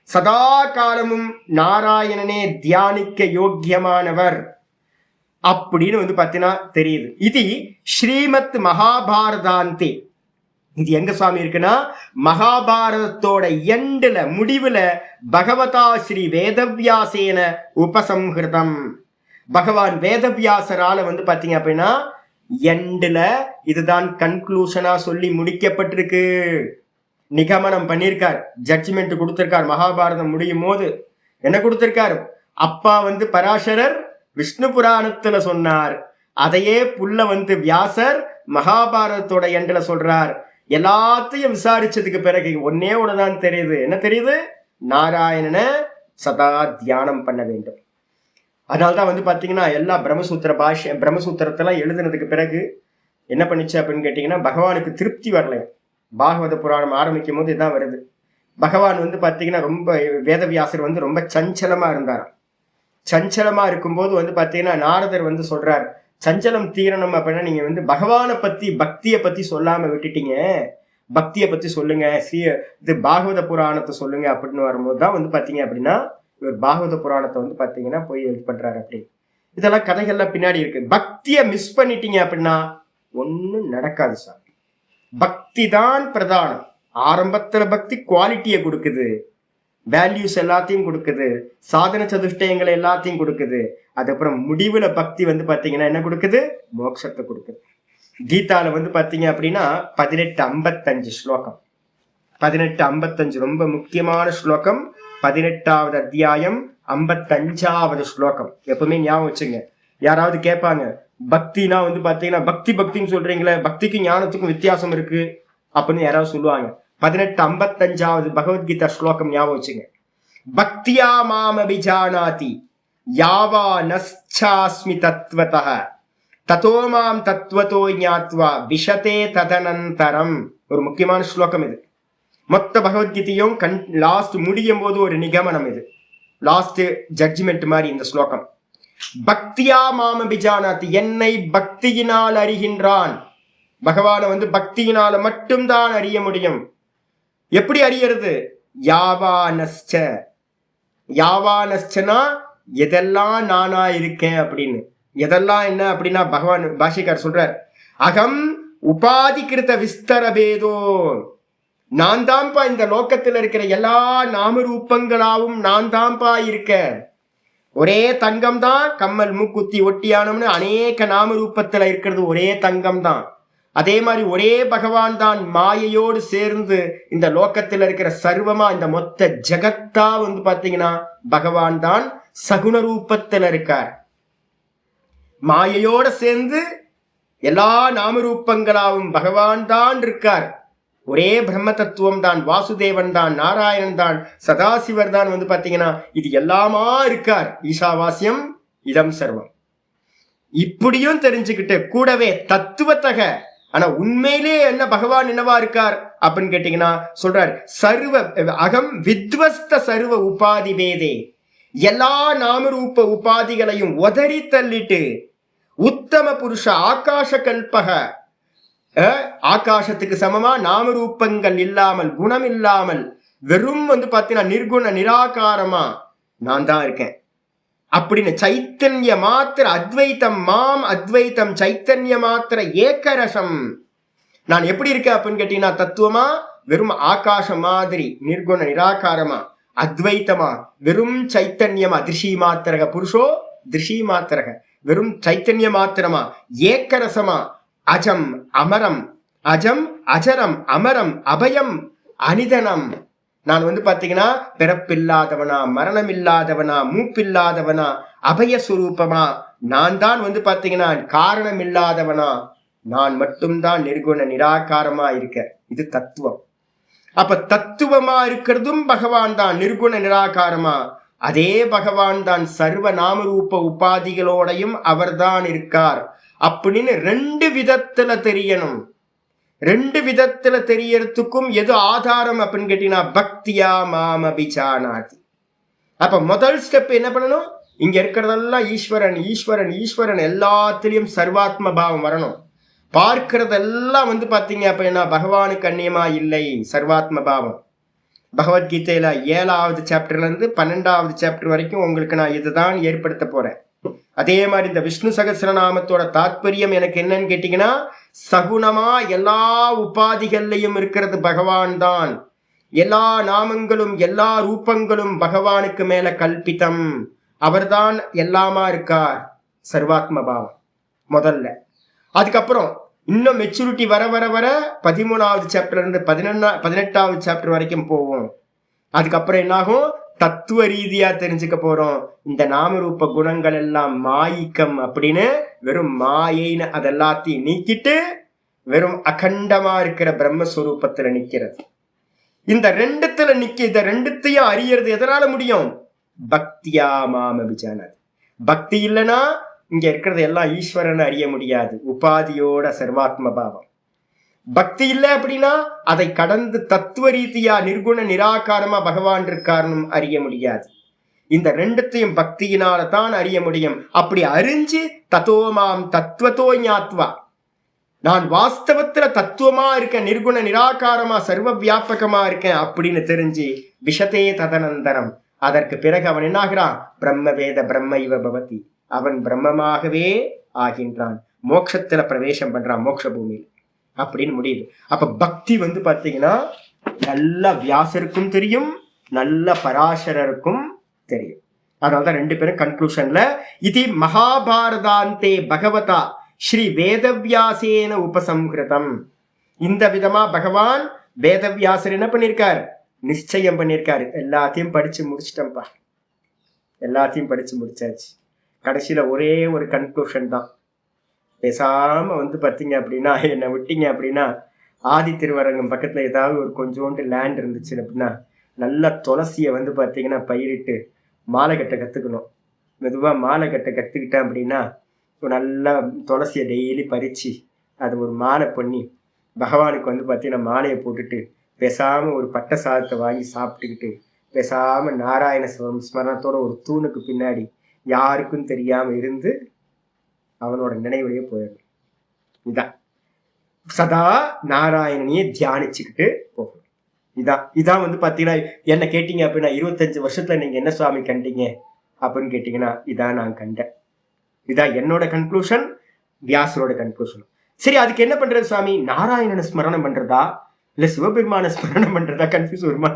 சதா காலமும் நாராயணனே தியானிக்க யோக்கியமானவர் அப்படின்னு வந்து பாத்தீங்கன்னா தெரியுது. இது ஸ்ரீமத் மகாபாரதாந்தே. இது எங்க சுவாமி இருக்குன்னா மகாபாரதத்தோட எண்டுல முடிவுல பகவதா ஸ்ரீ வேதவியாசேன உபசம்ஹிருதம். பகவான் வேதவியாசரால வந்து பாத்தீங்க அப்படின்னா எண்டுல இதுதான் கன்க்ளூஷனா சொல்லி முடிக்கப்பட்டிருக்கு. நிகமனம் பண்ணியிருக்கார், ஜட்ஜ்மெண்ட் கொடுத்திருக்கார். மகாபாரதம் முடியும் போது என்ன கொடுத்திருக்கார்? அப்பா வந்து பராசரர் விஷ்ணு புராணத்துல சொன்னார், அதையே புல்ல வந்து வியாசர் மகாபாரதத்தோட எண்டுல சொல்றார். எல்லாத்தையும் விசாரிச்சதுக்கு பிறகு ஒன்னே ஒண்ணுதான் தெரியுது. என்ன தெரியுது? நாராயணனை சதா தியானம் பண்ண வேண்டும். அதனால்தான் வந்து பாத்தீங்கன்னா எல்லா பிரம்மசூத்திரத்தெல்லாம் எழுதுனதுக்கு பிறகு என்ன பண்ணிச்சு அப்படின்னு கேட்டீங்கன்னா பகவானுக்கு திருப்தி வரல. பாகவத புராணம் ஆரம்பிக்கும் போது இதான் வருது, பகவான் வந்து பாத்தீங்கன்னா ரொம்ப வேதவியாசர் வந்து ரொம்ப சஞ்சலமா இருந்தாராம். சஞ்சலமா இருக்கும்போது வந்து பாத்தீங்கன்னா நாரதர் வந்து சொல்றார், சஞ்சலம் தீரணும் அப்படின்னா நீங்க வந்து பகவானை பத்தி பக்தியை பத்தி சொல்லாம விட்டுட்டீங்க, பக்தியை பத்தி சொல்லுங்க, இது பாகவத புராணத்தை சொல்லுங்க அப்படின்னு வரும்போது தான் வந்து பாத்தீங்க அப்படின்னா இவர் பாகவத புராணத்தை வந்து பாத்தீங்கன்னா போய் இது பண்றாரு. அப்படி இதெல்லாம் கதைகள்லாம் பின்னாடி இருக்கு. பக்தியை மிஸ் பண்ணிட்டீங்க அப்படின்னா ஒன்னும் நடக்காது சார். பக்தி தான் பிரதானம். ஆரம்பத்துல பக்தி குவாலிட்டியை கொடுக்குது, வேல்யூஸ் எல்லாத்தையும் கொடுக்குது, சாதன சதுஷ்டயங்களை எல்லாத்தையும் கொடுக்குது. அதுக்கப்புறம் முடிவுல பக்தி வந்து பாத்தீங்கன்னா என்ன கொடுக்குது? மோட்சத்தை கொடுக்குது. கீதால வந்து பாத்தீங்க அப்படின்னா 18:55 ஸ்லோகம். 18:55 ரொம்ப முக்கியமான ஸ்லோகம். 18வது அத்தியாயம் 55வது ஸ்லோகம். எப்பவுமே ஞாபகம் வச்சுங்க. யாராவது கேட்பாங்க, பக்தினா வந்து பாத்தீங்கன்னா பக்தி பக்தின்னு சொல்றீங்களே, பக்திக்கும் ஞானத்துக்கும் வித்தியாசம் இருக்கு அப்படின்னு யாராவது சொல்லுவாங்க. 18:55வது பகவத்கீதா ஸ்லோகம் ஞாபகம் வச்சுங்க. பக்தியா மாம் அபிஜானாதி யாவா நஸ்சாஸ்மி தத்வதஹ ததோ மாம் தத்வதோ ஞாத்வா விஷதே ததனந்தரம். ஒரு முக்கியமான ஸ்லோகம் இது. மொத்த பகவத்கீதையும் லாஸ்ட் முடியும் போது ஒரு நிகமனம் இது, லாஸ்ட் ஜட்ஜ்மெண்ட் மாதிரி இந்த ஸ்லோகம். பக்தியா மாம் அபிஜானாதி, என்னை பக்தியினால் அறிகின்றான். பகவானை வந்து பக்தியினால மட்டும்தான் அறிய முடியும். எப்படி அறியறது? யாவானஸ்ச. யாவானஸ்சனா எதெல்லாம் நானா இருக்கேன் அப்படின்னு. எதெல்லாம் என்ன அப்படின்னா பகவான் பாஷிகார் சொல்றார், அகம் உபாதிகிருத விஸ்தரபேதோ, நான் தான்ப்பா இந்த லோக்கத்தில் இருக்கிற எல்லா நாமரூபங்களாவும் நான் தான்ப்பா இருக்க. ஒரே தங்கம் தான், கம்மல் மூக்குத்தி ஒட்டியானம்னு அநேக நாமரூபத்துல இருக்கிறது ஒரே தங்கம் தான். அதே மாதிரி ஒரே பகவான் தான் மாயையோடு சேர்ந்து இந்த லோக்கத்தில் இருக்கிற சர்வமா இந்த மொத்த ஜகத்தா வந்து பாத்தீங்கன்னா பகவான் தான் சகுண ரூபத்தில் இருக்கார். மாயையோட சேர்ந்து எல்லா நாமரூபங்களாவும் பகவான் தான் இருக்கார். ஒரே பிரம்ம தத்துவம் தான், வாசுதேவன் தான், நாராயணன் தான், சதாசிவர் தான் வந்து பாத்தீங்கன்னா இது எல்லாமா இருக்கார். ஈசாவாசியம் இதம் சர்வம். இப்படியும் தெரிஞ்சுக்கிட்டு கூடவே தத்துவத்தக, ஆனா உண்மையிலே என்ன பகவான் என்னவா இருக்கார் அப்படின்னு கேட்டீங்கன்னா சொல்றார், சர்வ அகம் வித்வஸ்த சர்வ உபாதி வேதே, எல்லா நாமரூப உபாதிகளையும் உதறி தள்ளிட்டு உத்தம புருஷ ஆகாஷ கல்பக, ஆகாசத்துக்கு சமமா நாமரூபங்கள் இல்லாமல் குணம் இல்லாமல் வெறும் வந்து பாத்தீங்கன்னா நிர்குண நிராகாரமா நான் தான் இருக்கேன் அப்படின்னு சைத்தன்ய மாத்திர அத்வைத்தம் மாம் அத்வைத்தம் சைத்தன்ய மாத்திர ஏக்கரசம். நான் எப்படி இருக்கேன் அப்படின்னு கேட்டீங்கன்னா தத்துவமா வெறும் ஆகாசம் மாதிரி நிர்குண நிராகாரமா, அத்வைத்தமா வெறும் சைத்தன்யமா திருஷி மாத்திரக புருஷோ திருஷி மாத்திரக வெறும் சைத்தன்ய மாத்திரமா, ஏக்கரசமா, அஜம் அமரம், அஜம் அஜரம் அமரம் அபயம் அனிதனம். நான் வந்து பாத்தீங்கன்னா பிறப்பில்லாதவனா, மரணம் இல்லாதவனா, மூப்பில்லாதவனா, அபயஸ்வரூபமா, நான் தான் வந்து பாத்தீங்கன்னா காரணம் இல்லாதவனா, நான் மட்டும்தான் நிர்குண நிராகாரமா இருக்க. இது தத்துவம். அப்ப தத்துவமா இருக்கிறதும் பகவான் தான் நிர்குண நிராகாரமா. அதே பகவான் தான் சர்வ நாமரூப உபாதிகளோடையும் அவர்தான் இருக்கார் அப்படின்னு ரெண்டு விதத்துல தெரியணும். ரெண்டு விதத்துல தெரியறதுக்கும் எது ஆதாரம் அப்படின்னு கேட்டீங்கன்னா பக்தியா மாம் அபிஜானாதி. அப்ப முதல் ஸ்டெப் என்ன பண்ணணும்? இங்க இருக்கிறதெல்லாம் ஈஸ்வரன் ஈஸ்வரன் ஈஸ்வரன், எல்லாத்திலையும் சர்வாத்ம பாவம் வரணும். பார்க்கிறதெல்லாம் வந்து பாத்தீங்க அப்படின்னா பகவானுக்கு அந்நியமா இல்லை, சர்வாத்ம பாவம். பகவத்கீதையில 7வது சாப்டர்ல இருந்து 12வது சாப்டர் வரைக்கும் உங்களுக்கு நான் இதுதான் ஏற்படுத்த போறேன். அதே மாதிரி இந்த விஷ்ணு சகஸ்ரநாமத்தோட தாத்பரியம் எனக்கு என்னன்னு கேட்டீங்கன்னா, சகுணமா எல்லா உபாதிகள்லையும் இருக்கிறது பகவான் தான். எல்லா நாமங்களும் எல்லா ரூபங்களும் பகவானுக்கு மேல கல்பிதம். அவர்தான் எல்லாமா இருக்கார், சர்வாத்ம பாவம் முதல்ல. அதுக்கப்புறம் இன்னும் மெச்சூரிட்டி வர வர வர 13வது சாப்டர்ல இருந்து 18வது சாப்டர் வரைக்கும் போவோம். அதுக்கப்புறம் என்னாகும்? தத்துவ ரீதியா தெரிஞ்சுக்க போறோம். இந்த நாமரூப குணங்கள் எல்லாம் மாயிக்கம் அப்படின்னு வெறும் மாயைன்னு அதெல்லாத்தையும் நீக்கிட்டு வெறும் அகண்டமா இருக்கிற பிரம்மஸ்வரூபத்துல நிக்கிறது. இந்த ரெண்டுத்துல இத ரெண்டுத்தையும் அறியறது எதனால முடியும்? பக்தியா மாம் அபிஜானாதி. பக்தி இல்லைன்னா இங்க இருக்கிறது எல்லாம் ஈஸ்வரன் அறிய முடியாது, உபாதியோட சர்வாத்ம பாவம். பக்தி இல்லை அப்படின்னா அதை கடந்து தத்துவ ரீதியா நிர்குண நிராகாரமா பகவான் இருக்காருன்னு அறிய முடியாது. இந்த ரெண்டுத்தையும் பக்தியினால தான் அறிய முடியும். அப்படி அறிஞ்சு தத்தோமாம் தத்துவத்தோ ஞாத்வா, நான் வாஸ்தவத்துல தத்துவமா இருக்கேன், நிர்குண நிராகாரமா சர்வ வியாபகமா இருக்கேன் அப்படின்னு தெரிஞ்சு விஷதே ததனந்தரம், அதற்கு பிறகு அவன் என்னாகிறான், பிரம்ம வேத பிரம்ம இவ பவதி, அவன் பிரம்மமாகவே ஆகின்றான், மோட்சத்துல பிரவேசம் பண்றான், மோட்ச பூமியில் அப்படின்னு முடியுது. அப்ப பக்தி பாத்தீங்கன்னா நல்ல வியாசருக்கும் தெரியும், நல்ல பராசரருக்கும் தெரியும். அதனாலதான் ரெண்டு பேரும் கன்க்ளூஷன்ல இது மகாபாரதாந்தே பகவதா ஸ்ரீ வேதவியாசேன உபசம்ஹிருதம், இந்த விதமா பகவான் வேதவியாசர் என்ன பண்ணிருக்கார், நிச்சயம் பண்ணிருக்காரு. எல்லாத்தையும் படிச்சு முடிச்சிட்டோம்ப்பா, எல்லாத்தையும் படிச்சு முடிச்சாச்சு. கடைசியில ஒரே ஒரு கன்க்ளூஷன் தான். பேசாம பார்த்தீங்க அப்படின்னா, என்னை விட்டீங்க அப்படின்னா ஆதி திருவரங்கம் பக்கத்துல ஏதாவது ஒரு கொஞ்சோண்டு லேண்ட் இருந்துச்சு அப்படின்னா நல்ல துளசியை பார்த்தீங்கன்னா பயிரிட்டு மாலை கட்ட கத்துக்கணும். மெதுவா மாலை கட்ட கத்துக்கிட்டேன் அப்படின்னா நல்லா துளசியை டெய்லி பறிச்சு அது ஒரு மாலை பண்ணி பகவானுக்கு பார்த்தீங்கன்னா மாலையை போட்டுட்டு பேசாம ஒரு பட்ட சாதத்தை வாங்கி சாப்பிட்டுக்கிட்டு பேசாம நாராயண ஸ்மரணத்தோட ஒரு தூணுக்கு பின்னாடி யாருக்கும் தெரியாம இருந்து அவனோட நினைவுலயே போயிடும். இதான் சதா நாராயணனையே தியானிச்சுக்கிட்டு போகணும். இதான் பாத்தீங்கன்னா என்ன கேட்டீங்க அப்படின்னா 25 வருஷத்துல நீங்க என்ன சுவாமி கண்டீங்க அப்படின்னு கேட்டீங்கன்னா இதான் நான் கண்டேன். இதான் என்னோட கன்க்ளூஷன், வியாசரோட கன்க்ளூஷன். சரி, அதுக்கு என்ன பண்றது சுவாமி, நாராயணனை ஸ்மரணம் பண்றதா இல்ல சிவபெருமான ஸ்மரணம் பண்றதா கன்ஃபியூஸ் வருமா?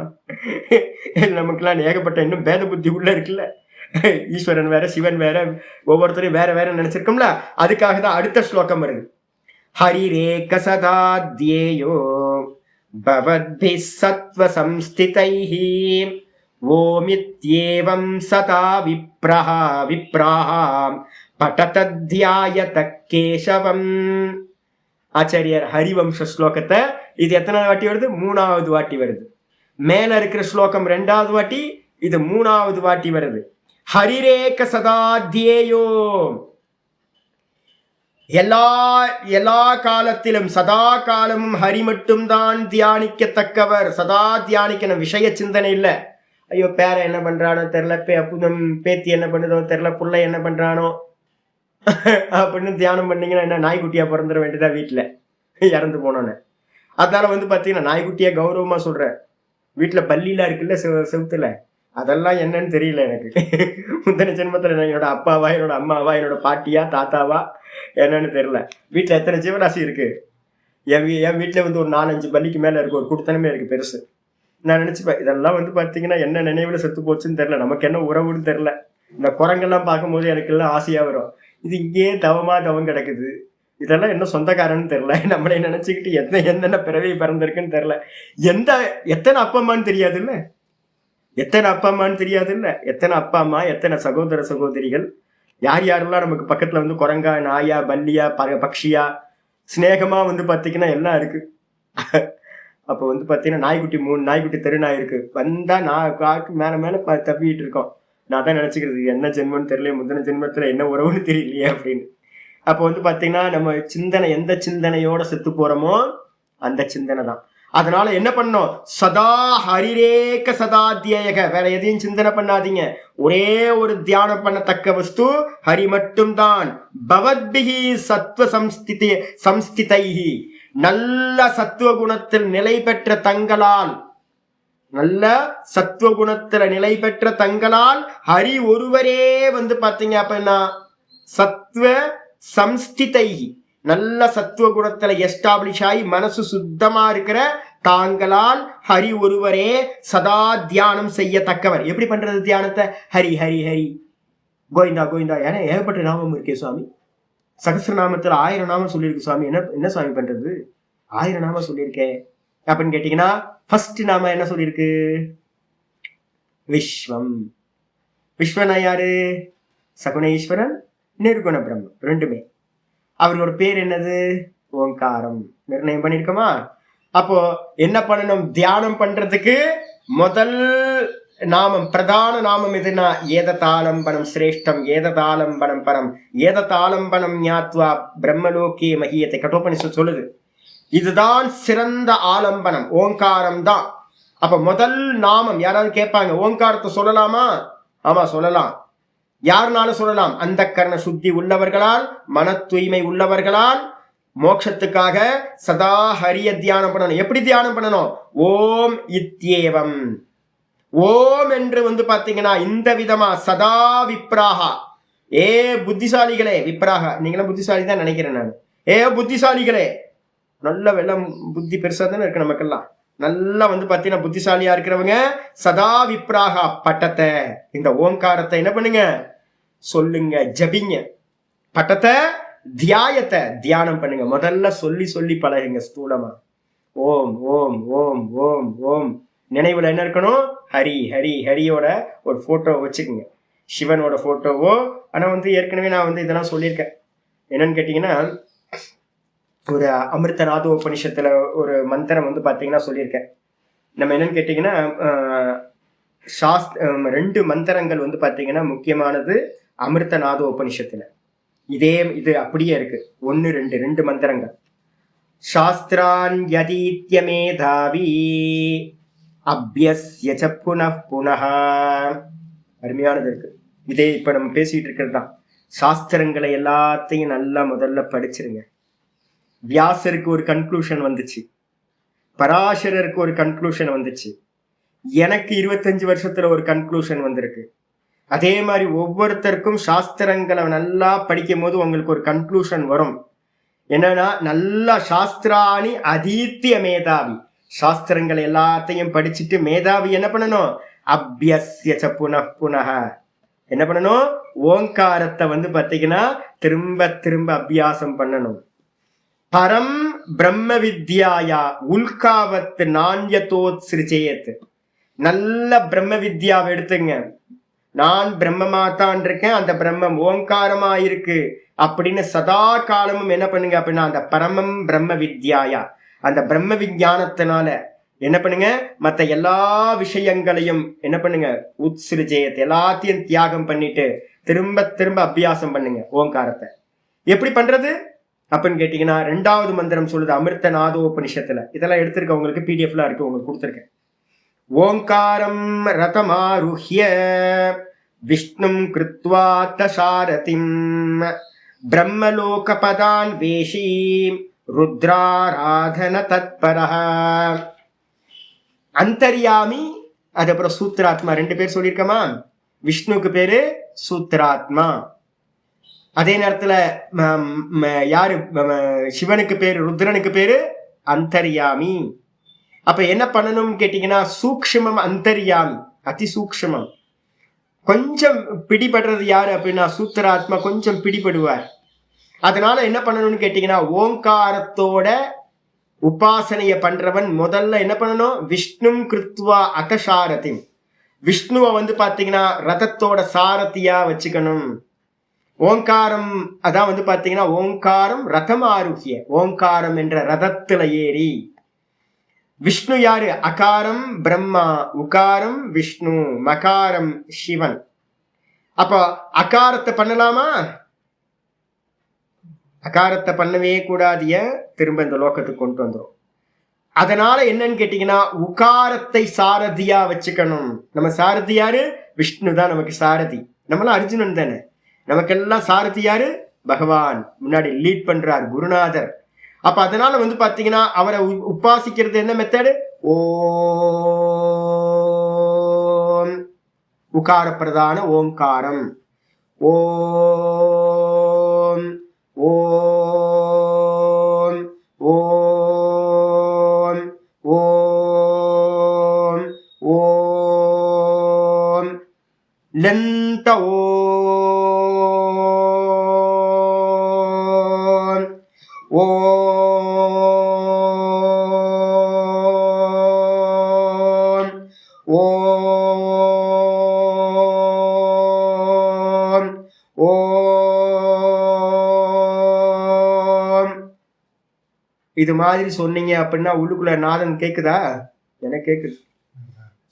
நமக்குலாம் ஏகப்பட்ட இன்னும் பேத புத்தி உள்ள இருக்குல்ல, ஈஸ்வரன் வேற சிவன் வேற ஒவ்வொருத்தரையும் வேற வேற நினைச்சிருக்கோம்ல. அதுக்காக தான் அடுத்த ஸ்லோகம் வருது. ஹரிரேக சதா தியேயோ பவத்பி சத்வ சம்ஸ்திதைஹி ஓமித்யேவம் சதா விப்ராஹா படதத்யாயத கேசவம். ஆச்சாரியர் ஹரிவம்ச ஸ்லோகத்தை இது எத்தனை வாட்டி வருது, 3வது வாட்டி வருது. மேல இருக்கிற ஸ்லோகம் 2வது வாட்டி, இது 3வது வாட்டி வருது. ஹரிரேக சதா தியேயோ, எல்லா காலத்திலும் சதா காலமும் ஹரி மட்டும்தான் தியானிக்கத்தக்கவர். சதா தியானிக்கணும், விஷய சிந்தனை இல்லை. ஐயோ பேர என்ன பண்றானோ தெரியல, பேத்தி என்ன பண்ணுதோ தெரியல, புள்ள என்ன பண்றானோ அப்படின்னு தியானம் பண்ணீங்கன்னா என்ன நாய்க்குட்டியா பிறந்துட வேண்டியதா வீட்டுல இறந்து போனோன்னு. அதனால பாத்தீங்கன்னா நாய்க்குட்டியா கௌரவமா சொல்றேன். வீட்டுல பல்லிலாம் இருக்குல்ல செவுத்துல, அதெல்லாம் என்னன்னு தெரியல எனக்கு. முந்தின ஜென்மத்துல என்னோட அப்பாவா என்னோட அம்மாவா என்னோட பாட்டியா தாத்தாவா என்னன்னு தெரியல. வீட்டுல எத்தனை ஜீவராசி இருக்கு, என் வீட்டுல ஒரு 4-5 பள்ளிக்கு மேல இருக்கு, ஒரு குடுத்தனமே இருக்கு பெருசு. நான் நினைச்சுப்பேன் இதெல்லாம் பாத்தீங்கன்னா என்ன நினைவுல செத்து போச்சுன்னு தெரியல, நமக்கு என்ன உறவுன்னு தெரியல. இந்த குரங்கெல்லாம் பார்க்கும்போது எனக்கு எல்லாம் ஆசையா வரும், இது இங்கேயே தவம் கிடக்குது, இதெல்லாம் என்ன சொந்தக்காரன்னு தெரியல, நம்மளை நினைச்சுக்கிட்டு என்னென்ன பிறவி பிறந்திருக்குன்னு தெரியல. எத்தனை அப்பா அம்மான்னு தெரியாது இல்ல, எத்தனை அப்பா அம்மா, எத்தனை சகோதர சகோதரிகள், யார் யாரெல்லாம் நமக்கு பக்கத்துல குரங்கா நாயா பல்லியா பக்ஷியா ஸ்நேகமா பாத்தீங்கன்னா எல்லாம் இருக்கு. அப்போ பாத்தீங்கன்னா நாய்க்குட்டி 3 நாய்க்குட்டி தெருநாய் இருக்கு, வந்தா நான் காட்டு மேல மேல தப்பிட்டு இருக்கோம். நான் தான் நினைச்சுக்கிறது என்ன ஜென்மம்னு தெரியல, முந்தின ஜென்மத்துல என்ன உறவுன்னு தெரியலையே அப்படின்னு. அப்போ பாத்தீங்கன்னா நம்ம சிந்தனை எந்த சிந்தனையோட செத்து போறோமோ அந்த சிந்தனை தான். அதனால என்ன பண்ணோம், சதா ஹரிரேக சதா தியேக, வேற எதையும் சிந்தனை பண்ணாதீங்க, ஒரே ஒரு தியானம் பண்ணத்தக்க வஸ்து ஹரி மட்டும் தான். பவத்பிஹி சத்வ சம்ஸ்திதைஹி, நல்ல சத்துவ குணத்தில் நிலை பெற்ற தங்களால், நல்ல சத்துவ குணத்துல நிலை பெற்ற தங்களால் ஹரி ஒருவரே பாத்தீங்க அப்படின்னா சத்வ சம்ஸ்திதைஹி, நல்ல சத்துவ குணத்துல எஸ்டாப்ளிஷ் ஆகி மனசு சுத்தமா இருக்கிற தாங்களால் ஹரி ஒருவரே சதா தியானம் செய்யத்தக்கவர். எப்படி பண்றது தியானத்தை, ஹரி ஹரி ஹரி கோவிந்தா கோவிந்தா, ஏன்னா ஏகப்பட்ட நாமம் இருக்கே சுவாமி, சகஸ்ரநாமத்துல 1000 நாமம் சொல்லியிருக்கு சுவாமி, என்ன சுவாமி பண்றது, 1000 நாமம் சொல்லியிருக்கேன் அப்படின்னு கேட்டீங்கன்னா ஃபர்ஸ்ட் நாம என்ன சொல்லியிருக்கு, விஸ்வம். விஸ்வனா யாரு, சகுண ஈஸ்வரன் நிர்குண பிரம்மம் ரெண்டுமே. அவரோட பேர் என்னது, ஓங்காரம். நிர்ணயம் பண்ணிருக்கோமா? அப்போ என்ன பண்ணணும், தியானம் பண்றதுக்கு முதல் நாமம், பிரதான நாமம் எதுனா ஏததாலம்பனம் சிரேஷ்டம், ஏததாலம்பனம் பரம், ஏததாலம்பனம் ஞாத்வா பிரம்மலோகே மகியத்தை கட்டோபனிஷத் சொல்லுது. இதுதான் சிறந்த ஆலம்பனம், ஓங்காரம் தான். அப்ப முதல் நாமம் யாராவது கேட்பாங்க, ஓங்காரத்தை சொல்லலாமா? ஆமா சொல்லலாம். யாருனாலும் சொல்லலாம். அந்த கரண சுத்தி உள்ளவர்களால், மன தூய்மை உள்ளவர்களால் மோட்சத்துக்காக சதா ஹரிய தியானம் பண்ணணும். எப்படி தியானம் பண்ணணும்? ஓம் இத்யேவம். ஓம் என்று பாத்தீங்கன்னா இந்த விதமா சதா விப்ராகா. ஏ புத்திசாலிகளே, விப்ராகா நீங்களும் புத்திசாலி தான் நினைக்கிறேன் நான். ஏ புத்திசாலிகளே, நல்ல வெள்ளம் புத்தி பெருசா தானே இருக்கு நமக்கெல்லாம். நல்லா பாத்தீங்கன்னா புத்திசாலியா இருக்கிறவங்க சதா விப்ராகா பட்டத்தை, இந்த ஓங்காரத்தை என்ன பண்ணுங்க, சொல்லுங்க, ஜபிங்க. பட்டத்தை தியாயத்தை தியானம் பண்ணுங்க. முதல்ல சொல்லி சொல்லி பழகுங்க ஸ்தூலமா. ஓம் ஓம் ஓம் ஓம் ஓம். நினைவுல என்ன இருக்கணும்? ஹரி ஹரி. ஹரியோட ஒரு போட்டோ வச்சுக்கோங்க, சிவனோட போட்டோவோ. ஆனா ஏற்கனவே நான் இதெல்லாம் சொல்லியிருக்கேன். என்னன்னு கேட்டீங்கன்னா, ஒரு அமிர்தநாத உபனிஷத்துல ஒரு மந்திரம் பாத்தீங்கன்னா சொல்லியிருக்கேன். நம்ம என்னன்னு கேட்டீங்கன்னா, ரெண்டு மந்திரங்கள் பாத்தீங்கன்னா முக்கியமானது அமிர்தநாத உபனிஷத்துல. இது அப்படியே இருக்கு. 1 2 மந்திரங்கள். சாஸ்திரான் யதீத்ய மேதாவி அப்யஸ்ய ச புனః புனः. அருமையானது இருக்கு. இதே இப்ப நம்ம பேசிட்டு இருக்கிறது தான். சாஸ்திரங்களை எல்லாத்தையும் நல்லா முதல்ல படிச்சிருங்க. வியாசருக்கு ஒரு கன்க்ளூஷன் வந்துச்சு, பராசரருக்கு ஒரு கன்க்ளூஷன் வந்துச்சு, எனக்கு 25 வருஷத்துல ஒரு கன்க்ளூஷன் வந்திருக்கு. அதே மாதிரி ஒவ்வொருத்தருக்கும் சாஸ்திரங்களை நல்லா படிக்கும் போது உங்களுக்கு ஒரு கன்க்ளூஷன் வரும். என்னன்னா, நல்லா சாஸ்திராணி அதீத்திய மேதாவி. சாஸ்திரங்கள் எல்லாத்தையும் படிச்சுட்டு மேதாவி என்ன பண்ணணும்? அப்யஸ்ய ச புனః புனः. என்ன பண்ணணும்? ஓங்காரத்தை பாத்தீங்கன்னா திரும்ப திரும்ப அபியாசம் பண்ணணும். பரம் பிரம்ம வித்யாயா உல்காவத் நான்யதோத் சிருஜேத். நல்ல பிரம்ம வித்யாவை எடுத்துங்க. நான் பிரம்மமாத்தான் இருக்கேன், அந்த பிரம்மம் ஓங்காரமா இருக்கு அப்படின்னு சதா காலமும் என்ன பண்ணுங்க அப்படின்னா, அந்த பரமம் பிரம்ம வித்யாயா, அந்த பிரம்ம விஞ்ஞானத்தினால என்ன பண்ணுங்க, மற்ற எல்லா விஷயங்களையும் என்ன பண்ணுங்க, உத்ஸ்ருஜேத், எல்லாத்தையும் தியாகம் பண்ணிட்டு திரும்ப திரும்ப அபியாசம் பண்ணுங்க ஓங்காரத்தை. எப்படி பண்றது அப்படின்னு கேட்டீங்கன்னா, 2வது மந்திரம் சொல்லுது அமிர்தநாதோபனிஷத்துல. இதெல்லாம் எடுத்திருக்க, உங்களுக்கு பிடிஎஃப்ல இருக்கு, உங்களுக்கு கொடுத்துருக்கேன். ஓங்காரம் ரதமாருஹ்ய விஷ்ணும் கிருத்வா தசாரதிம் பிரம்மலோகபதான் வேஷி ருத்ராராதன தத்பரஹ. அந்தர்யாமி, அதுக்கப்புறம் சூத்ராத்மா. 2 பேர் சொல்லியிருக்கமா. விஷ்ணுக்கு பேரு சூத்ராத்மா. அதே நேரத்துல யாரு, சிவனுக்கு பேரு, ருத்ரனுக்கு பேரு அந்தர்யாமி. அப்ப என்ன பண்ணணும் கேட்டீங்கன்னா, சூக்ஷ்மம் அந்தர்யாமி, அதி சூக்ஷ்மம். கொஞ்சம் பிடிபடுறது யாரு அப்படின்னா சூத்திராத்மா, கொஞ்சம் பிடிபடுவார். அதனால என்ன பண்ணணும்னு கேட்டீங்கன்னா, ஓங்காரத்தோட உபாசனைய பண்றவன் முதல்ல என்ன பண்ணணும்? விஷ்ணும் கிருத்வா அகசாரதி. விஷ்ணுவை பாத்தீங்கன்னா ரதத்தோட சாரதியா வச்சுக்கணும். ஓங்காரம் அதான் பாத்தீங்கன்னா, ஓங்காரம் ரதம் ஆருகிய, ஓங்காரம் என்ற ரதத்துல ஏறி. விஷ்ணு யாரு? அகாரம் பிரம்மா, உகாரம் விஷ்ணு, மகாரம் சிவன். அப்ப அகாரத்தை பண்ணலாமா? அகாரத்தை பண்ணவே கூடாதிய, திரும்ப இந்த லோகத்துக்கு கொண்டு வந்துடும். அதனால என்னன்னு கேட்டீங்கன்னா, உகாரத்தை சாரதியா வச்சுக்கணும். நம்ம சாரதி யாரு? விஷ்ணு தான் நமக்கு சாரதி. நம்மளாம் அர்ஜுனன் தானே. நமக்கெல்லாம் சாரதி யாரு? பகவான். முன்னாடி லீட் பண்றார் குருநாதர். அப்ப அதனால பாத்தீங்கன்னா, அவரை உபாசிக்கிறது என்ன மெத்தடு? ஓம், உகார பிரதான ஓங்காரம். ஓம் ஓம் ஓம் ஓம் ஓம். லந்த ஓம் ஓம் ஓம் ஓம். இது மாதிரி சொன்னீங்க அப்படின்னா உள்ளுக்குள்ள நாதம் கேக்குதா? எனக்கு கேக்குது.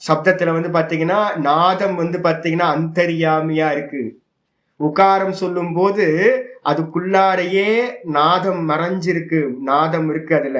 சப்தத்துல பாத்தீங்கன்னா நாதம் பாத்தீங்கன்னா அந்தர்யாமியா இருக்கு. உகாரம் சொல்லும் போது அதுக்குள்ளாரையே நாதம் மறைஞ்சிருக்கு, நாதம் இருக்கு அதுல.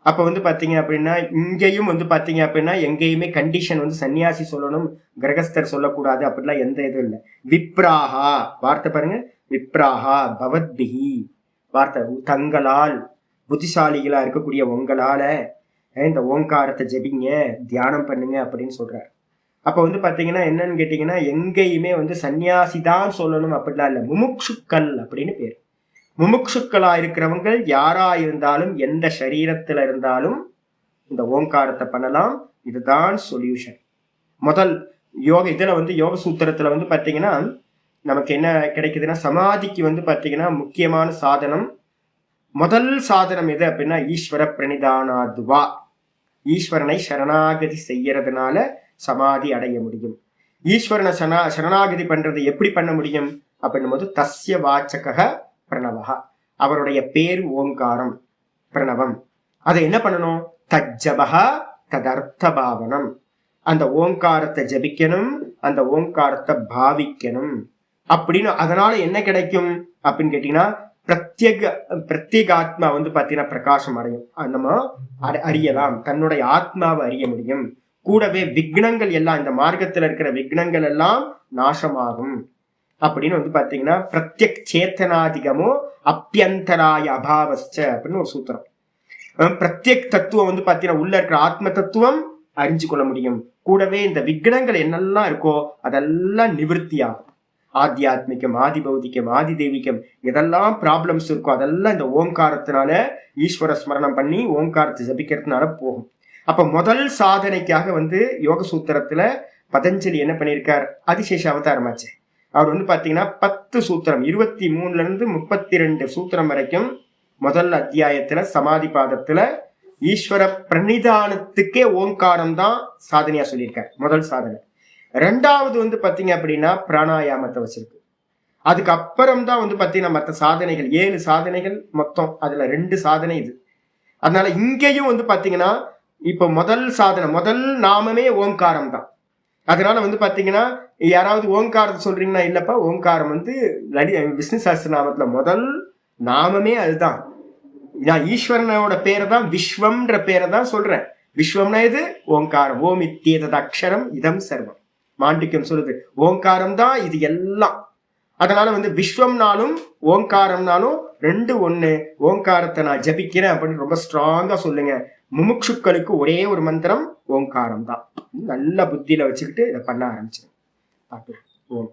அப்ப வந்து பாத்தீங்க அப்படின்னா இங்கேயும் வந்து பாத்தீங்க அப்படின்னா எங்கேயுமே கண்டிஷன் வந்து சன்னியாசி சொல்லணும், கிரகஸ்தர் சொல்லக்கூடாது அப்படிலாம் எந்த இதுவும் இல்லை. விப்ராஹா வார்த்தை பாருங்க, விப்ராஹா பவத்பிஹி வார்த்தை, தங்களால் புத்திசாலிகளா இருக்கக்கூடிய உங்களால இந்த ஓங்காரத்தை ஜெபிங்க, தியானம் பண்ணுங்க அப்படின்னு சொல்றாரு. அப்ப வந்து பாத்தீங்கன்னா என்னன்னு கேட்டீங்கன்னா எங்கேயுமே வந்து சன்னியாசி தான் சொல்லணும் அப்படிலாம் இல்லை, முமுட்சுக்கள் அப்படின்னு பேர். முமுட்சுக்களா இருக்கிறவங்க யாரா இருந்தாலும் எந்த சரீரத்துல இருந்தாலும் இந்த ஓங்காரத்தை பண்ணலாம். இதுதான் சொல்யூஷன். முதல் யோக இதுல வந்து யோக சூத்திரத்துல வந்து பாத்தீங்கன்னா நமக்கு என்ன கிடைக்குதுன்னா, சமாதிக்கு வந்து பாத்தீங்கன்னா முக்கியமான சாதனம், முதல் சாதனம் எது அப்படின்னா ஈஸ்வர பிரணிதானாதுவா, ஈஸ்வரனை சரணாகதி செய்யறதுனால சமாதி அடைய முடியும். ஈஸ்வரனை சரணாகதி பண்றது எப்படி பண்ண முடியும் அப்படின்னும் போது தஸ்ய வாச்சக பிரணவா, அவருடைய பேரு ஓங்காரம் பிரணவம். அதை என்ன பண்ணணும், தஜ்ஜபா ததர்த்த பாவனம், அந்த ஓங்காரத்தை ஜபிக்கணும், அந்த ஓங்காரத்தை பாவிக்கணும் அப்படின்னு. அதனால என்ன கிடைக்கும் அப்படின்னு கேட்டீங்கன்னா பிரத்யேக ஆத்மா வந்து பாத்தீங்கன்னா பிரகாசம் அடையும், நம்ம அறியலாம், தன்னுடைய ஆத்மாவை அறிய முடியும். கூடவே விக்னங்கள் எல்லாம், இந்த மார்க்கத்துல இருக்கிற விக்னங்கள் எல்லாம் நாசமாகும் அப்படின்னு வந்து பாத்தீங்கன்னா பிரத்யக் சேத்தனாதிகமோ அப்பியந்தராய அபாவஸ்ச அப்படின்னு ஒரு சூத்திரம். பிரத்யக் தத்துவம் வந்து பாத்தீங்கன்னா உள்ள இருக்கிற ஆத்ம தத்துவம் அறிஞ்சு கொள்ள முடியும். கூடவே இந்த விக்னங்கள் என்னெல்லாம் இருக்கோ அதெல்லாம் நிவர்த்தி ஆகும். ஆத்தியாத்மிகம், ஆதி பௌதிகம், ஆதி தெய்வீகம், எதெல்லாம் ப்ராப்ளம்ஸ் இருக்கோ அதெல்லாம் இந்த ஓங்காரத்தினால, ஈஸ்வர ஸ்மரணம் பண்ணி ஓங்காரத்தை ஜபிக்கிறதுனால போகும். அப்ப முதல் சாதனைக்காக வந்து யோக சூத்திரத்துல பதஞ்சலி என்ன பண்ணியிருக்கார், அதிசேஷ அவதாரமாச்சு. அவர் வந்து பாத்தீங்கன்னா 10 சூத்திரம், 23 32 சூத்திரம் வரைக்கும் முதல் அத்தியாயத்துல சமாதி பாதத்துல ஈஸ்வர பிரணிதானத்துக்கே ஓங்காரம் தான் சாதனையா சொல்லியிருக்கார், முதல் சாதனை. ரெண்டாவது வந்து பாத்தீங்க அப்படின்னா பிராணாயாமத்தை வச்சிருக்கு. அதுக்கு அப்புறம் தான் வந்து பாத்தீங்கன்னா மற்ற சாதனைகள், 7 சாதனைகள் மொத்தம், அதுல 2 சாதனை இது. அதனால இங்கேயும் வந்து பாத்தீங்கன்னா இப்ப முதல் சாதனை, முதல் நாமமே ஓங்காரம் தான். அதனால வந்து பாத்தீங்கன்னா யாராவது ஓங்காரத்தை சொல்றீங்கன்னா, இல்லப்பா ஓங்காரம் வந்து விஷ்ணு சஹஸ்ர நாமத்துல முதல் நாமமே அதுதான். நான் ஈஸ்வரனோட பேரை தான், விஸ்வம்ன்ற பேரை தான் சொல்றேன். விஸ்வம்னா இது ஓங்காரம். ஓம் இத்தியேதத் அக்ஷரம் இதம் சர்வம், மாண்டிக்கம் சொல்லுது, ஓங்காரம் தான் இது எல்லாம். அதனால வந்து விஸ்வம்னாலும் ஓங்காரம்னாலும் 2 ஒண்ணு. ஓங்காரத்தை நான் ஜபிக்கிறேன் அப்படின்னு ரொம்ப ஸ்ட்ராங்கா சொல்லுங்க. முமுட்சுக்களுக்கு ஒரே ஒரு மந்திரம் ஓங்காரம் தான். நல்ல புத்தியில வச்சுக்கிட்டு இதை பண்ண ஆரம்பிச்சு. ஓம்.